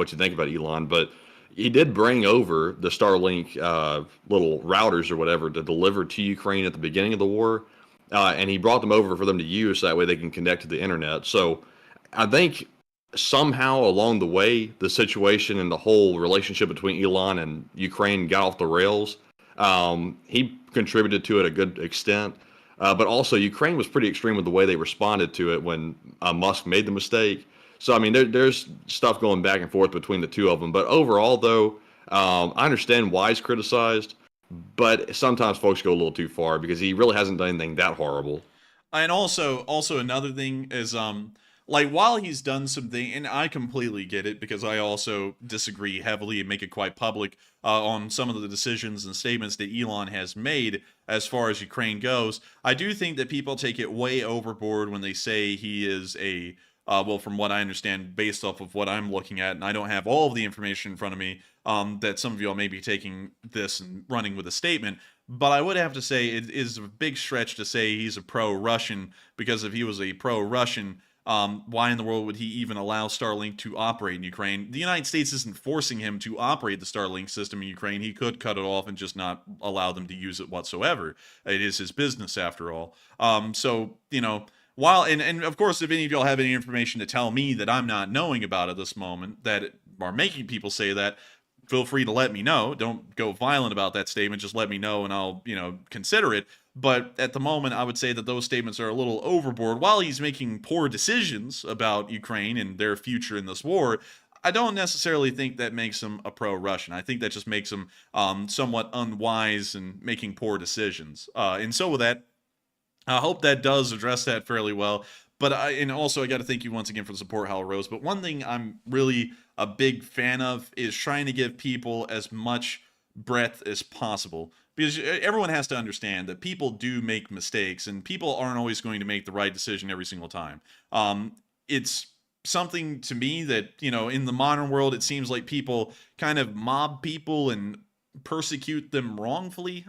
think about Elon, but he did bring over the Starlink little routers or whatever to deliver to Ukraine at the beginning of the war, and he brought them over for them to use, so that way they can connect to the internet. So I think somehow along the way, the situation and the whole relationship between Elon and Ukraine got off the rails. He contributed to it a good extent, but also Ukraine was pretty extreme with the way they responded to it when Musk made the mistake. So, I mean, there's stuff going back and forth between the two of them. But overall, though, I understand why he's criticized, but sometimes folks go a little too far, because he really hasn't done anything that horrible. And also another thing is, while he's done something, and I completely get it, because I also disagree heavily and make it quite public on some of the decisions and statements that Elon has made as far as Ukraine goes. I do think that people take it way overboard when they say he is a well, from what I understand, based off of what I'm looking at, and I don't have all of the information in front of me, that some of y'all may be taking this and running with a statement. But I would have to say it is a big stretch to say he's a pro-Russian, because if he was a pro-Russian, why in the world would he even allow Starlink to operate in Ukraine? The United States isn't forcing him to operate the Starlink system in Ukraine. He could cut it off and just not allow them to use it whatsoever. It is his business after all. So, you know, while, and of course, if any of y'all have any information to tell me that I'm not knowing about at this moment that are making people say that, feel free to let me know. Don't go violent about that statement. Just let me know and I'll, you know, consider it. But at the moment, I would say that those statements are a little overboard. While he's making poor decisions about Ukraine and their future in this war, I don't necessarily think that makes him a pro-Russian. I think that just makes him somewhat unwise and making poor decisions. And so with that, I hope that does address that fairly well. But and also I got to thank you once again for the support, Hal Rose. But one thing I'm really a big fan of is trying to give people as much breadth as possible, because everyone has to understand that people do make mistakes and people aren't always going to make the right decision every single time. It's something to me that, you know, in the modern world, it seems like people kind of mob people and persecute them wrongfully,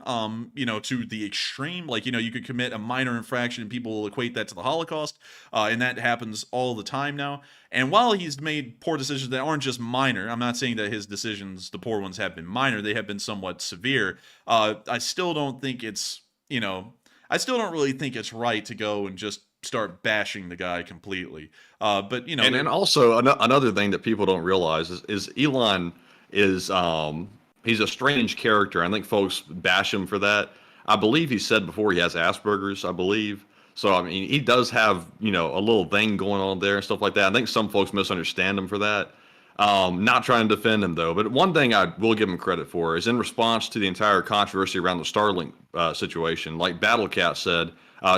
you know, to the extreme. Like, you know, you could commit a minor infraction and people will equate that to the Holocaust, and that happens all the time now. And while he's made poor decisions that aren't just minor, I'm not saying that his decisions, the poor ones, have been minor. They have been somewhat severe. I still don't think it's, you know, I still don't really think it's right to go and just start bashing the guy completely. But, you know, and also another thing that people don't realize is Elon is he's a strange character. I think folks bash him for that. I believe he said before he has Asperger's, I believe. So, I mean, he does have, you know, a little thing going on there and stuff like that. I think some folks misunderstand him for that. Not trying to defend him, though. But one thing I will give him credit for is in response to the entire controversy around the Starlink situation, like BattleCat said,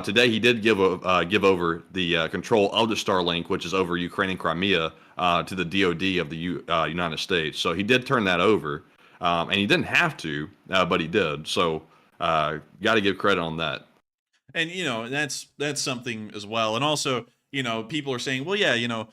today he did give over the control of the Starlink, which is over Ukrainian Crimea, to the DoD of the United States. So he did turn that over. And he didn't have to, but he did. So got to give credit on that. And, you know, that's something as well. And also, you know, people are saying, well, yeah, you know,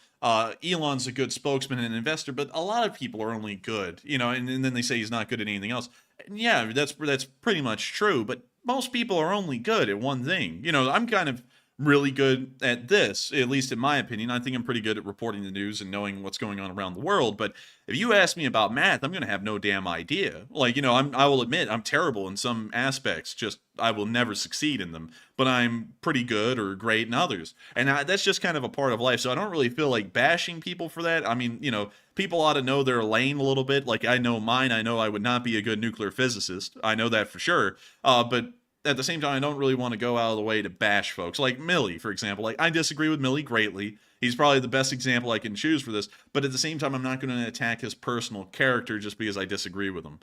Elon's a good spokesman and investor, but a lot of people are only good, you know, and then they say he's not good at anything else. And yeah, that's pretty much true. But most people are only good at one thing. You know, I'm kind of really good at this, at least in my opinion. I think I'm pretty good at reporting the news and knowing what's going on around the world. But if you ask me about math, I'm going to have no damn idea. Like, you know, I will admit I'm terrible in some aspects. Just I will never succeed in them. But I'm pretty good or great in others. And that's just kind of a part of life. So I don't really feel like bashing people for that. I mean, you know, people ought to know their lane a little bit. Like I know mine. I know I would not be a good nuclear physicist. I know that for sure. But at the same time, I don't really want to go out of the way to bash folks. Like Millie, for example. Like, I disagree with Millie greatly. He's probably the best example I can choose for this. But at the same time, I'm not going to attack his personal character just because I disagree with him.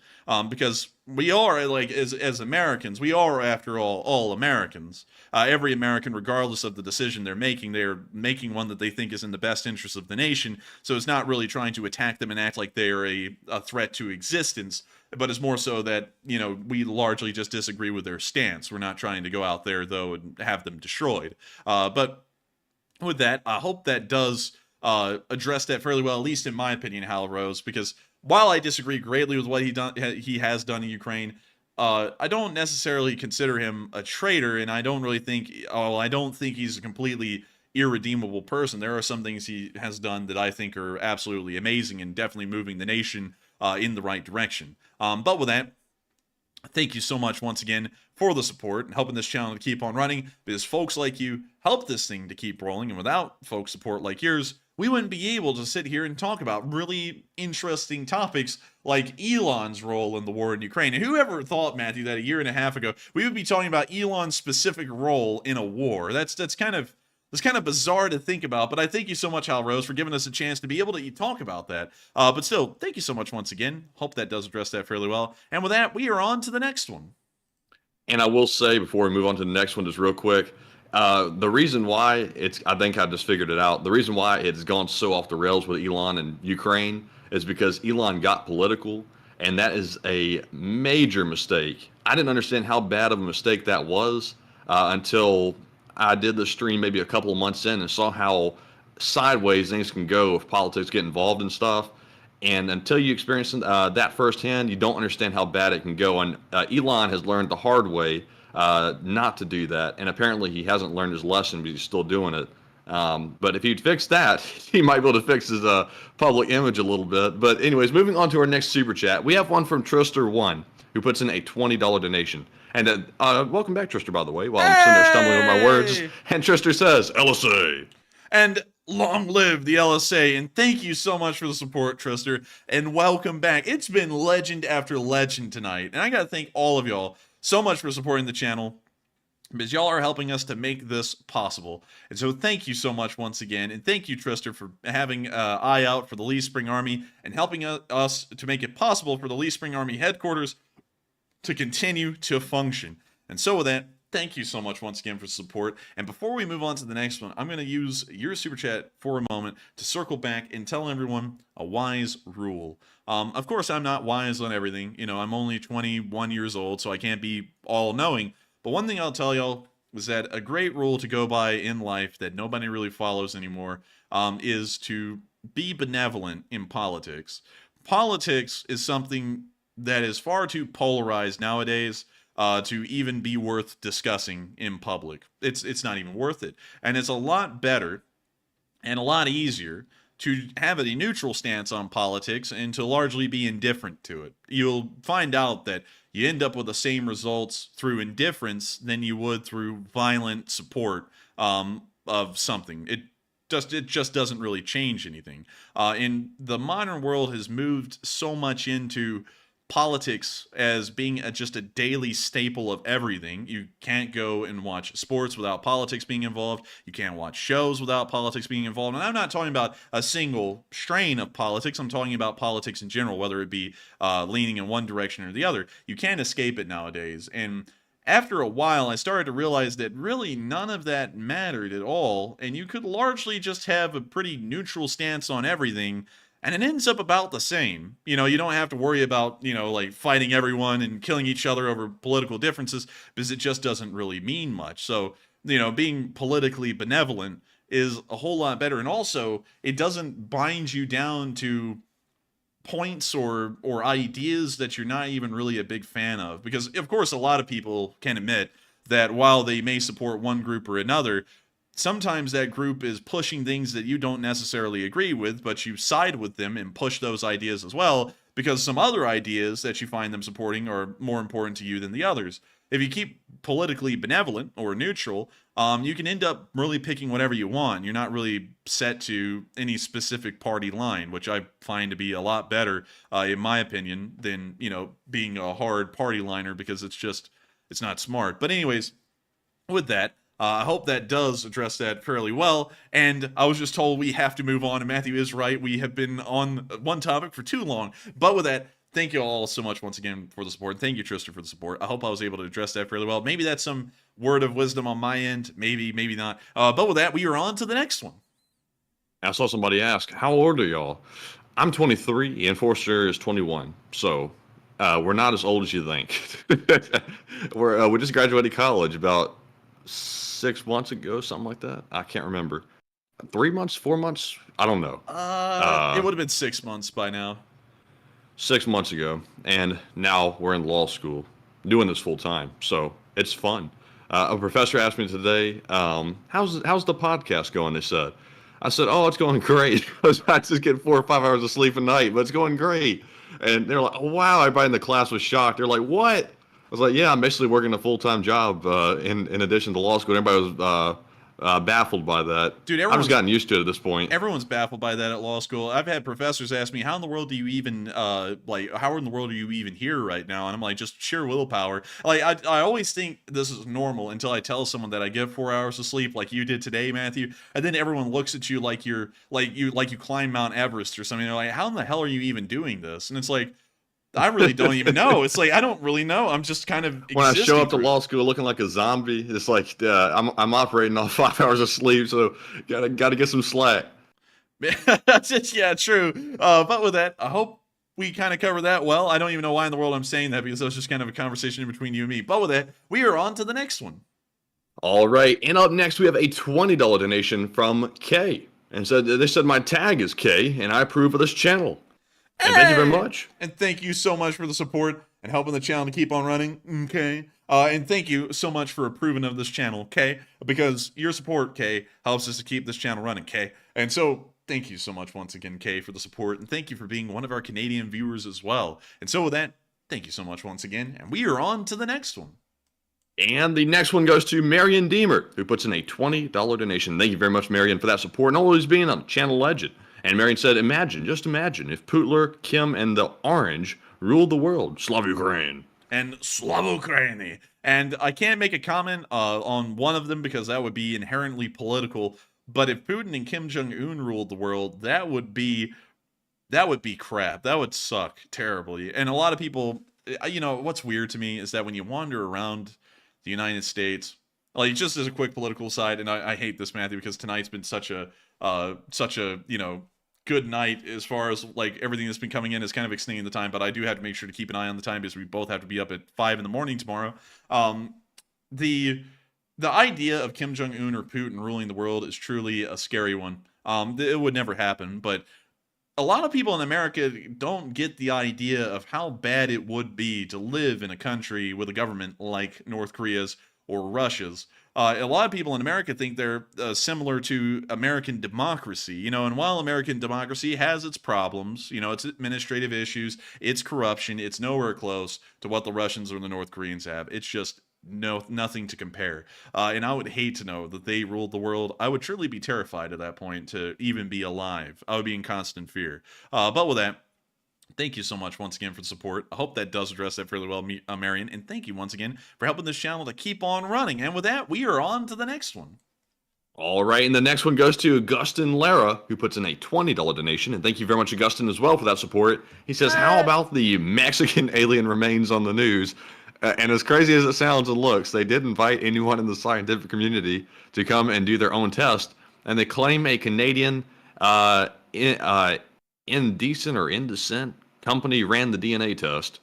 Because we are, like, as Americans, we are, after all Americans. Every American, regardless of the decision they're making one that they think is in the best interest of the nation. So it's not really trying to attack them and act like they're a threat to existence. But it's more so that, you know, we largely just disagree with their stance. We're not trying to go out there, though, and have them destroyed. But with that, I hope that does address that fairly well, at least in my opinion, Hal Rose, because while I disagree greatly with what he has done in Ukraine, I don't necessarily consider him a traitor, and I don't think he's a completely irredeemable person. There are some things he has done that I think are absolutely amazing and definitely moving the nation in the right direction. But with that, thank you so much once again for the support and helping this channel to keep on running, because folks like you help this thing to keep rolling, and without folks' support like yours, we wouldn't be able to sit here and talk about really interesting topics like Elon's role in the war in Ukraine. And whoever thought, Matthew, that a year and a half ago we would be talking about Elon's specific role in a war? That's kind of bizarre to think about, but I thank you so much, Hal Rose, for giving us a chance to be able to talk about that. But still, thank you so much once again. Hope that does address that fairly well. And with that, we are on to the next one. And I will say, before we move on to the next one, just real quick, the reason why I think I just figured it out. The reason why it's gone so off the rails with Elon and Ukraine is because Elon got political, and that is a major mistake. I didn't understand how bad of a mistake that was until I did the stream maybe a couple of months in and saw how sideways things can go if politics get involved in stuff. And until you experience that firsthand, you don't understand how bad it can go. And Elon has learned the hard way not to do that. And apparently he hasn't learned his lesson, but he's still doing it. But if he'd fix that, he might be able to fix his public image a little bit. But anyways, moving on to our next super chat. We have one from Trister1, who puts in a $20 donation. And welcome back, Trister, by the way, while I'm sitting there stumbling over my words. And Trister says, LSA. And long live the LSA, and thank you so much for the support, Trister, and welcome back. It's been legend after legend tonight, and I gotta thank all of y'all so much for supporting the channel, because y'all are helping us to make this possible. And so thank you so much once again, and thank you, Trister, for having an eye out for the Lee Spring Army, and helping us to make it possible for the Lee Spring Army headquarters to continue to function. And so with that, thank you so much once again for support. And before we move on to the next one, I'm going to use your super chat for a moment to circle back and tell everyone a wise rule. Of course, I'm not wise on everything. You know, I'm only 21 years old, so I can't be all-knowing. But one thing I'll tell y'all is that a great rule to go by in life that nobody really follows anymore is to be benevolent in politics. Politics is something that is far too polarized nowadays to even be worth discussing in public. It's not even worth it. And it's a lot better and a lot easier to have a neutral stance on politics and to largely be indifferent to it. You'll find out that you end up with the same results through indifference than you would through violent support of something. It just doesn't really change anything. In the modern world has moved so much into politics as being just a daily staple of everything. You can't go and watch sports without politics being involved. You can't watch shows without politics being involved. And I'm not talking about a single strain of politics. I'm talking about politics in general, whether it be leaning in one direction or the other. You can't escape it nowadays. And after a while, I started to realize that really none of that mattered at all. And you could largely just have a pretty neutral stance on everything, and it ends up about the same. You know, you don't have to worry about, you know, like fighting everyone and killing each other over political differences, because it just doesn't really mean much. So, you know, being politically benevolent is a whole lot better. And also, it doesn't bind you down to points or ideas that you're not even really a big fan of. Because, of course, a lot of people can admit that while they may support one group or another, sometimes that group is pushing things that you don't necessarily agree with, but you side with them and push those ideas as well, because some other ideas that you find them supporting are more important to you than the others. If you keep politically benevolent or neutral, you can end up really picking whatever you want. You're not really set to any specific party line, which I find to be a lot better, in my opinion, than, you know, being a hard party liner, because it's not smart. But anyways, with that, I hope that does address that fairly well. And I was just told we have to move on, and Matthew is right. We have been on one topic for too long. But with that, thank you all so much once again for the support. Thank you, Tristan, for the support. I hope I was able to address that fairly well. Maybe that's some word of wisdom on my end. Maybe, maybe not. But with that, we are on to the next one. I saw somebody ask, how old are y'all? I'm 23, and Forster is 21. So we're not as old as you think. We just graduated college about 6 months ago, something like that. I can't remember. 3 months, 4 months? I don't know. It would have been 6 months by now. 6 months ago, and now we're in law school doing this full time, so it's fun. A professor asked me today, how's the podcast going? They said. I said, oh, it's going great. I just get 4 or 5 hours of sleep a night, but it's going great. And they're like, oh, wow. Everybody in the class was shocked. They're like, what? I was like, yeah, I'm basically working a full-time job in addition to law school. Everybody was baffled by that. Dude, I've just gotten used to it at this point. Everyone's baffled by that at law school. I've had professors ask me, how in the world do you even, how in the world are you even here right now? And I'm like, just sheer willpower. Like, I always think this is normal until I tell someone that I get 4 hours of sleep, like you did today, Matthew. And then everyone looks at you like you climb Mount Everest or something. They're like, how in the hell are you even doing this? And it's like, I really don't even know. It's like, I don't really know. I'm just kind of when I show up to law school looking like a zombie, it's like I'm operating off 5 hours of sleep, so gotta get some slack. Yeah, true. But with that, I hope we kind of cover that well. I don't even know why in the world I'm saying that, because that was just kind of a conversation in between you and me. But with that, we are on to the next one. All right, and up next we have a $20 donation from Kay. and said they said my tag is K, and I approve of this channel. And thank you very much. And thank you so much for the support and helping the channel to keep on running. Okay. And thank you so much for approving of this channel, okay? Because your support, Kay, helps us to keep this channel running, Kay. And so, thank you so much once again, Kay, for the support. And thank you for being one of our Canadian viewers as well. And so with that, thank you so much once again. And we are on to the next one. And the next one goes to Marion Deemer, who puts in a $20 donation. Thank you very much, Marion, for that support and always being a channel legend. And Marion said, imagine, just imagine, if Putler, Kim, and the Orange ruled the world. Slav Ukraine. And Slav Ukraine. And I can't make a comment on one of them because that would be inherently political. But if Putin and Kim Jong-un ruled the world, that would be crap. That would suck terribly. And a lot of people, you know, what's weird to me is that when you wander around the United States, like just as a quick political side, and I hate this, Matthew, because tonight's been such a you know, good night as far as like everything that's been coming in is kind of extending the time, but I do have to make sure to keep an eye on the time because we both have to be up at 5 in the morning tomorrow. The idea of Kim Jong-un or Putin ruling the world is truly a scary one. It would never happen, but a lot of people in America don't get the idea of how bad it would be to live in a country with a government like North Korea's or Russia's. A lot of people in America think they're similar to American democracy, you know, and while American democracy has its problems, you know, its administrative issues, its corruption, it's nowhere close to what the Russians or the North Koreans have. It's just nothing to compare. And I would hate to know that they ruled the world. I would truly be terrified at that point to even be alive. I would be in constant fear. But with that, thank you so much once again for the support. I hope that does address that fairly well, Marion. And thank you once again for helping this channel to keep on running. And with that, we are on to the next one. All right, and the next one goes to Augustin Lara, who puts in a $20 donation. And thank you very much, Augustin, as well for that support. He says, how about the Mexican alien remains on the news? And as crazy as it sounds and looks, they did invite anyone in the scientific community to come and do their own test. And they claim a Canadian indecent or indecent company ran the DNA test.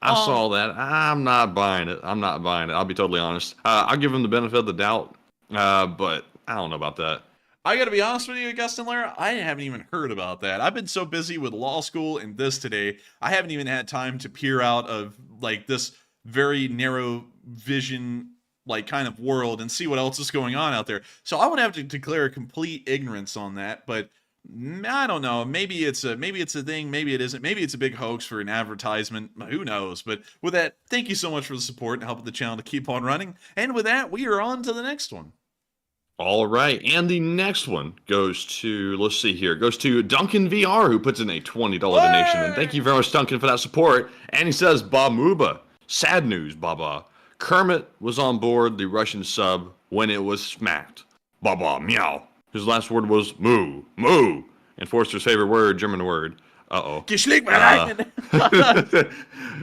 I saw that. I'm not buying it. I'll be totally honest. I'll give them the benefit of the doubt, but I don't know about that. I gotta be honest with you, Augustin Lara, I haven't even heard about that. I've been so busy with law school and this today, I haven't even had time to peer out of like this very narrow vision like kind of world and see what else is going on out there. So I would have to declare complete ignorance on that, but I don't know. Maybe it's a thing. Maybe it isn't. Maybe it's a big hoax for an advertisement. Who knows? But with that, thank you so much for the support and helping the channel to keep on running. And with that, we are on to the next one. All right, and the next one goes to, let's see here, goes to Duncan VR, who puts in a $20 donation. And thank you very much, Duncan, for that support. And he says, Bamuba, sad news, Baba. Kermit was on board the Russian sub when it was smacked. Baba, meow. His last word was moo, moo. And Forster's favorite word, German word. Uh-oh.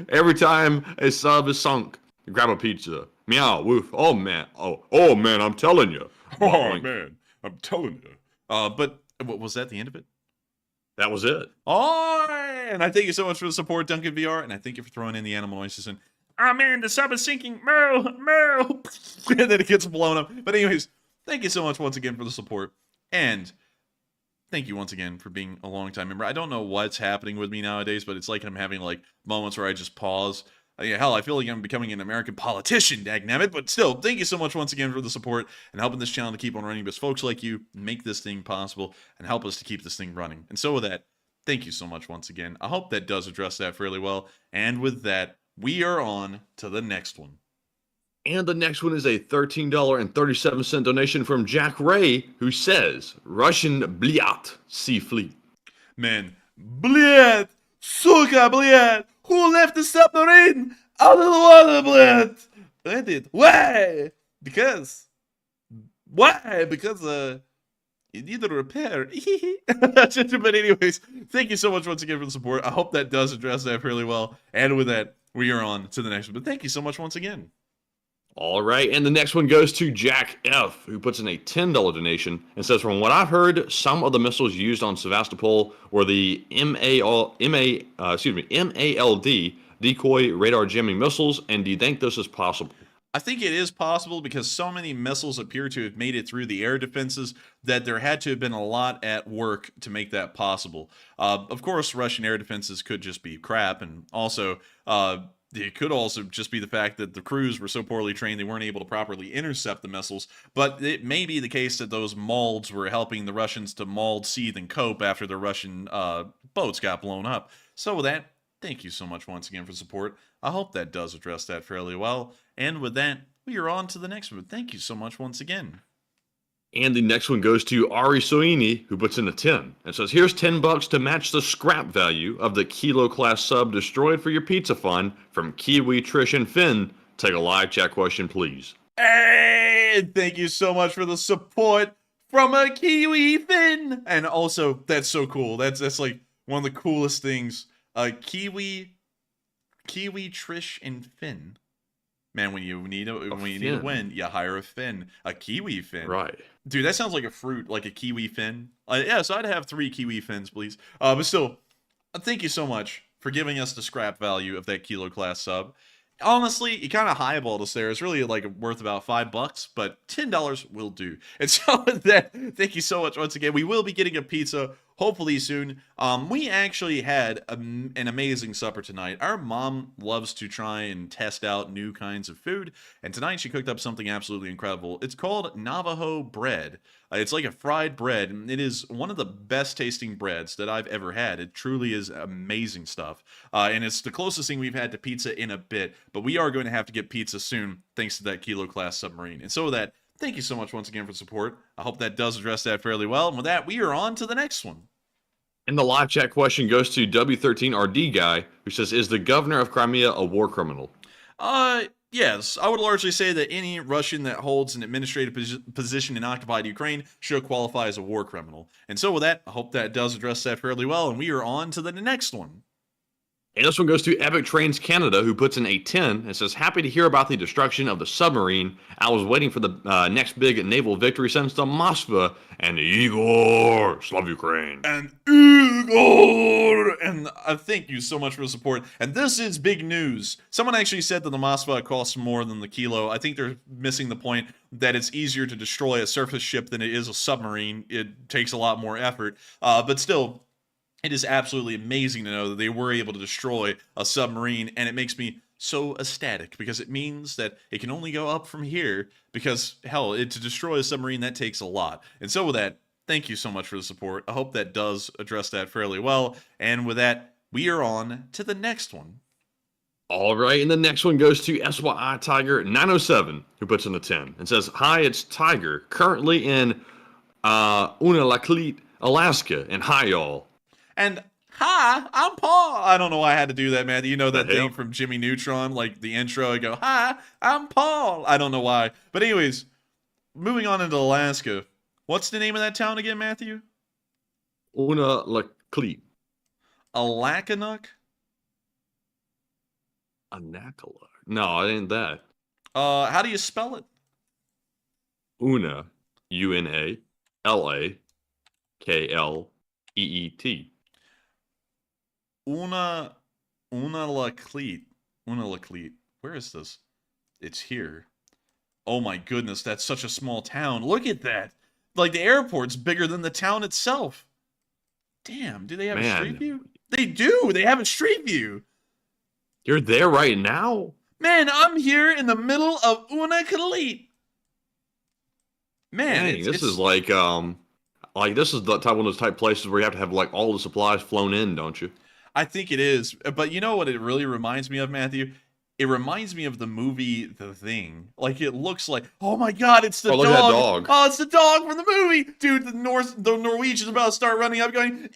Every time a sub is sunk, grab a pizza. Meow, woof. Oh, man. Oh, man, I'm telling you. Oh, man, I'm telling you. But what was that the end of it? That was it. Oh, and I thank you so much for the support, Duncan VR, and I thank you for throwing in the animal noises and, oh, man, the sub is sinking. Moo, moo. And then it gets blown up. But anyways, thank you so much once again for the support. And thank you once again for being a long-time member. I don't know what's happening with me nowadays, but it's like I'm having like moments where I just pause. Hell, I feel like I'm becoming an American politician, dagnabbit. But still, thank you so much once again for the support and helping this channel to keep on running. Because folks like you make this thing possible and help us to keep this thing running. And so with that, thank you so much once again. I hope that does address that fairly well. And with that, we are on to the next one. And the next one is a $13.37 donation from Jack Ray, who says, Russian Blyat Sea Fleet. Man, Blyat, suka, Blyat, who left the submarine out of the water, Blyat? I did. Why? Because it needed a repair. But anyways, thank you so much once again for the support. I hope that does address that fairly well. And with that, we are on to the next one. But thank you so much once again. All right, and the next one goes to Jack F., who puts in a $10 donation and says, from what I've heard, some of the missiles used on Sevastopol were the MALD decoy radar jamming missiles, and do you think this is possible? I think it is possible because so many missiles appear to have made it through the air defenses that there had to have been a lot at work to make that possible. Of course, Russian air defenses could just be crap, and also it could also just be the fact that the crews were so poorly trained they weren't able to properly intercept the missiles. But it may be the case that those molds were helping the Russians to mold, seethe, and cope after the Russian boats got blown up. So with that, thank you so much once again for support. I hope that does address that fairly well. And with that, we are on to the next one. Thank you so much once again. And the next one goes to Ari Soini, who puts in a 10 and says, here's $10 to match the scrap value of the Kilo class sub destroyed for your pizza fund from Kiwi, Trish, and Finn. Take a live chat question, please. Hey, thank you so much for the support from a Kiwi Finn. And also, that's so cool. That's like one of the coolest things. Kiwi, Trish, and Finn. Man, when you need a win, you hire a Finn, a Kiwi Finn. Right. Dude, that sounds like a fruit, like a Kiwi Finn. Yeah, so I'd have 3 Kiwi Fins, please. But still, thank you so much for giving us the scrap value of that Kilo class sub. Honestly, you kind of highballed us there. It's really like worth about $5, but $10 will do. And so with that, thank you so much once again. We will be getting a pizza hopefully soon. We actually had an amazing supper tonight. Our mom loves to try and test out new kinds of food, and tonight she cooked up something absolutely incredible. It's called Navajo bread. It's like a fried bread, and it is one of the best tasting breads that I've ever had. It truly is amazing stuff, and it's the closest thing we've had to pizza in a bit, but we are going to have to get pizza soon thanks to that Kilo class submarine. And so with that, thank you so much once again for support. I hope that does address that fairly well. And with that, we are on to the next one. And the live chat question goes to W13RD guy, who says, is the governor of Crimea a war criminal? Yes, I would largely say that any Russian that holds an administrative position in occupied Ukraine should qualify as a war criminal. And so with that, I hope that does address that fairly well. And we are on to the next one. And this one goes to Epic Trains Canada, who puts in a 10 and says, happy to hear about the destruction of the submarine. I was waiting for the next big naval victory since the Moskva and Igor. Love Ukraine. And Igor. And thank you so much for the support. And this is big news. Someone actually said that the Moskva costs more than the Kilo. I think they're missing the point that it's easier to destroy a surface ship than it is a submarine. It takes a lot more effort. But still, it is absolutely amazing to know that they were able to destroy a submarine, and it makes me so ecstatic because it means that it can only go up from here because, hell, to destroy a submarine, that takes a lot. And so with that, thank you so much for the support. I hope that does address that fairly well. And with that, we are on to the next one. All right, and the next one goes to SYI Tiger 907, who puts in a 10 and says, hi, it's Tiger, currently in Unalakleet, Alaska, and hi, y'all. And hi, I'm Paul. I don't know why I had to do that, man. You know that thing from Jimmy Neutron, like the intro, I go, hi, I'm Paul. I don't know why. But anyways, moving on into Alaska. What's the name of that town again, Matthew? Unalakleet. Alakanuk? Anakala. No, it ain't that. How do you spell it? Una, UNALAKLEET. Unalakleet. Where is this? It's here. Oh my goodness, that's such a small town. Look at that. Like, the airport's bigger than the town itself. Damn, do they have a street view? They do. They have a street view. You're there right now? Man, I'm here in the middle of Unalakleet. Man, dang, this is like this is the type one of those type places where you have to have like all the supplies flown in, don't you? I think it is. But you know what it really reminds me of, Matthew? It reminds me of the movie The Thing. Like, it looks like, oh my god, it's the dog. Look at that dog. Oh, it's the dog from the movie. Dude, the Norwegian's about to start running up going,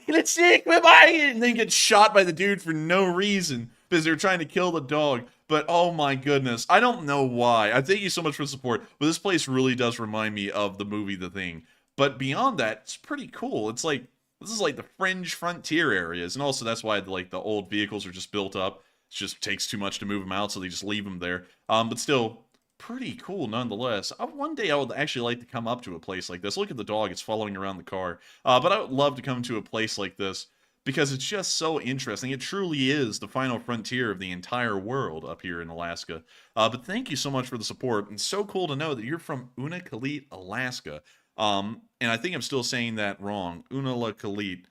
let's take my body, and then get shot by the dude for no reason because they're trying to kill the dog. But oh my goodness, I don't know why. I thank you so much for the support, but this place really does remind me of the movie The Thing. But beyond that, it's pretty cool. It's like, this is like the fringe frontier areas, and also that's why like the old vehicles are just built up. It just takes too much to move them out, so they just leave them there. But still, pretty cool nonetheless. One day I would actually like to come up to a place like this. Look at the dog, it's following around the car. But I would love to come to a place like this because it's just so interesting. It truly is the final frontier of the entire world up here in Alaska. But thank you so much for the support, and so cool to know that you're from Unalakleet, Alaska. And I think I'm still saying that wrong. Unalakleet.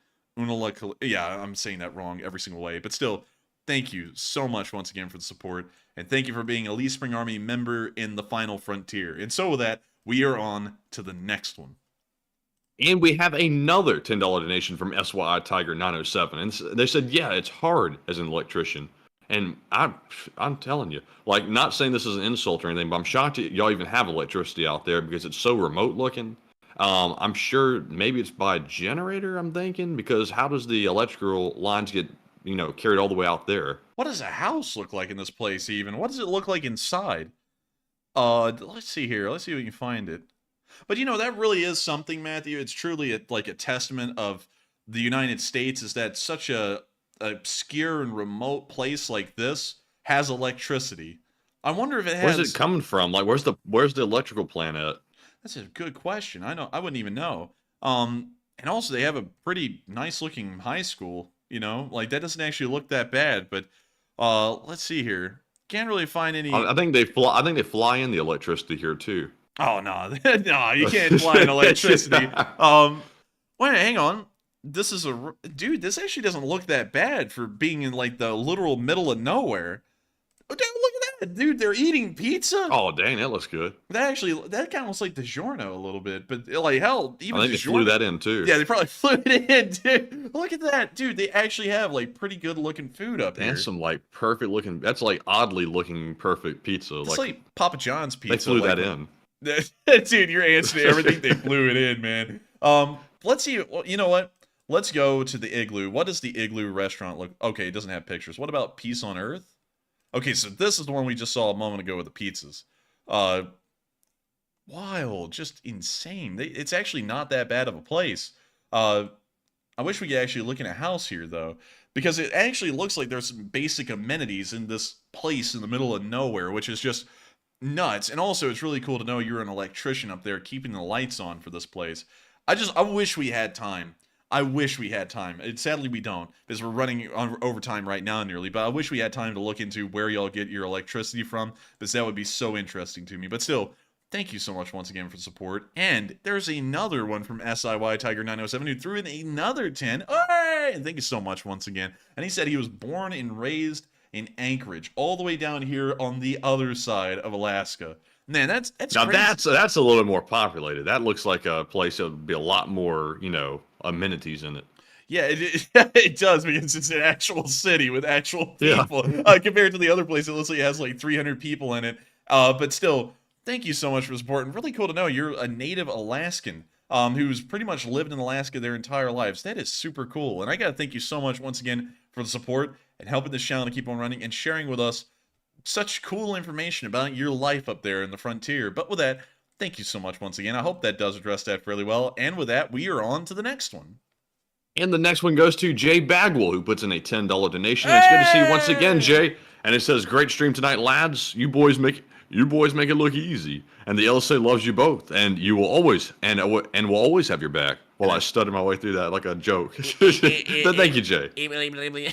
Yeah, I'm saying that wrong every single way. But still, thank you so much once again for the support, and thank you for being a Elite Spring Army member in the final frontier. And so with that, we are on to the next one. And we have another $10 donation from SYI Tiger 907. And they said, yeah, it's hard as an electrician. And I'm telling you, like, not saying this is an insult or anything, but I'm shocked that y'all even have electricity out there because it's so remote looking. I'm sure maybe it's by generator, I'm thinking, because how does the electrical lines get, carried all the way out there? What does a house look like in this place even? What does it look like inside? Let's see here. Let's see if we can find it. But that really is something, Matthew. It's truly like a testament of the United States, is that such a obscure and remote place like this has electricity. I wonder if it has. Where's it coming from? Like, where's the electrical plant at? That's a good question. I wouldn't even know. And also they have a pretty nice looking high school. Like that doesn't actually look that bad. But let's see here. Can't really find any. I think they fly in the electricity here too. Oh no, no, you can't fly in electricity. Wait, hang on. This is dude. This actually doesn't look that bad for being in like the literal middle of nowhere. Oh, dude, look at that, dude. They're eating pizza. Oh dang, that looks good. That kind of looks like DiGiorno a little bit, but like hell, even I think DiGiorno, they flew that in too. Yeah, they probably flew it in, dude. Look at that, dude. They actually have like pretty good looking food up here. And some like perfect looking. That's like oddly looking perfect pizza. It's like Papa John's pizza. They flew that in. Dude, you're answering everything. They flew it in, man. Let's see. Well, you know what? Let's go to the Igloo. What does the Igloo restaurant look? Okay, it doesn't have pictures. What about Peace on Earth? Okay, so this is the one we just saw a moment ago with the pizzas. Wild, just insane. It's actually not that bad of a place. I wish we could actually look in a house here though, because it actually looks like there's some basic amenities in this place in the middle of nowhere, which is just nuts. And also, it's really cool to know you're an electrician up there keeping the lights on for this place. I wish we had time. I wish we had time. Sadly, we don't, because we're running on overtime right now nearly, but I wish we had time to look into where y'all get your electricity from, because that would be so interesting to me. But still, thank you so much once again for the support. And there's another one from SIY Tiger 907 who threw in another 10. Hey! And thank you so much once again. And he said he was born and raised in Anchorage, all the way down here on the other side of Alaska. Man, that's now crazy. That's a little bit more populated. That looks like a place that would be a lot more, amenities in it. Yeah, it does, because it's an actual city with actual people. Yeah. Compared to the other place, it looks like it has like 300 people in it. But still, thank you so much for the support. And really cool to know you're a native Alaskan who's pretty much lived in Alaska their entire lives. That is super cool. And I got to thank you so much once again for the support and helping this channel to keep on running and sharing with us such cool information about your life up there in the frontier. But with that, thank you so much once again. I hope that does address that fairly well. And with that, we are on to the next one. And the next one goes to Jay Bagwell, who puts in a $10 donation. Hey! It's good to see you once again, Jay. And it says, great stream tonight, lads. You boys make it look easy. And the LSA loves you both. And you will always, and will always have your back. Well, I stuttered my way through that like a joke. But thank you, Jay.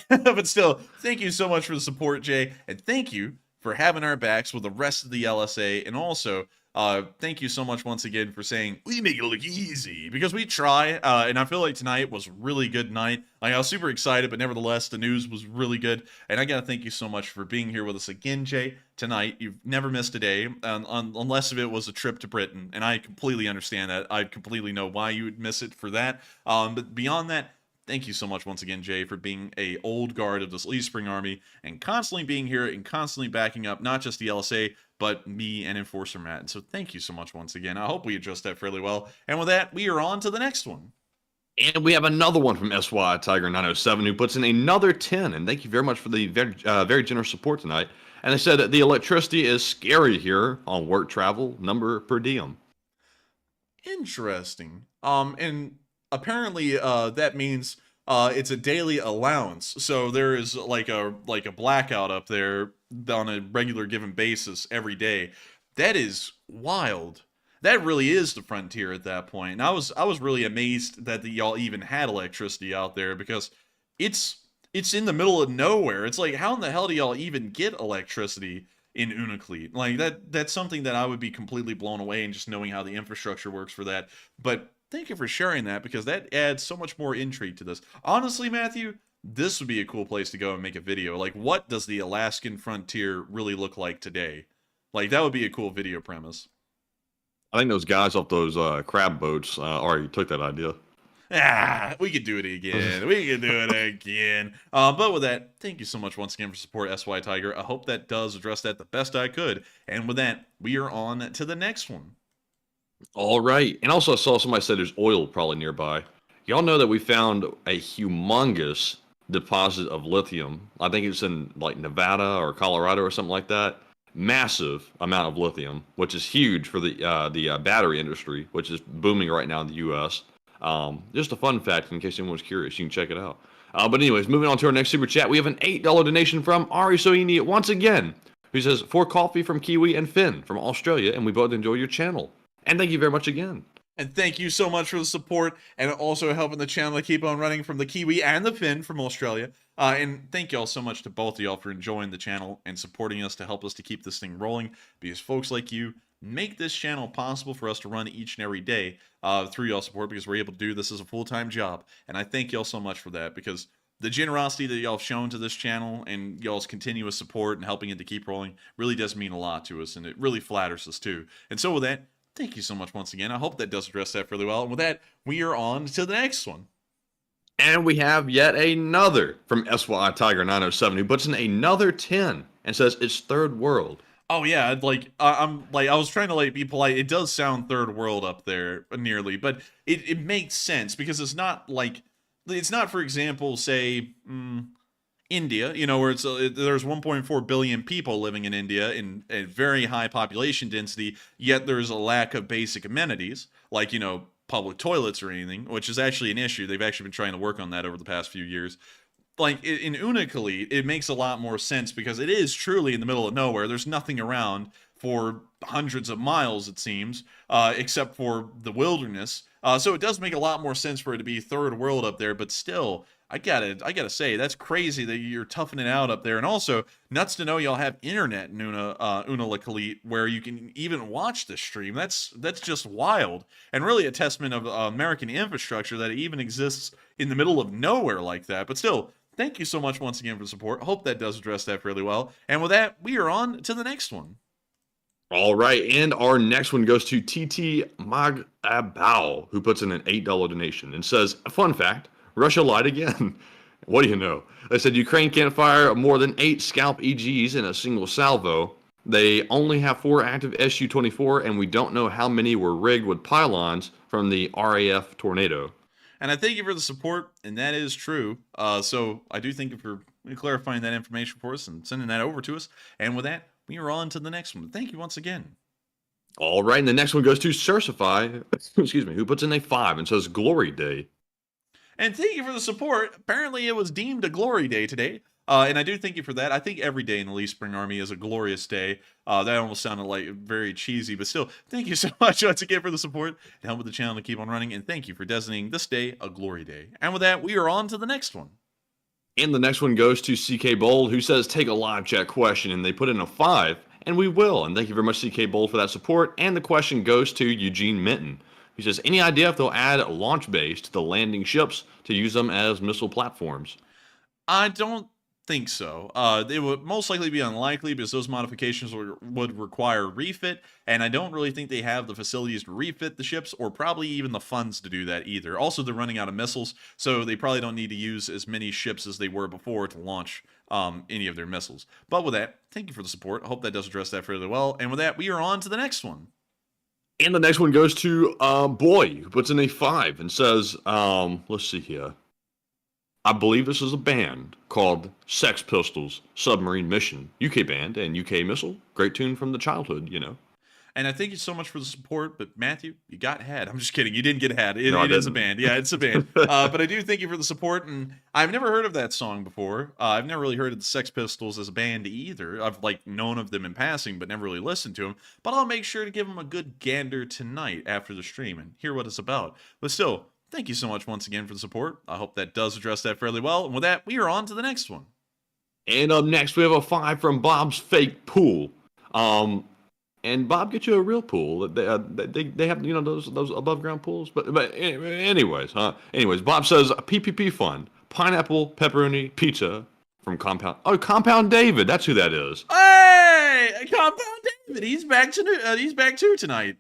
But still, thank you so much for the support, Jay. And thank you for having our backs with the rest of the LSA. And also, thank you so much once again for saying, we make it look easy. Because we try. And I feel like tonight was a really good night. Like, I was super excited, but nevertheless, the news was really good. And I got to thank you so much for being here with us again, Jay, tonight. You've never missed a day, unless if it was a trip to Britain. And I completely understand that. I completely know why you would miss it for that. But beyond that, thank you so much once again, Jay, for being a old guard of this Elite Spring Army and constantly being here and constantly backing up not just the LSA, but me and Enforcer Matt. And so thank you so much once again. I hope we addressed that fairly well. And with that, we are on to the next one. And we have another one from SY Tiger 907 who puts in another 10. And thank you very much for the very generous support tonight. And they said that the electricity is scary here on work travel, number per diem. Interesting. And apparently that means it's a daily allowance. So there is like a blackout up there on a regular given basis every day. That is wild. That really is the frontier at that point. And I was really amazed that y'all even had electricity out there, because it's in the middle of nowhere. It's like, how in the hell do y'all even get electricity in Unakleet? Like that's something that I would be completely blown away in just knowing how the infrastructure works for that. But thank you for sharing that, because that adds so much more intrigue to this. Honestly, Matthew, this would be a cool place to go and make a video. Like, what does the Alaskan frontier really look like today? Like, that would be a cool video premise. I think those guys off those crab boats already took that idea. We could do it again. We could do it again. But with that, thank you so much once again for support, SY Tiger. I hope that does address that the best I could. And with that, we are on to the next one. All right. And also, I saw somebody said there's oil probably nearby. Y'all know that we found a humongous deposit of lithium. I think it's in like Nevada or Colorado or something like that. Massive amount of lithium, which is huge for the battery industry, which is booming right now in the U.S. Just a fun fact in case anyone's curious. You can check it out. But anyways, moving on to our next super chat. We have an $8 donation from Ari Soini once again, who says, for coffee from Kiwi and Finn from Australia, and we both enjoy your channel. And thank you very much again. And thank you so much for the support and also helping the channel to keep on running from the Kiwi and the Finn from Australia. And thank you all so much to both of y'all for enjoying the channel and supporting us to help us to keep this thing rolling, because folks like you make this channel possible for us to run each and every day through y'all support, because we're able to do this as a full-time job. And I thank y'all so much for that, because the generosity that y'all have shown to this channel and y'all's continuous support and helping it to keep rolling really does mean a lot to us, and it really flatters us too. And so with that, thank you so much once again. I hope that does address that fairly well. And with that, we are on to the next one. And we have yet another from SY Tiger 907, who puts in another 10 and says it's third world. Oh yeah, like I was trying to like be polite. It does sound third world up there nearly, but it makes sense, because it's not, for example, say India, you know, where there's 1.4 billion people living in India in a very high population density, yet there's a lack of basic amenities like, you know, public toilets or anything, which is actually an issue. They've actually been trying to work on that over the past few years. Like in Unakleet, it makes a lot more sense, because it is truly in the middle of nowhere. There's nothing around for hundreds of miles, it seems, except for the wilderness. So it does make a lot more sense for it to be third world up there, but still, I gotta say, that's crazy that you're toughing it out up there. And also, nuts to know y'all have internet in Unakleet, where you can even watch this stream. That's just wild, and really a testament of American infrastructure that it even exists in the middle of nowhere like that. But still, thank you so much once again for the support. Hope that does address that fairly well. And with that, we are on to the next one. All right, and our next one goes to TT Magabao, who puts in an $8 donation and says, fun fact, Russia lied again. What do you know? They said Ukraine can't fire more than 8 Scalp EGs in a single salvo. They only have 4 active Su-24, and we don't know how many were rigged with pylons from the RAF Tornado. And I thank you for the support, and that is true. So I do thank you for clarifying that information for us and sending that over to us. And with that, we are on to the next one. Thank you once again. All right, and the next one goes to Certify, excuse me, who puts in a 5 and says Glory Day. And thank you for the support. Apparently, it was deemed a glory day today. And I do thank you for that. I think every day in the Lee Spring Army is a glorious day. That almost sounded like very cheesy, but still, thank you so much once again for the support and help with the channel to keep on running. And thank you for designating this day a glory day. And with that, we are on to the next one. And the next one goes to CK Bold, who says, take a live chat question, and they put in a 5, and we will. And thank you very much, CK Bold, for that support. And the question goes to Eugene Minton. He says, any idea if they'll add launch bays to the landing ships to use them as missile platforms? I don't think so. It would most likely be unlikely, because those modifications would require refit, and I don't really think they have the facilities to refit the ships, or probably even the funds to do that either. Also, they're running out of missiles, so they probably don't need to use as many ships as they were before to launch any of their missiles. But with that, thank you for the support. I hope that does address that fairly well. And with that, we are on to the next one. And the next one goes to Boy, who puts in a 5 and says, let's see here. I believe this is a band called Sex Pistols Submarine Mission. UK band and UK Missile. Great tune from the childhood, you know. And I thank you so much for the support, but Matthew, you got had. I'm just kidding. You didn't get had. It No, I is a didn't. band. Yeah, it's a band. But I do thank you for the support, and I've never heard of that song before. I've never really heard of the Sex Pistols as a band either. I've known of them in passing, but never really listened to them. But I'll make sure to give them a good gander tonight after the stream and hear what it's about. But still, thank you so much once again for the support. I hope that does address that fairly well. And with that, we are on to the next one. And up next, we have a 5 from Bob's Fake Pool. And Bob, get you a real pool. They have, you know, those above ground pools. But anyways, Bob says PPP fund, pineapple pepperoni pizza from Compound. Oh, Compound David, that's who that is. Hey, Compound David, he's back too tonight.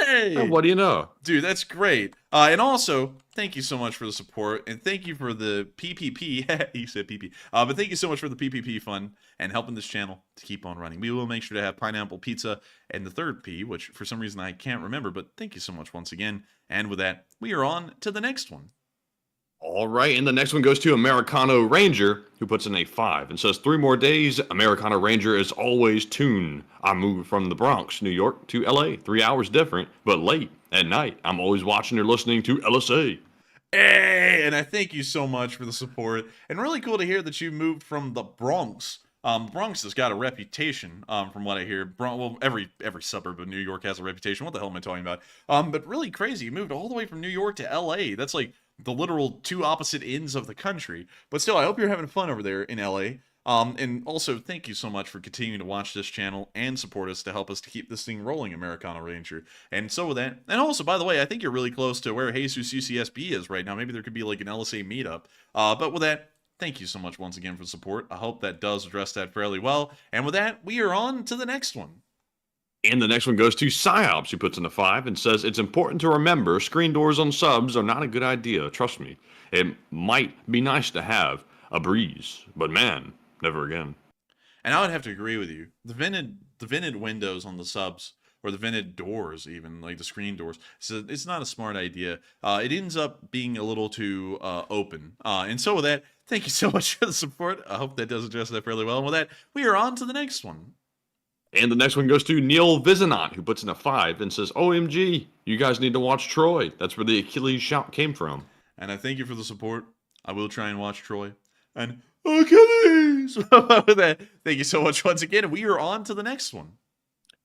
Hey, Oh, what do you know? dude, that's great. And also, thank you so much for the support, and thank you for the PPP. He said PP. But thank you so much for the PPP fund and helping this channel to keep on running. We will make sure to have pineapple pizza and the third P, which for some reason I can't remember. But thank you so much once again. And with that, we are on to the next one. All right, and the next one goes to Americano Ranger, who puts in a 5 and says 3 more days. Americano Ranger is always tuned. I moved from the Bronx, New York, to LA. 3 hours different, but late at night. I'm always watching or listening to LSA. Hey, and I thank you so much for the support. And really cool to hear that you moved from the Bronx. Bronx has got a reputation, from what I hear. Well, every suburb of New York has a reputation. What the hell am I talking about? But really crazy. You moved all the way from New York to LA. That's like the literal two opposite ends of the country. But still, I hope you're having fun over there in LA. And also, thank you so much for continuing to watch this channel and support us to help us to keep this thing rolling, Americano Ranger. And so with that, and also, by the way, I think you're really close to where Jesus UCSB is right now. Maybe there could be like an LSA meetup. But with that, thank you so much once again for the support. I hope that does address that fairly well. And with that, we are on to the next one. And the next one goes to Psyops, who puts in a 5 and says, it's important to remember screen doors on subs are not a good idea. Trust me. It might be nice to have a breeze, but man, never again. And I would have to agree with you. The vented windows on the subs, or the vented doors even, like the screen doors, so it's not a smart idea. It ends up being a little too open. And so with that, thank you so much for the support. I hope that does address that fairly well. And with that, we are on to the next one. And the next one goes to Neil Vizanot, who puts in a 5 and says, OMG, you guys need to watch Troy. That's where the Achilles shout came from. And I thank you for the support. I will try and watch Troy. And Achilles! With that, thank you so much once again. And we are on to the next one.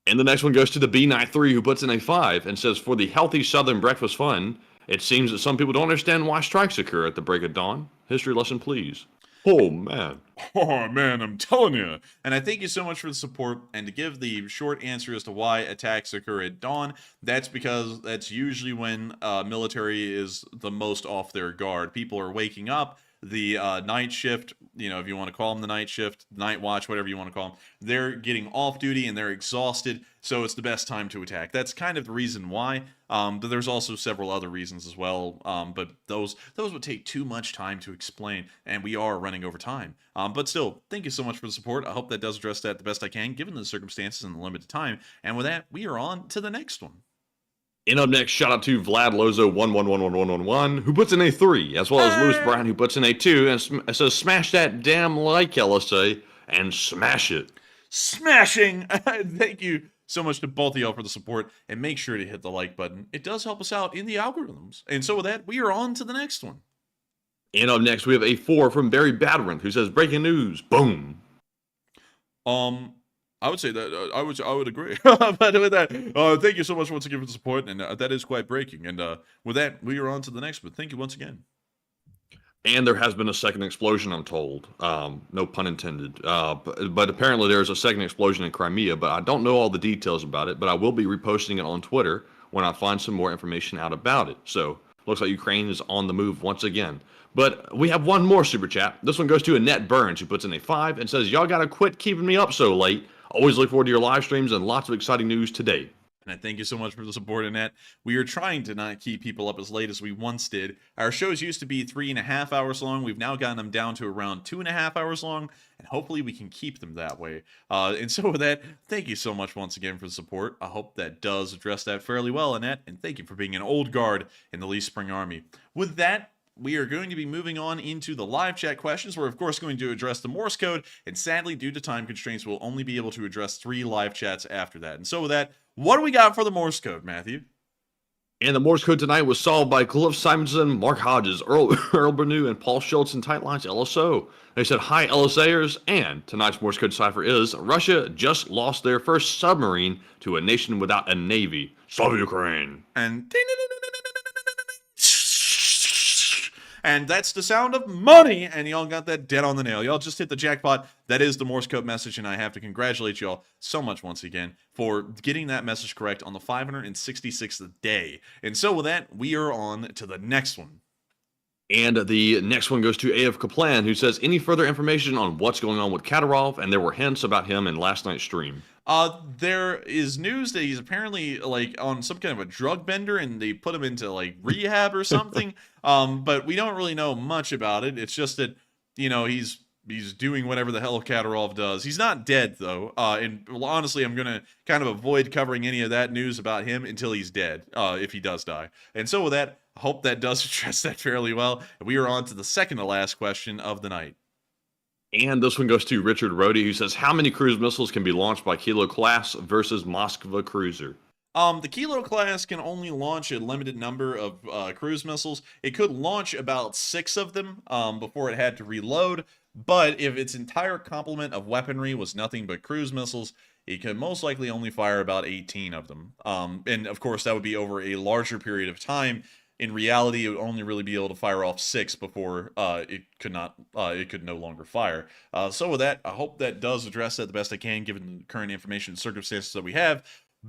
And the next one goes to the B93, who puts in a 5 and says, for the healthy Southern breakfast fun, it seems that some people don't understand why strikes occur at the break of dawn. History lesson, please. Oh, man. Oh, man, I'm telling you. And I thank you so much for the support. And to give the short answer as to why attacks occur at dawn, that's because that's usually when military is the most off their guard. People are waking up. The night shift, you know, if you want to call them the night shift, night watch, whatever you want to call them, they're getting off duty and they're exhausted, so it's the best time to attack. That's kind of the reason why, but there's also several other reasons as well, but those would take too much time to explain, and we are running over time. But still, thank you so much for the support. I hope that does address that the best I can, given the circumstances and the limited time. And with that, we are on to the next one. And up next, shout out to Vlad Lozo 111111, who puts in a 3, as well as Lewis Brown, who puts in a 2, and says, smash that damn like, LSA, and smash it. Smashing! Thank you so much to both of y'all for the support, and make sure to hit the like button. It does help us out in the algorithms. And so with that, we are on to the next one. And up next, we have a 4 from Barry Badrinth, who says, breaking news, boom. I would say that I would agree. But with that, thank you so much once again for the support, and that is quite breaking. And with that, we are on to the next. But thank you once again. And there has been a second explosion, I'm told. No pun intended. But apparently there's a second explosion in Crimea, but I don't know all the details about it. But I will be reposting it on Twitter when I find some more information out about it. So looks like Ukraine is on the move once again. But we have one more super chat. This one goes to Annette Burns, who puts in a 5 and says, y'all gotta quit keeping me up so late. Always look forward to your live streams and lots of exciting news today. And I thank you so much for the support, Annette. We are trying to not keep people up as late as we once did. Our shows used to be 3.5 hours long. We've now gotten them down to around 2.5 hours long, and hopefully we can keep them that way. And so with that, thank you so much once again for the support. I hope that does address that fairly well, Annette, and thank you for being an old guard in the Lee Spring Army. With that, we are going to be moving on into the live chat questions. We're, of course, going to address the Morse code, and sadly, due to time constraints, we'll only be able to address 3 live chats after that. And so with that, what do we got for the Morse code, Matthew? And the Morse code tonight was solved by Cliff Simonson, Mark Hodges, Earl Bernew, and Paul Schultz in Tight Lines LSO. They said, hi, LSAers, and tonight's Morse code cipher is, Russia just lost their first submarine to a nation without a navy. Slava Ukraine. And And that's the sound of money, and y'all got that dead on the nail. Y'all just hit the jackpot. That is the Morse code message, and I have to congratulate y'all so much once again for getting that message correct on the 566th day. And so with that, we are on to the next one. And the next one goes to AF Kaplan, who says, any further information on what's going on with Kadyrov? And there were hints about him in last night's stream. There is news that he's apparently like on some kind of a drug bender and they put him into like rehab or something. But we don't really know much about it. It's just that, you know, he's doing whatever the hell Kadyrov does. He's not dead though. And honestly, I'm going to kind of avoid covering any of that news about him until he's dead, if he does die. And so with that, I hope that does address that fairly well. We are on to the second to last question of the night. And this one goes to Richard Rody, who says, how many cruise missiles can be launched by Kilo class versus Moskva cruiser? The Kilo class can only launch a limited number of cruise missiles. It could launch about 6 of them before it had to reload. But if its entire complement of weaponry was nothing but cruise missiles, it could most likely only fire about 18 of them. And of course, that would be over a larger period of time. In reality, it would only really be able to fire off 6 before it could no longer fire. So with that, I hope that does address that the best I can, given the current information and circumstances that we have.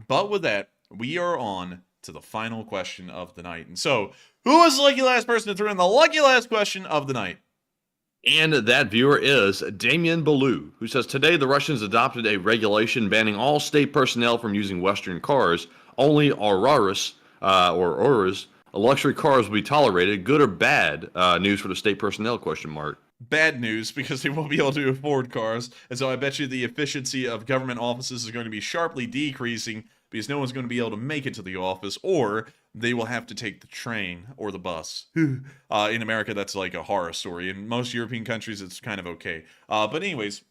But with that, we are on to the final question of the night. And so, who was the lucky last person to throw in the lucky last question of the night? And that viewer is Damien Balou, who says, today the Russians adopted a regulation banning all state personnel from using Western cars. Only Aurorus, luxury cars will be tolerated. Good or bad news for the state personnel, question mark. Bad news, because they won't be able to afford cars. And so I bet you the efficiency of government offices is going to be sharply decreasing because no one's going to be able to make it to the office, or they will have to take the train or the bus. In America, that's like a horror story. In most European countries, it's kind of okay. But anyways,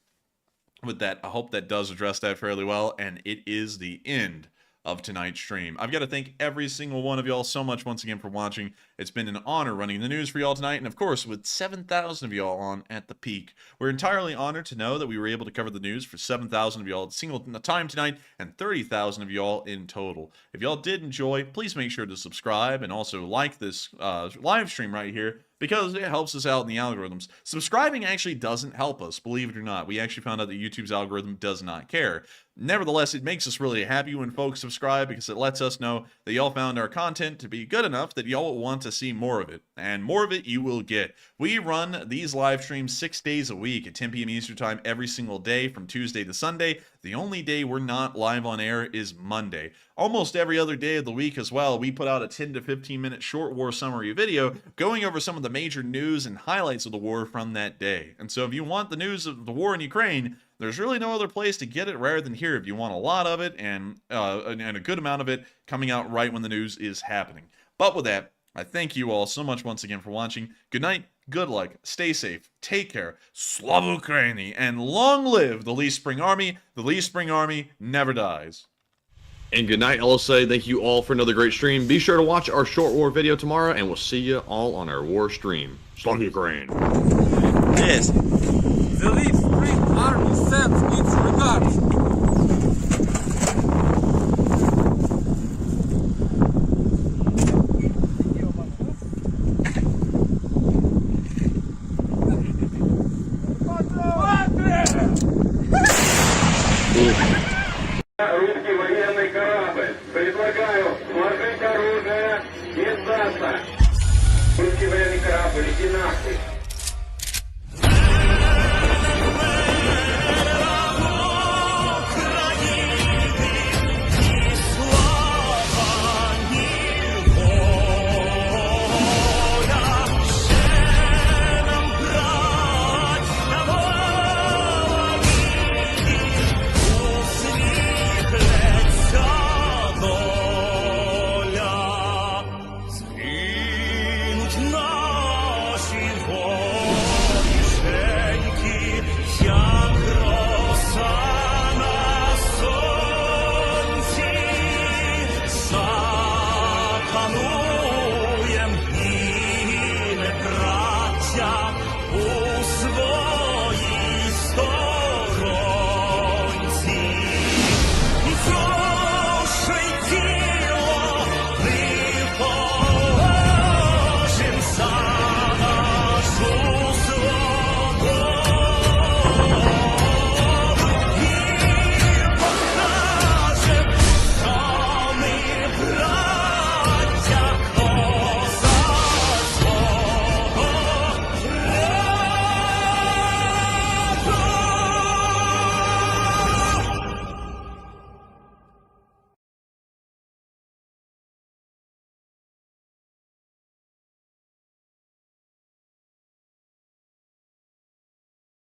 with that, I hope that does address that fairly well, and it is the end of tonight's stream. I've got to thank every single one of y'all so much once again for watching. It's been an honor running the news for y'all tonight, and of course, with 7,000 of y'all on at the peak, we're entirely honored to know that we were able to cover the news for 7,000 of y'all at a single time tonight, and 30,000 of y'all in total. If y'all did enjoy, please make sure to subscribe and also like this live stream right here, because it helps us out in the algorithms. Subscribing actually doesn't help us, believe it or not. We actually found out that YouTube's algorithm does not care. Nevertheless, it makes us really happy when folks subscribe because it lets us know that y'all found our content to be good enough that y'all will want to see more of it. And more of it you will get. We run these live streams 6 days a week at 10 p.m. Eastern Time every single day from Tuesday to Sunday. The only day we're not live on air is Monday. Almost every other day of the week as well, we put out a 10 to 15 minute short war summary video going over some of the major news and highlights of the war from that day. And so if you want the news of the war in Ukraine, there's really no other place to get it rather than here if you want a lot of it and a good amount of it coming out right when the news is happening. But with that, I thank you all so much once again for watching. Good night, good luck, stay safe, take care, Slava Ukraini, and long live the Lee Spring Army. The Lee Spring Army never dies. And good night, LSA. Thank you all for another great stream. Be sure to watch our short war video tomorrow, and we'll see you all on our war stream. Slava Ukraine. Yes. The Lee Spring Army sends its regards. Русский военный корабль. Предлагаю сложить оружие и сдаться. Русский военный корабль, иди нахуй.